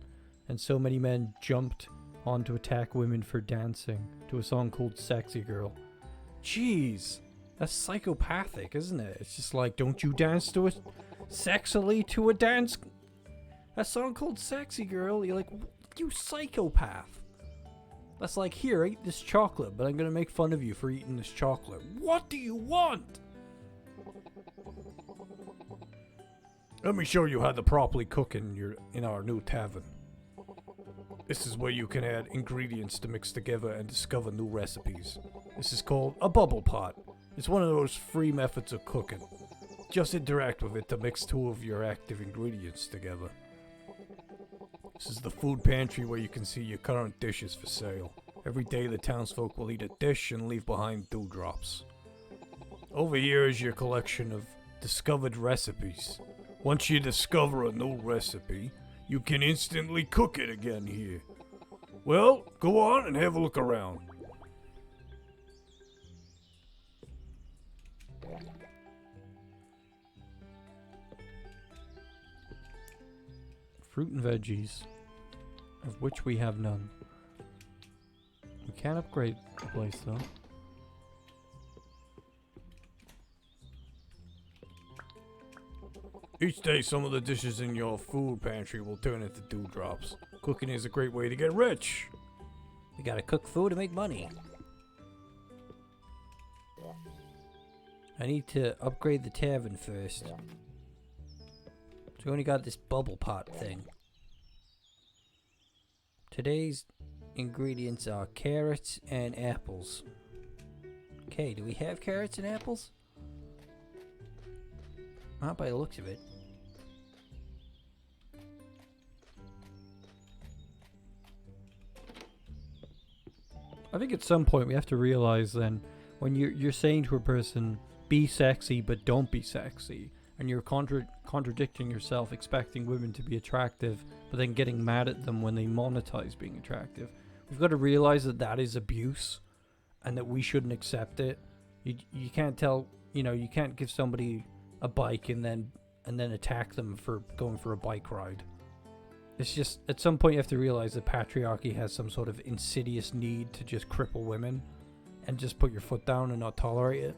and so many men jumped on to attack women for dancing to a song called Sexy Girl. Jeez, that's psychopathic, isn't it? It's just like, don't you dance to it sexily to a dance? A song called Sexy Girl? You're like, you psychopath. That's like, here, eat this chocolate, but I'm gonna make fun of you for eating this chocolate. What do you want? Let me show you how to properly cook in our new tavern. This is where you can add ingredients to mix together and discover new recipes. This is called a bubble pot. It's one of those free methods of cooking. Just interact with it to mix two of your active ingredients together. This is the food pantry where you can see your current dishes for sale. Every day the townsfolk will eat a dish and leave behind dewdrops. Over here is your collection of discovered recipes. Once you discover a new recipe, you can instantly cook it again here. Well, go on and have a look around. Fruit and veggies, of which we have none. We can upgrade the place though. Each day some of the dishes in your food pantry will turn into dewdrops. Cooking is a great way to get rich. We gotta cook food to make money. I need to upgrade the tavern first. So we only got this bubble pot thing. Today's ingredients are carrots and apples. Okay, do we have carrots and apples? Not by the looks of it. I think at some point we have to realize then, when you're saying to a person, be sexy but don't be sexy, and you're contradicting yourself, expecting women to be attractive, but then getting mad at them when they monetize being attractive. We've got to realize that that is abuse, and that we shouldn't accept it. You can't tell, you can't give somebody a bike and then attack them for going for a bike ride. It's just, at some point you have to realize that patriarchy has some sort of insidious need to just cripple women, and just put your foot down and not tolerate it.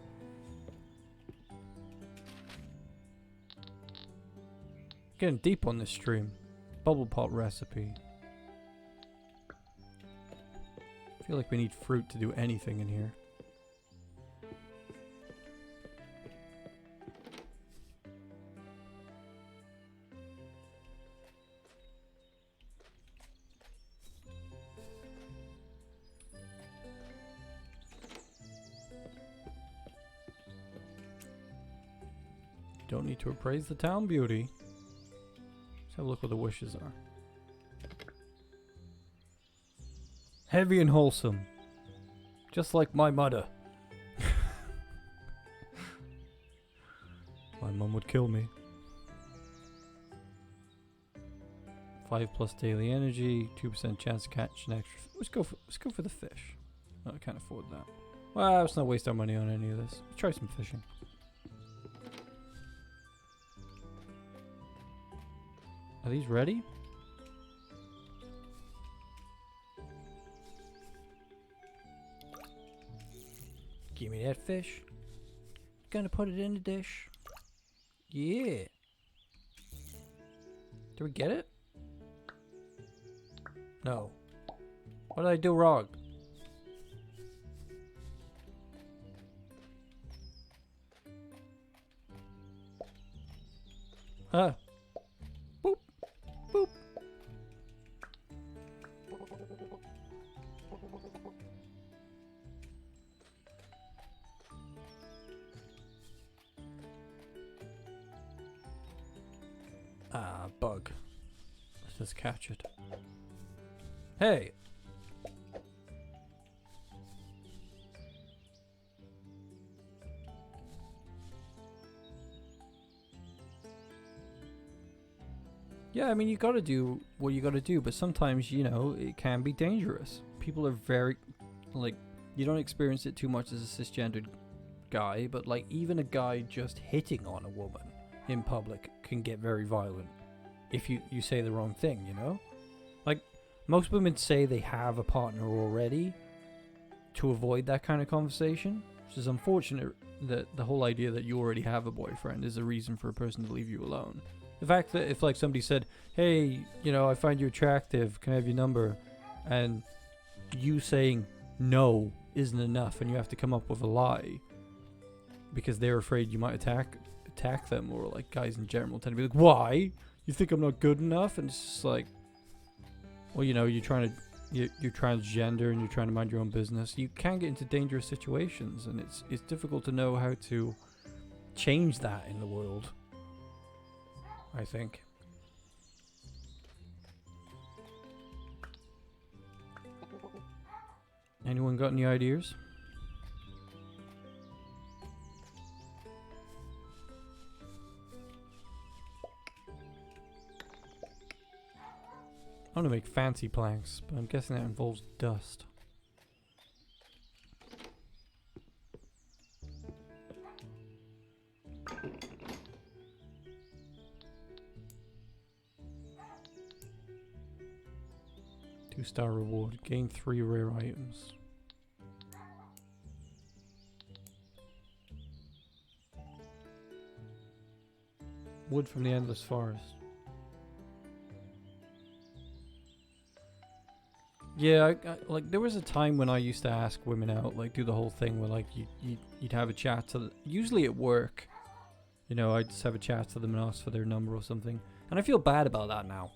Getting deep on this stream. Bubble pot recipe. I feel like we need fruit to do anything in here. Don't need to appraise the town beauty. Let's have a look what the wishes are. Heavy and wholesome. Just like my mother. My mum would kill me. 5+ daily energy, 2% chance to catch an extra. Let's go for the fish. Oh, I can't afford that. Well, let's not waste our money on any of this. Let's try some fishing. Are these ready? Give me that fish. Gonna put it in the dish. Yeah. Did we get it? No. What did I do wrong? Huh. Boop. Boop. Ah, bug. Let's just catch it. Hey! Yeah, I mean, you gotta do what you gotta do, but sometimes, you know, it can be dangerous. People are very, like, you don't experience it too much as a cisgendered guy, but, like, even a guy just hitting on a woman in public can get very violent if you say the wrong thing, you know? Like, most women say they have a partner already to avoid that kind of conversation, which is unfortunate that the whole idea that you already have a boyfriend is a reason for a person to leave you alone. The fact that if, like, somebody said, hey, you know, I find you attractive, can I have your number? And you saying no isn't enough and you have to come up with a lie because they're afraid you might attack them, or, like, guys in general tend to be like, why? You think I'm not good enough? And it's just like, well, you know, you're transgender and you're trying to mind your own business. You can get into dangerous situations, and it's difficult to know how to change that in the world, I think. Anyone got any ideas? I want to make fancy planks, but I'm guessing that involves dust. Two-star reward. Gain 3 rare items. Wood from the endless forest. Yeah, like, there was a time when I used to ask women out, like, do the whole thing where, like, you'd have a chat to usually at work. You know, I'd just have a chat to them and ask for their number or something. And I feel bad about that now.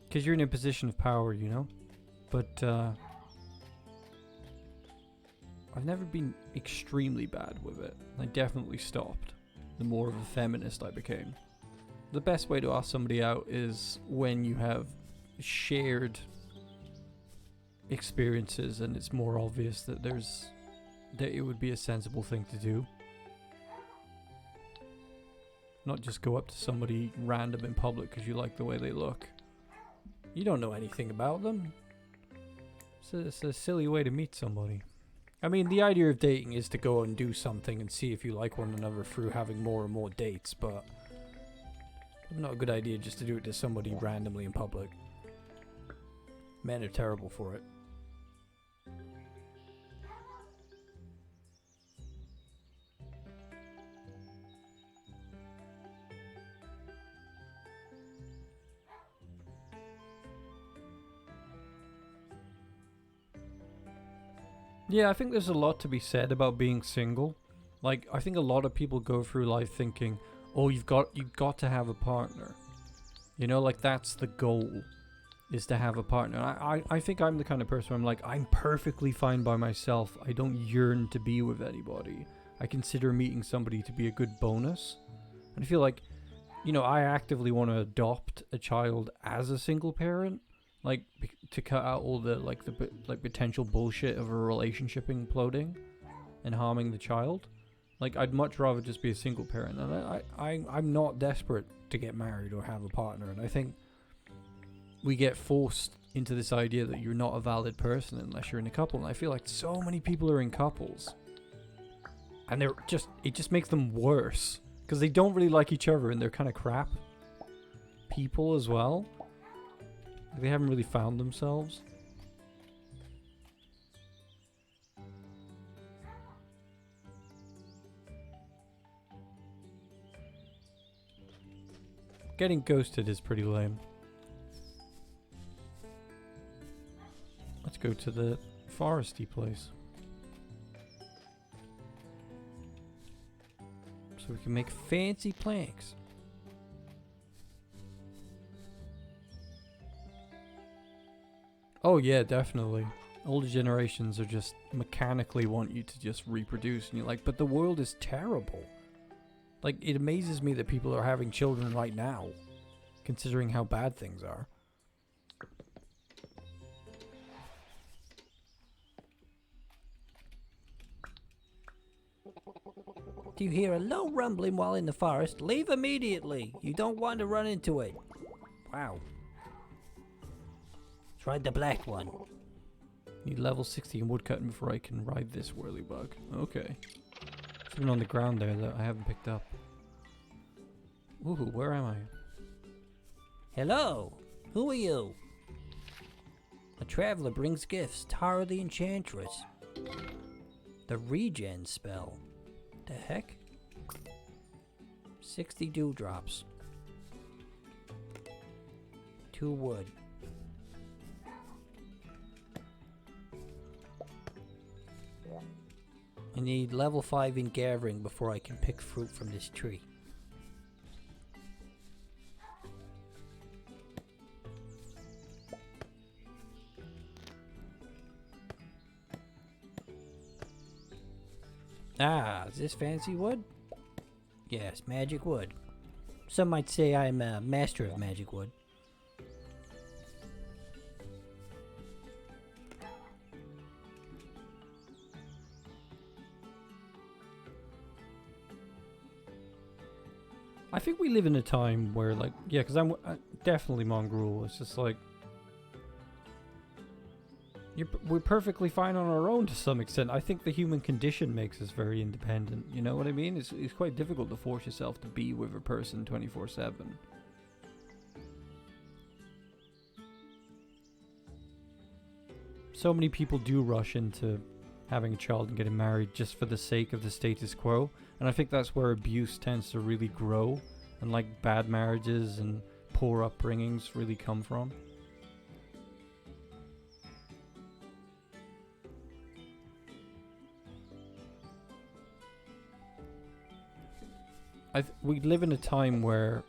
Because you're in a position of power, you know? But, I've never been extremely bad with it. I definitely stopped the more of a feminist I became. The best way to ask somebody out is when you have shared experiences and it's more obvious that it would be a sensible thing to do. Not just go up to somebody random in public because you like the way they look. You don't know anything about them. It's a silly way to meet somebody. I mean, the idea of dating is to go and do something and see if you like one another through having more and more dates, but not a good idea just to do it to somebody randomly in public. Men are terrible for it. Yeah, I think there's a lot to be said about being single. Like, I think a lot of people go through life thinking, oh, you've got to have a partner. You know, like that's the goal, is to have a partner. I think I'm the kind of person where I'm like, I'm perfectly fine by myself. I don't yearn to be with anybody. I consider meeting somebody to be a good bonus. And I feel like, you know, I actively want to adopt a child as a single parent, like to cut out all the potential bullshit of a relationship imploding and harming the child. Like, I'd much rather just be a single parent, and I'm not desperate to get married or have a partner. And I think we get forced into this idea that you're not a valid person unless you're in a couple. And I feel like so many people are in couples, and it just makes them worse because they don't really like each other, and they're kind of crap people as well. They haven't really found themselves. Getting ghosted is pretty lame. Let's go to the foresty place, so we can make fancy planks. Oh yeah, definitely. Older generations are just mechanically want you to just reproduce, and you're like, but the world is terrible. Like, it amazes me that people are having children right now, considering how bad things are. Do you hear a low rumbling while in the forest? Leave immediately. You don't want to run into it. Wow. Try the black one. Need level 60 in woodcutting before I can ride this whirlybug. Okay. Something on the ground there that I haven't picked up. Ooh, where am I? Hello. Who are you? A traveler brings gifts. Tara the Enchantress. The regen spell. The heck? 60 dewdrops. 2 wood. I need level 5 in gathering before I can pick fruit from this tree. Ah, is this fancy wood? Yes, magic wood. Some might say I'm a master of magic wood. I think we live in a time where, like, yeah, because I'm definitely mongrel. It's just like, we're perfectly fine on our own to some extent. I think the human condition makes us very independent. You know what I mean? It's quite difficult to force yourself to be with a person 24/7. So many people do rush into having a child and getting married just for the sake of the status quo. And I think that's where abuse tends to really grow, and like bad marriages and poor upbringings really come from. We live in a time where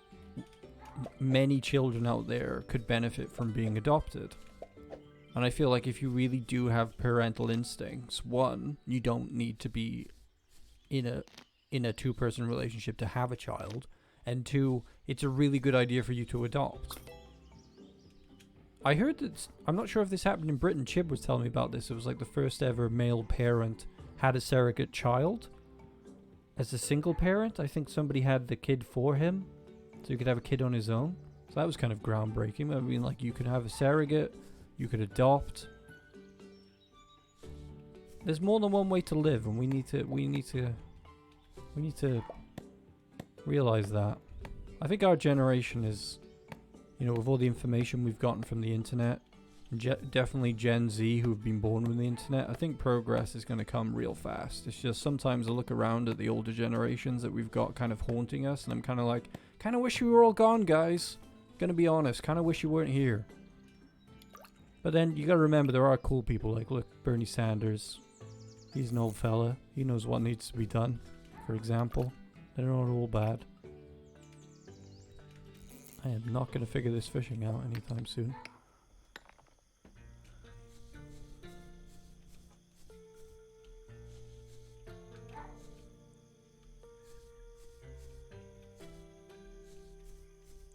many children out there could benefit from being adopted. And I feel like if you really do have parental instincts, one, you don't need to be in a two-person relationship to have a child, and two, it's a really good idea for you to adopt. I heard that, I'm not sure if this happened in Britain, Chib was telling me about this, it was like the first ever male parent had a surrogate child. As a single parent, I think somebody had the kid for him, so he could have a kid on his own. So that was kind of groundbreaking. I mean, like, you could have a surrogate, you could adopt. There's more than one way to live, and we need to realize that. I think our generation is, you know, with all the information we've gotten from the internet, definitely Gen Z who've been born with the internet, I think progress is going to come real fast. It's just sometimes I look around at the older generations that we've got kind of haunting us, and I'm kind of like, kind of wish we were all gone, guys. Gonna be honest, kind of wish you weren't here. But then you gotta remember there are cool people, like, look, Bernie Sanders, He's an old fella. He knows what needs to be done. For example, they're not all bad. I am not going to figure this fishing out anytime soon.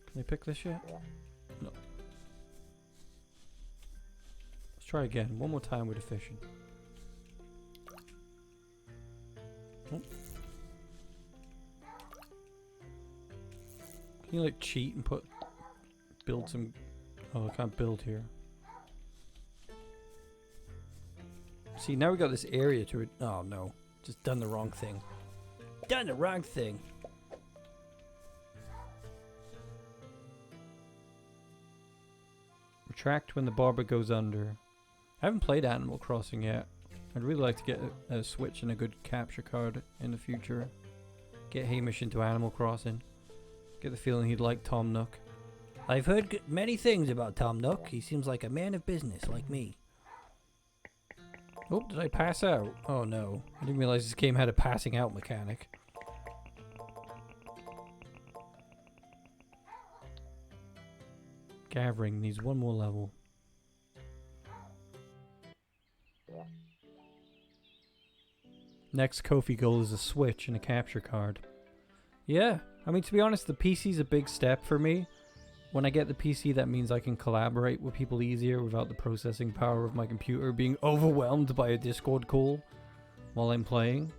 Can they pick this yet? No. Let's try again. One more time with the fishing. Oh. Can you like cheat and build some... Oh, I can't build here. See, now we got this area to it. Oh no, just done the wrong thing. Done the wrong thing. Retract when the barber goes under. I haven't played Animal Crossing yet. I'd really like to get a Switch and a good capture card in the future. Get Hamish into Animal Crossing. Get the feeling he'd like Tom Nook. I've heard many things about Tom Nook. He seems like a man of business, like me. Oh, did I pass out? Oh no. I didn't realize this game had a passing out mechanic. Gathering needs one more level. Next Kofi goal is a Switch and a capture card. Yeah, I mean, to be honest, the PC's a big step for me. When I get the PC, that means I can collaborate with people easier without the processing power of my computer being overwhelmed by a Discord call while I'm playing.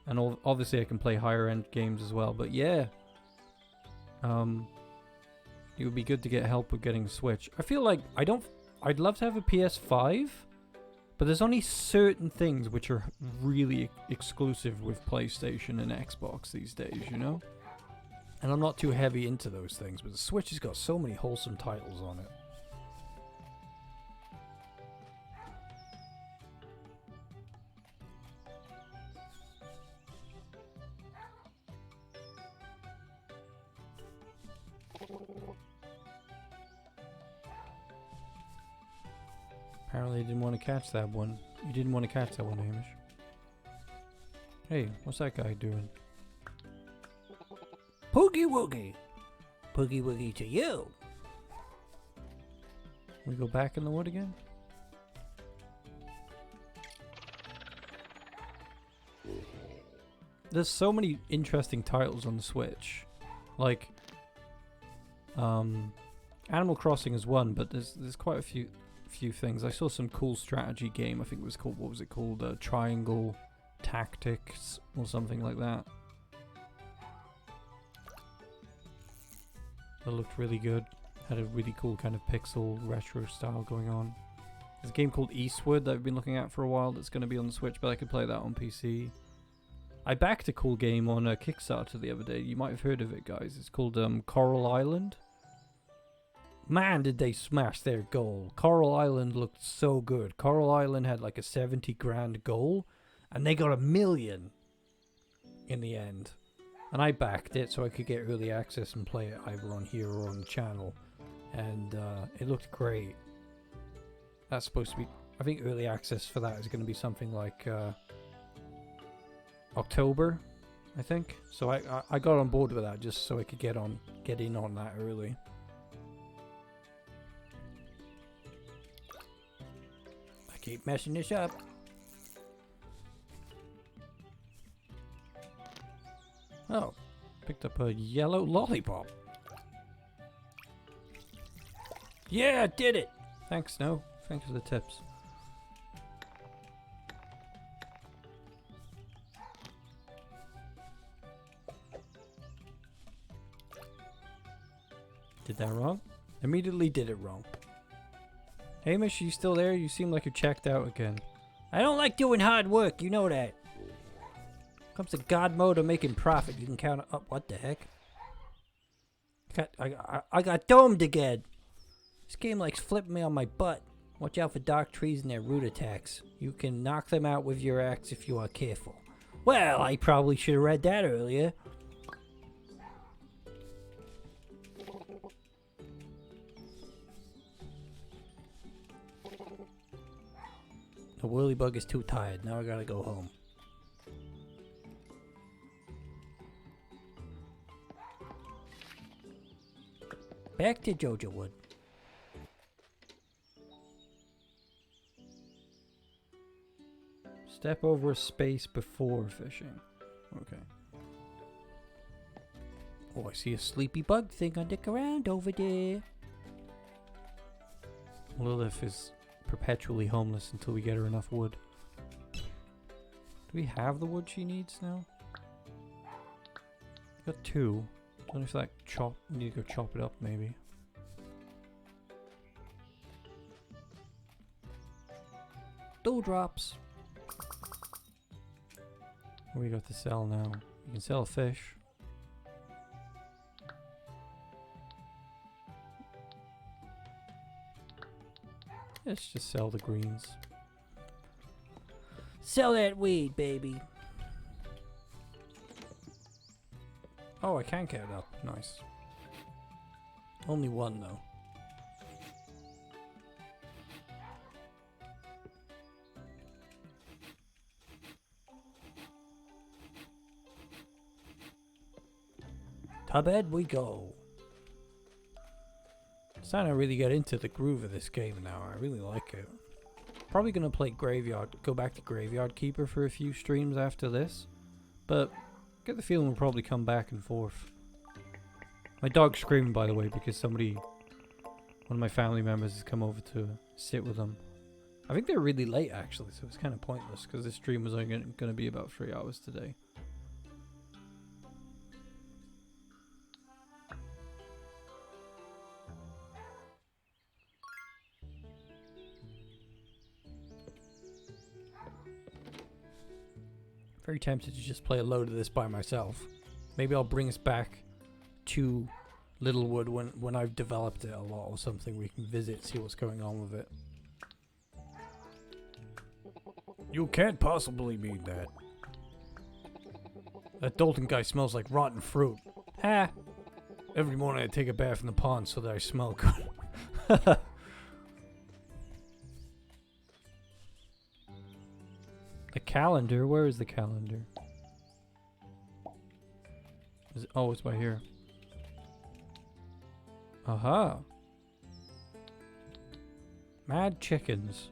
And obviously I can play higher end games as well, but yeah. It would be good to get help with getting a Switch. I feel like I'd love to have a PS5, but there's only certain things which are really exclusive with PlayStation and Xbox these days, you know? And I'm not too heavy into those things, but the Switch has got so many wholesome titles on it. Apparently I didn't want to catch that one. You didn't want to catch that one, Hamish. Hey, what's that guy doing? Poogie woogie. Poogie woogie to you. We go back in the wood again? There's so many interesting titles on the Switch. Like, Animal Crossing is one, but there's quite a few things. I saw some cool strategy game. I think it was called, what was it called? Triangle Tactics or something like that. That looked really good. Had a really cool kind of pixel retro style going on. There's a game called Eastwood that I've been looking at for a while that's going to be on the Switch, but I could play that on PC. I backed a cool game on a Kickstarter the other day. You might have heard of it, guys. It's called Coral Island. Man, did they smash their goal. Coral Island looked so good. Coral Island had like a 70 grand goal, and they got $1 million in the end. And I backed it so I could get early access and play it either on here or on the channel. And it looked great. That's supposed to be... I think early access for that is going to be something like October, I think. So I got on board with that just so I could get in on that early. I keep messing this up. Oh, picked up a yellow lollipop. Yeah, did it. Thanks, Snow. Thanks for the tips. Did that wrong? Immediately did it wrong. Hamish, you still there? You seem like you're checked out again. I don't like doing hard work, you know that. Comes to God mode of making profit, you can count up. What the heck? I got domed again. This game likes flipping me on my butt. Watch out for dark trees and their root attacks. You can knock them out with your axe if you are careful. Well, I probably should have read that earlier. The whirlybug is too tired. Now I gotta go home. Back to Jojawood. Step over a space before fishing. Okay. Oh, I see a sleepy bug thing on the ground over there. Lilith is perpetually homeless until we get her enough wood. Do we have the wood she needs now? Got 2. I don't know if that we need to go chop it up maybe. Dewdrops. What do we got to sell now? You can sell a fish. Let's just sell the greens. Sell that weed, baby. Oh, I can get it up. Nice. Only 1 though. To bed we go. Starting to really get into the groove of this game now. I really like it. Probably gonna play go back to Graveyard Keeper for a few streams after this, but get the feeling we'll probably come back and forth. My dog's screaming, by the way, because one of my family members has come over to sit with them. I think they're really late actually, so it's kind of pointless because this stream was only gonna be about 3 hours today. Very tempted to just play a load of this by myself. Maybe I'll bring us back to Littlewood when I've developed it a lot or something. We can visit, see what's going on with it. You can't possibly mean that. That Dalton guy smells like rotten fruit. Ha! Every morning I take a bath in the pond so that I smell good. The calendar? Where is the calendar? Oh, it's by here. Aha! Mad chickens.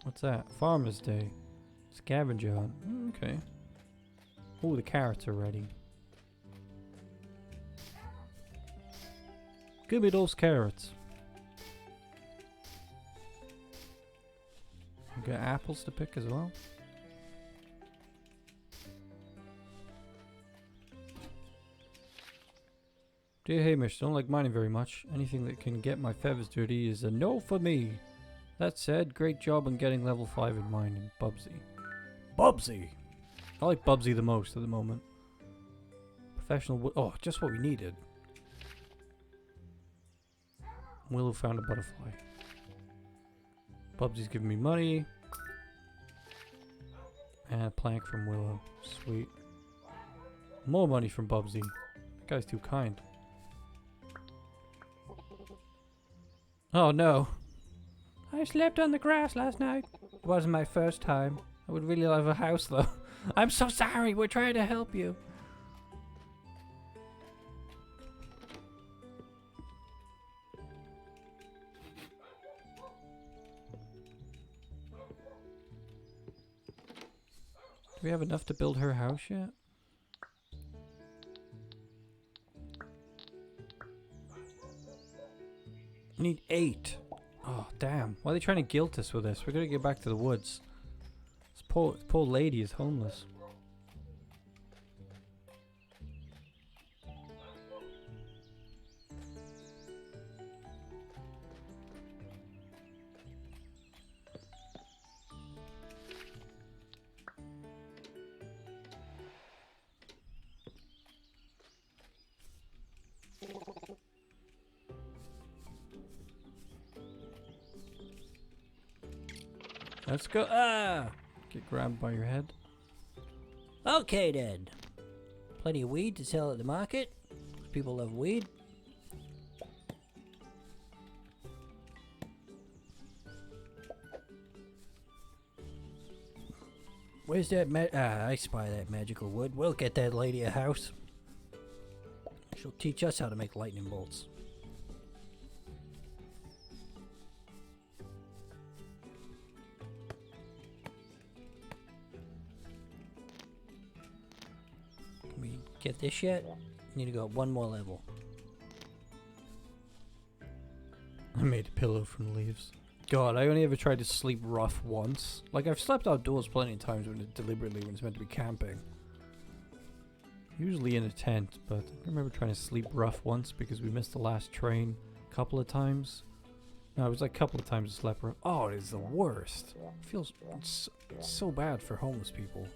What's that? Farmer's Day. Scavenger hunt. Okay. Oh, the carrots are ready. Give me those carrots. We got apples to pick as well. Dear Hamish, don't like mining very much. Anything that can get my feathers dirty is a no for me. That said, great job on getting level 5 in mining, Bubsy. Bubsy! I like Bubsy the most at the moment. Professional oh, just what we needed. Willow found a butterfly. Bubsy's giving me money. And a plank from Willow. Sweet. More money from Bubsy. That guy's too kind. Oh no. I slept on the grass last night. It wasn't my first time. I would really love a house though. I'm so sorry. We're trying to help you. Do we have enough to build her house yet? We need 8. Oh, damn. Why are they trying to guilt us with this? We're gonna get back to the woods. This poor lady is homeless. Let's go. Ah! Get grabbed by your head. Okay then. Plenty of weed to sell at the market. People love weed. Where's that I spy that magical wood. We'll get that lady a house. She'll teach us how to make lightning bolts. Can we get this yet? Need to go up one more level. I made a pillow from leaves. God, I only ever tried to sleep rough once. Like, I've slept outdoors plenty of times deliberately when it's meant to be camping. Usually in a tent, but I remember trying to sleep rough once because we missed the last train a couple of times. No, it was like a couple of times I slept rough. Oh, it is the worst. It feels it's so bad for homeless people.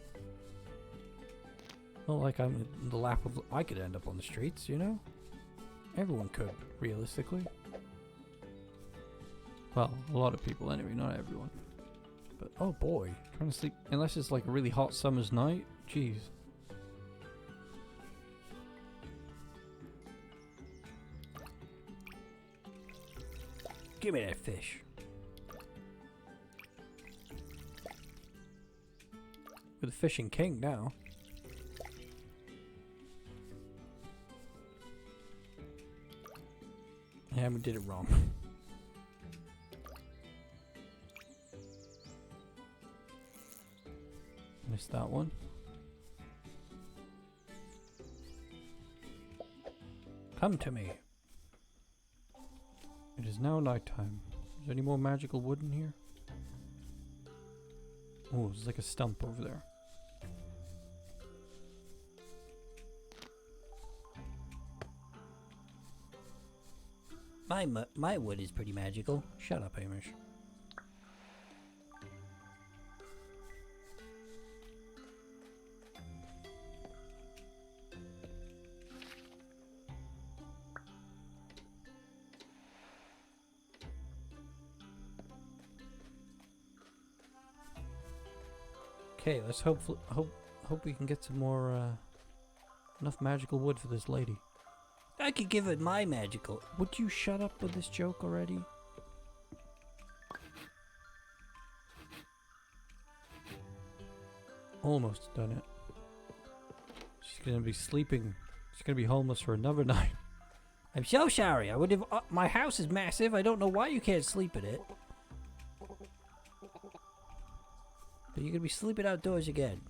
Not like I'm in the lap of... I could end up on the streets, you know? Everyone could, realistically. Well, a lot of people anyway, not everyone. But, oh boy, trying to sleep, unless it's like a really hot summer's night, jeez. Give me that fish. We're the fishing king now. Yeah, we did it wrong. Missed that one. Come to me. It is now nighttime. Is there any more magical wood in here? Oh, there's like a stump over there. My wood is pretty magical. Shut up, Hamish. Okay, let's hope we can get some more enough magical wood for this lady. I could give it my magical. Would you shut up with this joke already? Almost done it. She's gonna be sleeping. She's gonna be homeless for another night. I'm so sorry. I would have. My house is massive. I don't know why you can't sleep in it. But you're gonna be sleeping outdoors again.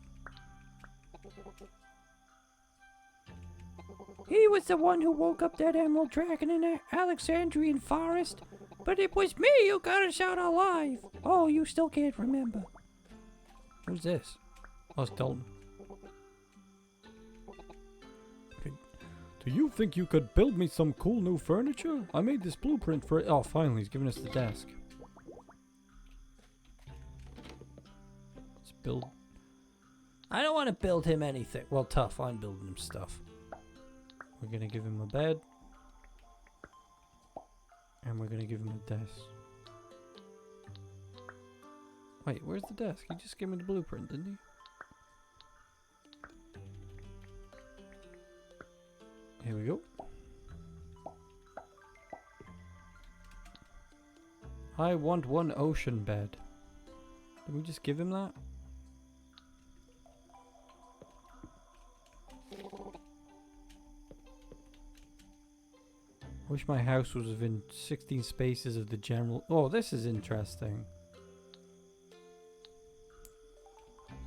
He was the one who woke up that emerald dragon in that Alexandrian forest. But it was me who got us out alive. Oh, you still can't remember. Who's this? Oh, it's Dalton. Do you think you could build me some cool new furniture? I made this blueprint for it. Oh, finally, he's giving us the desk. Let's build. I don't want to build him anything. Well, tough. I'm building him stuff. We're gonna give him a bed. And we're gonna give him a desk. Wait, where's the desk? He just gave me the blueprint, didn't he? Here we go. I want one ocean bed. Did we just give him that? I wish my house was within 16 spaces of the general... Oh, this is interesting.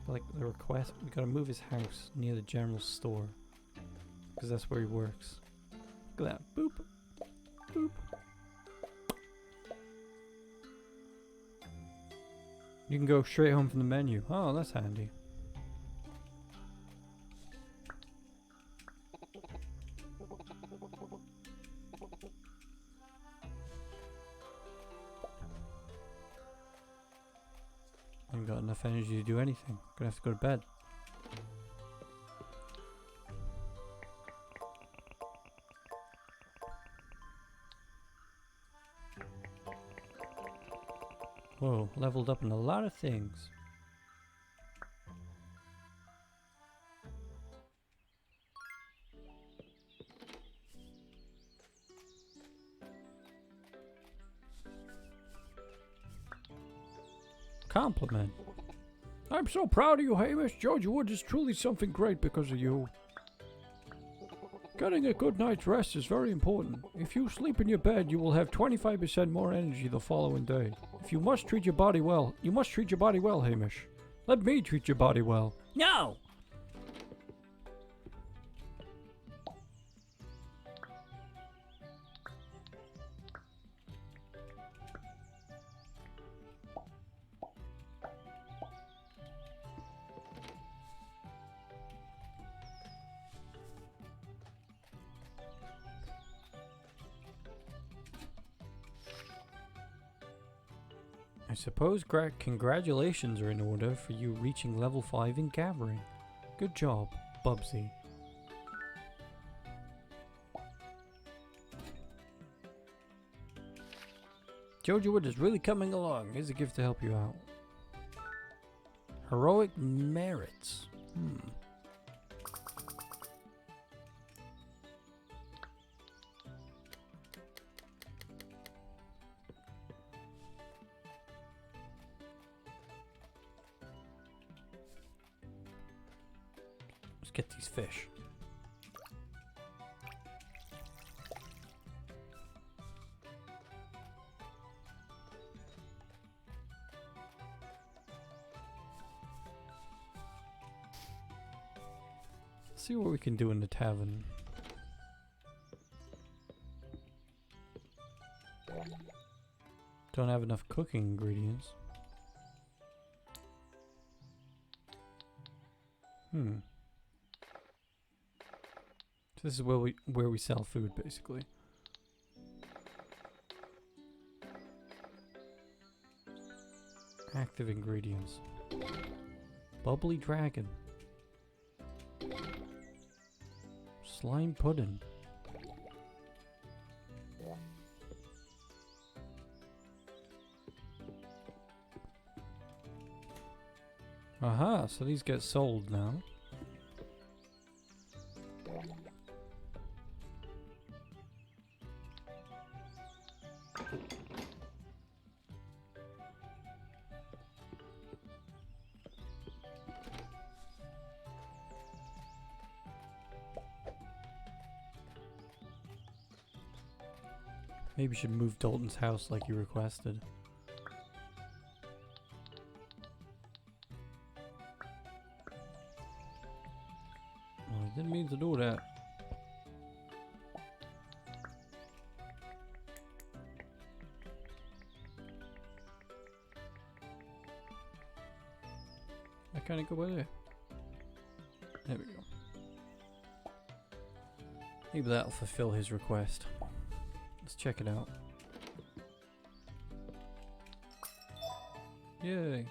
Like the request, we gotta move his house near the general store. Because that's where he works. Look at that. Boop. Boop. You can go straight home from the menu. Oh, that's handy. I haven't got enough energy to do anything. Gonna have to go to bed. Whoa, leveled up in a lot of things. Compliment. I'm so proud of you, Hamish. Jojawood is truly something great because of you. Getting a good night's rest is very important. If you sleep in your bed, you will have 25% more energy the following day. If you must treat your body well, you must treat your body well, Hamish. Let me treat your body well. No! I suppose congratulations are in order for you reaching level 5 in gathering. Good job, Bubsy. Jojawood is really coming along. Here's a gift to help you out. Heroic merits. Let's get these fish. See what we can do in the tavern. Don't have enough cooking ingredients. So this is where we sell food, basically. Active ingredients. Bubbly dragon. Slime pudding. Aha, so these get sold now. Maybe you should move Dalton's house like you requested. Well, I didn't mean to do that. I kind of go by there. There we go. Maybe that'll fulfill his request. Let's check it out. Yay.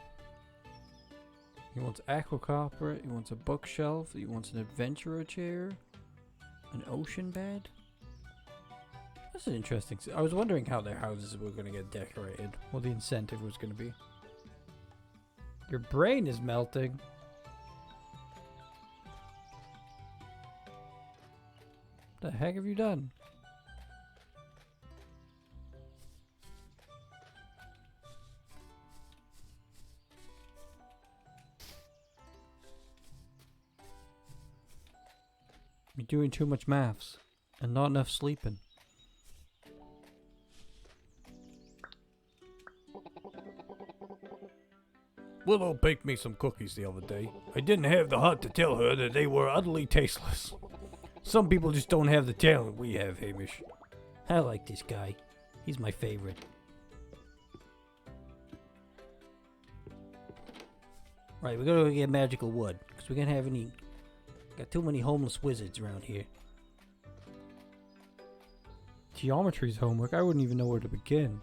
He wants aqua carpet, he wants a bookshelf, he wants an adventurer chair, an ocean bed. That's an interesting. I was wondering how their houses were going to get decorated, what the incentive was going to be. Your brain is melting. What the heck have you done? You're doing too much maths and not enough sleeping. Willow baked me some cookies the other day. I didn't have the heart to tell her that they were utterly tasteless. Some people just don't have the talent we have, Hamish. I like this guy. He's my favorite. Right, we're gonna go get magical wood. Because we can't have any... Got too many homeless wizards around here. Geometry's homework? I wouldn't even know where to begin.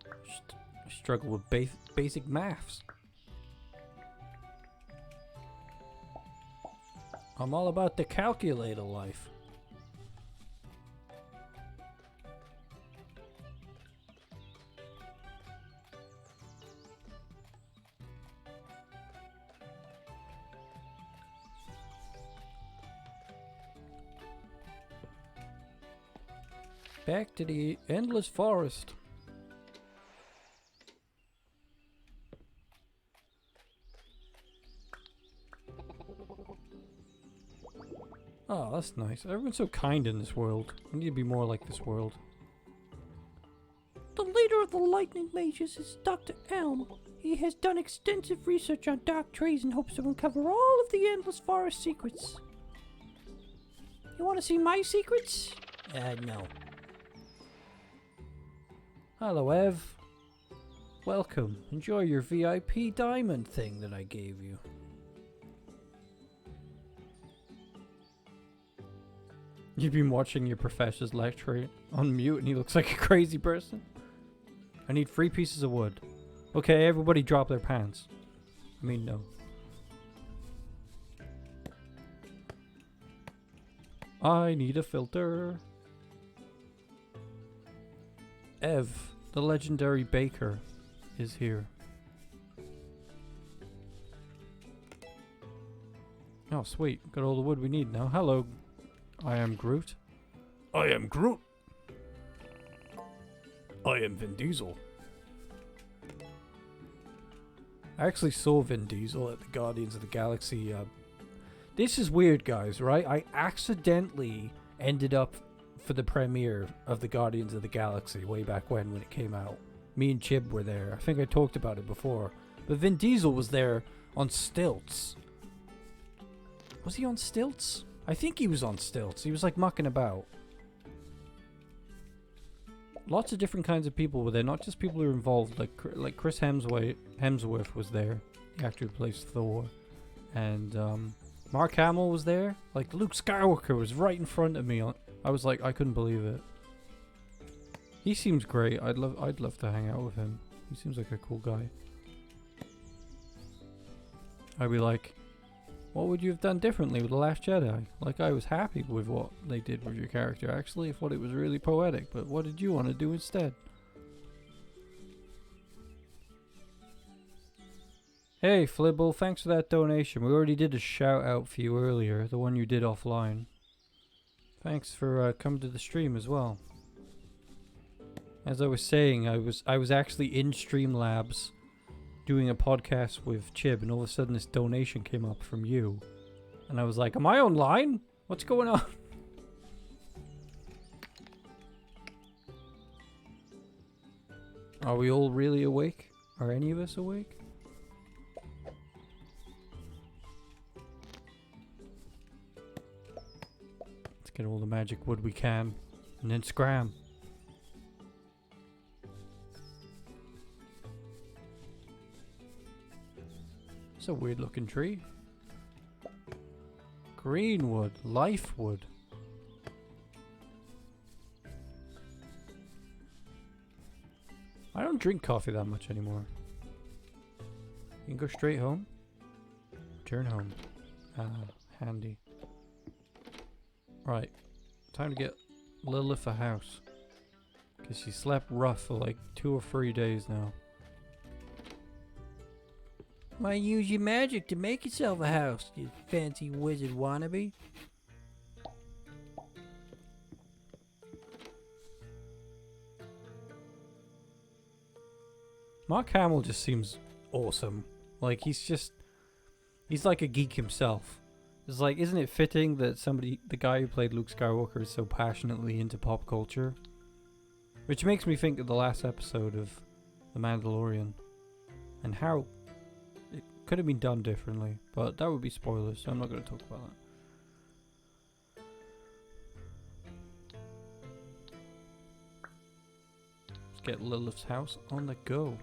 I struggle with basic maths. I'm all about the calculator life. Back to the endless forest. Oh, that's nice. Everyone's so kind in this world. We need to be more like this world. The leader of the lightning mages is Dr. Elm. He has done extensive research on dark trees in hopes to uncover all of the endless forest secrets. You want to see my secrets? No. Hello, Ev. Welcome. Enjoy your VIP diamond thing that I gave you. You've been watching your professor's lecture on mute and he looks like a crazy person. I need 3 pieces of wood. Okay, everybody drop their pants. I mean, no. I need a filter. Ev, the legendary baker, is here. Oh, sweet. Got all the wood we need now. Hello, I am Groot. I am Groot. I am Vin Diesel. I actually saw Vin Diesel at the Guardians of the Galaxy. This is weird, guys, right? I accidentally ended up for the premiere of the Guardians of the Galaxy way back when it came out. Me and Chib were there. I think I talked about it before. But Vin Diesel was there on stilts. Was he on stilts? I think he was on stilts. He was like mucking about. Lots of different kinds of people were there, not just people who were involved. Like Chris Hemsworth was there, the actor who plays Thor, and Mark Hamill was there. Like Luke Skywalker was right in front of me. I was like, I couldn't believe it. He seems great. I'd love to hang out with him. He seems like a cool guy. I'd be like, what would you have done differently with The Last Jedi? Like, I was happy with what they did with your character, actually. I thought it was really poetic, but what did you want to do instead? Hey, Flibble, thanks for that donation. We already did a shout out for you earlier, the one you did offline. Thanks for coming to the stream as well. As I was saying, I was actually in Streamlabs doing a podcast with Chib, and all of a sudden this donation came up from you. And I was like, am I online? What's going on? Are we all really awake? Are any of us awake? Let's get all the magic wood we can, and then scram. It's a weird looking tree. Greenwood, lifewood. I don't drink coffee that much anymore. You can go straight home. Turn home. Ah, handy. Right, time to get Lilith a house. Because she slept rough for like 2 or 3 days now. Why use your magic to make yourself a house, you fancy wizard wannabe? Mark Hamill just seems awesome. Like, he's like a geek himself. It's like, isn't it fitting that the guy who played Luke Skywalker is so passionately into pop culture? Which makes me think of the last episode of The Mandalorian. And how it could have been done differently. But that would be spoilers, so I'm not going to talk about that. Let's get Lilith's house on the go.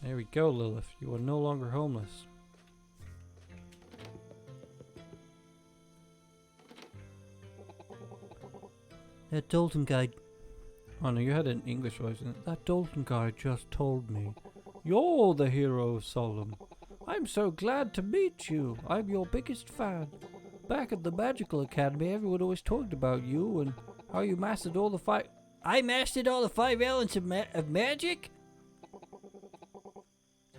There we go, Lilith. You are no longer homeless. That Dalton guy. Oh no, you had an English voice in it. That Dalton guy just told me. You're the hero of Solemn. I'm so glad to meet you. I'm your biggest fan. Back at the Magical Academy, everyone always talked about you and how you mastered all the five... I mastered all the 5 elements of magic?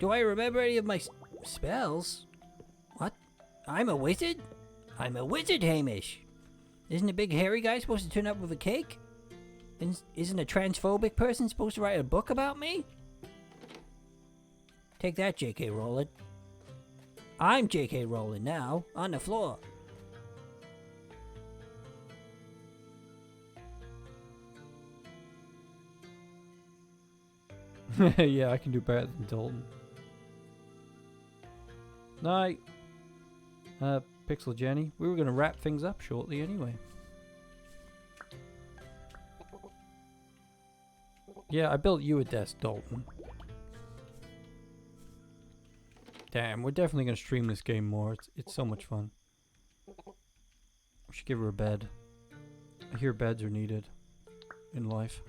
Do I remember any of my spells? What? I'm a wizard? I'm a wizard, Hamish. Isn't a big hairy guy supposed to turn up with a cake? Isn't a transphobic person supposed to write a book about me? Take that, J.K. Rowling. I'm J.K. Rowling now, on the floor. Yeah, I can do better than Dalton. Night. Pixel Jenny. We were going to wrap things up shortly anyway. Yeah, I built you a desk, Dalton. Damn, we're definitely going to stream this game more. It's so much fun. We should give her a bed. I hear beds are needed in life.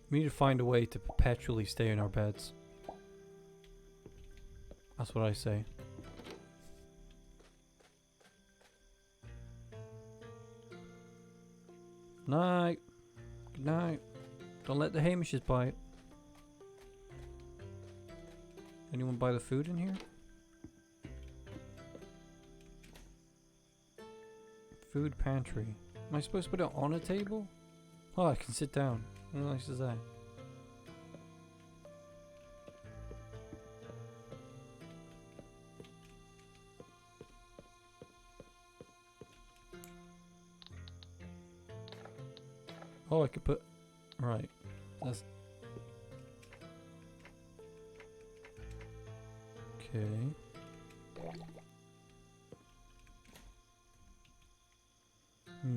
We need to find a way to perpetually stay in our beds. That's what I say. Night. Good night. Don't let the Hamishes bite. Anyone buy the food in here? Food pantry. Am I supposed to put it on a table? Oh, I can sit down. How nice is that? Oh, I could put... Right. That's... Okay. I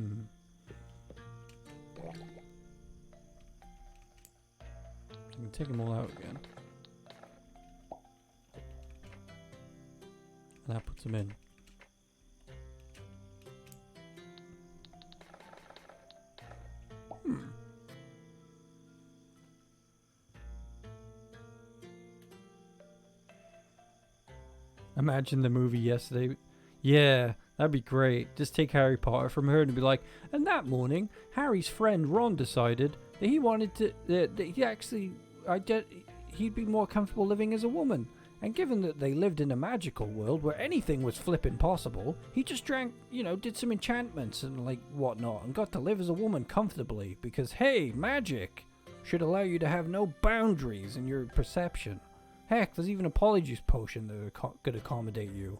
can take them all out again. And that puts them in. Imagine the movie yesterday. Yeah, that'd be great. Just take Harry Potter from her and be like, and that morning, Harry's friend Ron decided that he wanted to, that he actually, he'd be more comfortable living as a woman. And given that they lived in a magical world where anything was flipping possible, he just drank, did some enchantments and like whatnot and got to live as a woman comfortably because, hey, magic should allow you to have no boundaries in your perception. Heck, there's even a polyjuice potion that could accommodate you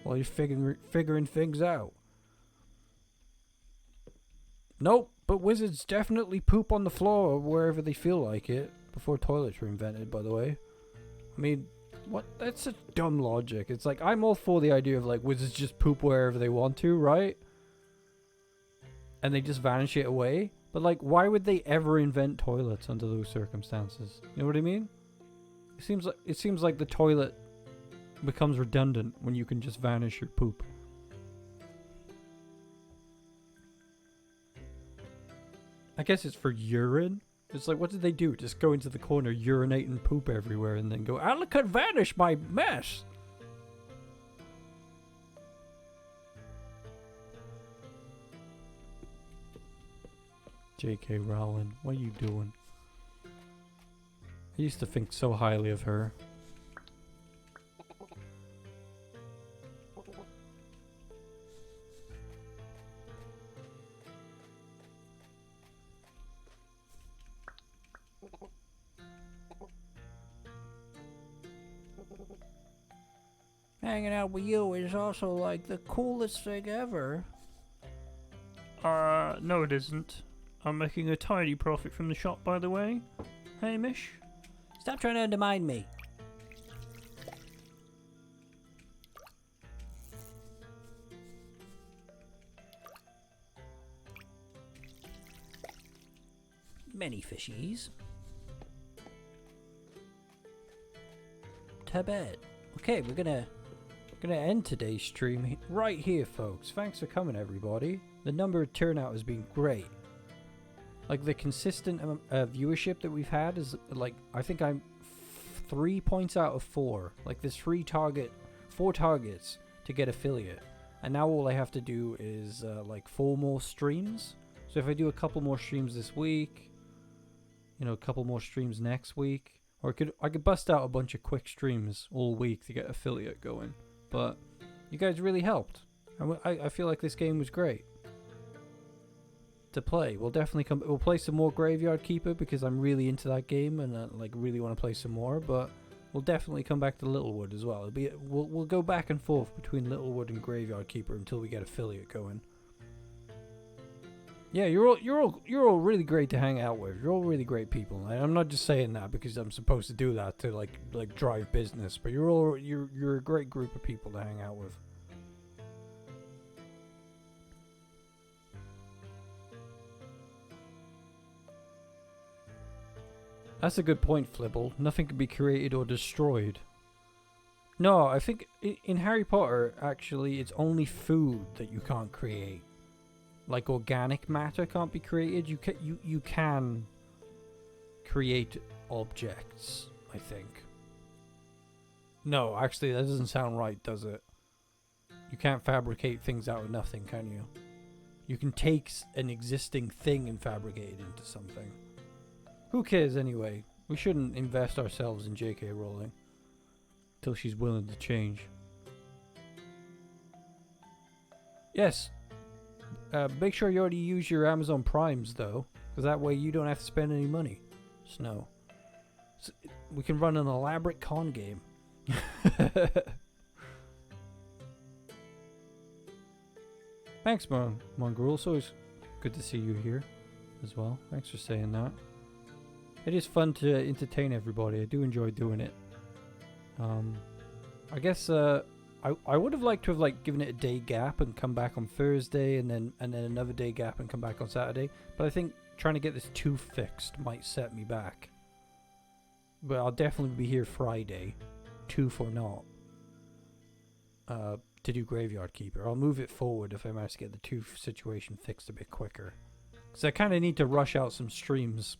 while you're figuring things out. Nope, but wizards definitely poop on the floor wherever they feel like it. Before toilets were invented, by the way. I mean, what? That's such dumb logic. It's like, I'm all for the idea of like wizards just poop wherever they want to, right? And they just vanish it away. But like, why would they ever invent toilets under those circumstances? You know what I mean? It seems like the toilet becomes redundant when you can just vanish your poop. I guess it's for urine. It's like, what did they do? Just go into the corner, urinate and poop everywhere, and then go, I could vanish my mess. J.K. Rowling, what are you doing? I used to think so highly of her. Hanging out with you is also like the coolest thing ever. No it isn't. I'm making a tidy profit from the shop, by the way. Hamish? Stop trying to undermine me. Many fishies. To bed. Okay, we're gonna end today's stream right here, folks. Thanks for coming, everybody. The number of turnout has been great. Like, the consistent viewership that we've had is, like, I think I'm 3 points out of 4. Like, there's 4 targets to get affiliate. And now all I have to do is, like, 4 more streams. So if I do a couple more streams this week, a couple more streams next week, or I could bust out a bunch of quick streams all week to get affiliate going. But you guys really helped. I feel like this game was great. to play. We'll definitely come. We'll play some more Graveyard Keeper because I'm really into that game and like really want to play some more. But we'll definitely come back to Littlewood as well. We'll go back and forth between Littlewood and Graveyard Keeper until we get affiliate going. Yeah, you're all really great to hang out with. You're all really great people. And I'm not just saying that because I'm supposed to do that to like drive business, but you're a great group of people to hang out with. That's a good point, Flibble. Nothing can be created or destroyed. No, I think in Harry Potter, actually, it's only food that you can't create. Like organic matter can't be created. You can create objects, I think. No, actually, that doesn't sound right, does it? You can't fabricate things out of nothing, can you? You can take an existing thing and fabricate it into something. Who cares anyway? We shouldn't invest ourselves in J.K. Rowling till she's willing to change. Yes. Make sure you already use your Amazon Primes though, because that way you don't have to spend any money. Snow. So we can run an elaborate con game. Thanks, Mongrel. It's always good to see you here as well. Thanks for saying that. It is fun to entertain everybody. I do enjoy doing it. I guess I would have liked to have like given it a day gap and come back on Thursday and then another day gap and come back on Saturday. But I think trying to get this tooth fixed might set me back. But I'll definitely be here Friday, tooth or not, to do Graveyard Keeper. I'll move it forward if I manage to get the tooth situation fixed a bit quicker. Because I kind of need to rush out some streams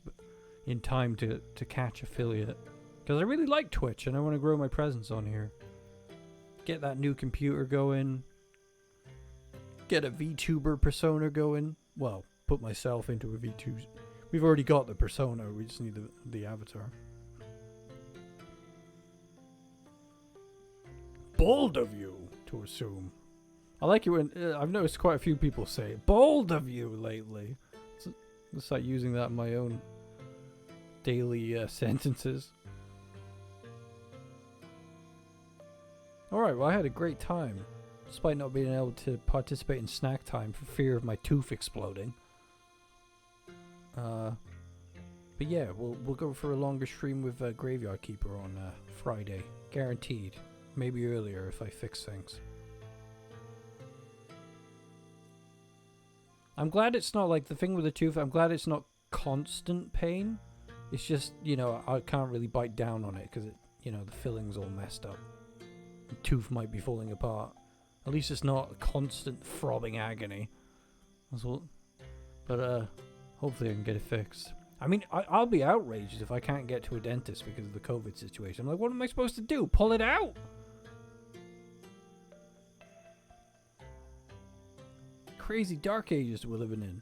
in time to catch affiliate. Because I really like Twitch and I want to grow my presence on here. Get that new computer going. Get a VTuber persona going. Well, put myself into a VTuber. We've already got the persona. We just need the avatar. Bold of you to assume. I like it when I've noticed quite a few people say bold of you lately. It's like using that in my own daily sentences. Alright, well I had a great time, despite not being able to participate in snack time for fear of my tooth exploding. But yeah, we'll go for a longer stream with Graveyard Keeper on Friday. Guaranteed. Maybe earlier if I fix things. I'm glad it's not like the thing with the tooth, I'm glad it's not constant pain. It's just, you know, I can't really bite down on it because it, you know, the filling's all messed up. The tooth might be falling apart. At least it's not constant throbbing agony. That's what. But hopefully I can get it fixed. I mean, I'll be outraged if I can't get to a dentist because of the COVID situation. I'm like, what am I supposed to do? Pull it out? Crazy dark ages we're living in.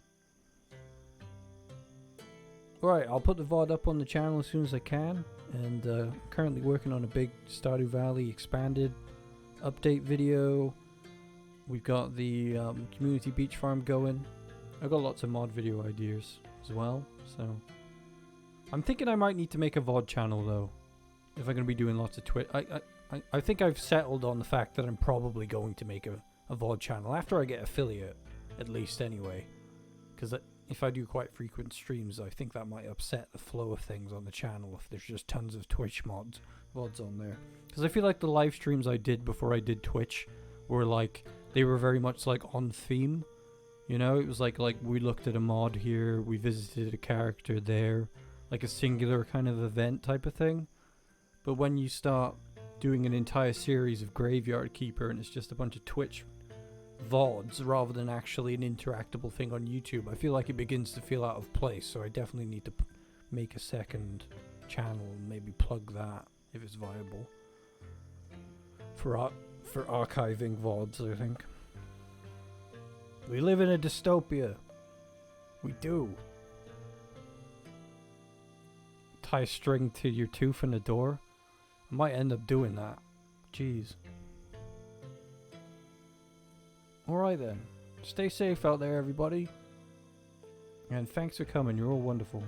Alright, I'll put the VOD up on the channel as soon as I can. And currently working on a big Stardew Valley expanded update video. We've got the community beach farm going. I've got lots of mod video ideas as well. So I'm thinking I might need to make a VOD channel though, if I'm going to be doing lots of Twitch. I think I've settled on the fact that I'm probably going to make a VOD channel after I get affiliate, at least anyway. Because if I do quite frequent streams, I think that might upset the flow of things on the channel if there's just tons of Twitch VODs on there. Because I feel like the live streams I did before I did Twitch were like, they were very much like on theme. You know, it was like we looked at a mod here, we visited a character there, like a singular kind of event type of thing. But when you start doing an entire series of Graveyard Keeper and it's just a bunch of Twitch VODs rather than actually an interactable thing on YouTube, I feel like it begins to feel out of place. So I definitely need to make a second channel and maybe plug that if it's viable for archiving VODs, I think. We live in a dystopia. We do. Tie a string to your tooth in a door. I might end up doing that. Jeez. Alright then. Stay safe out there, everybody. And thanks for coming. You're all wonderful.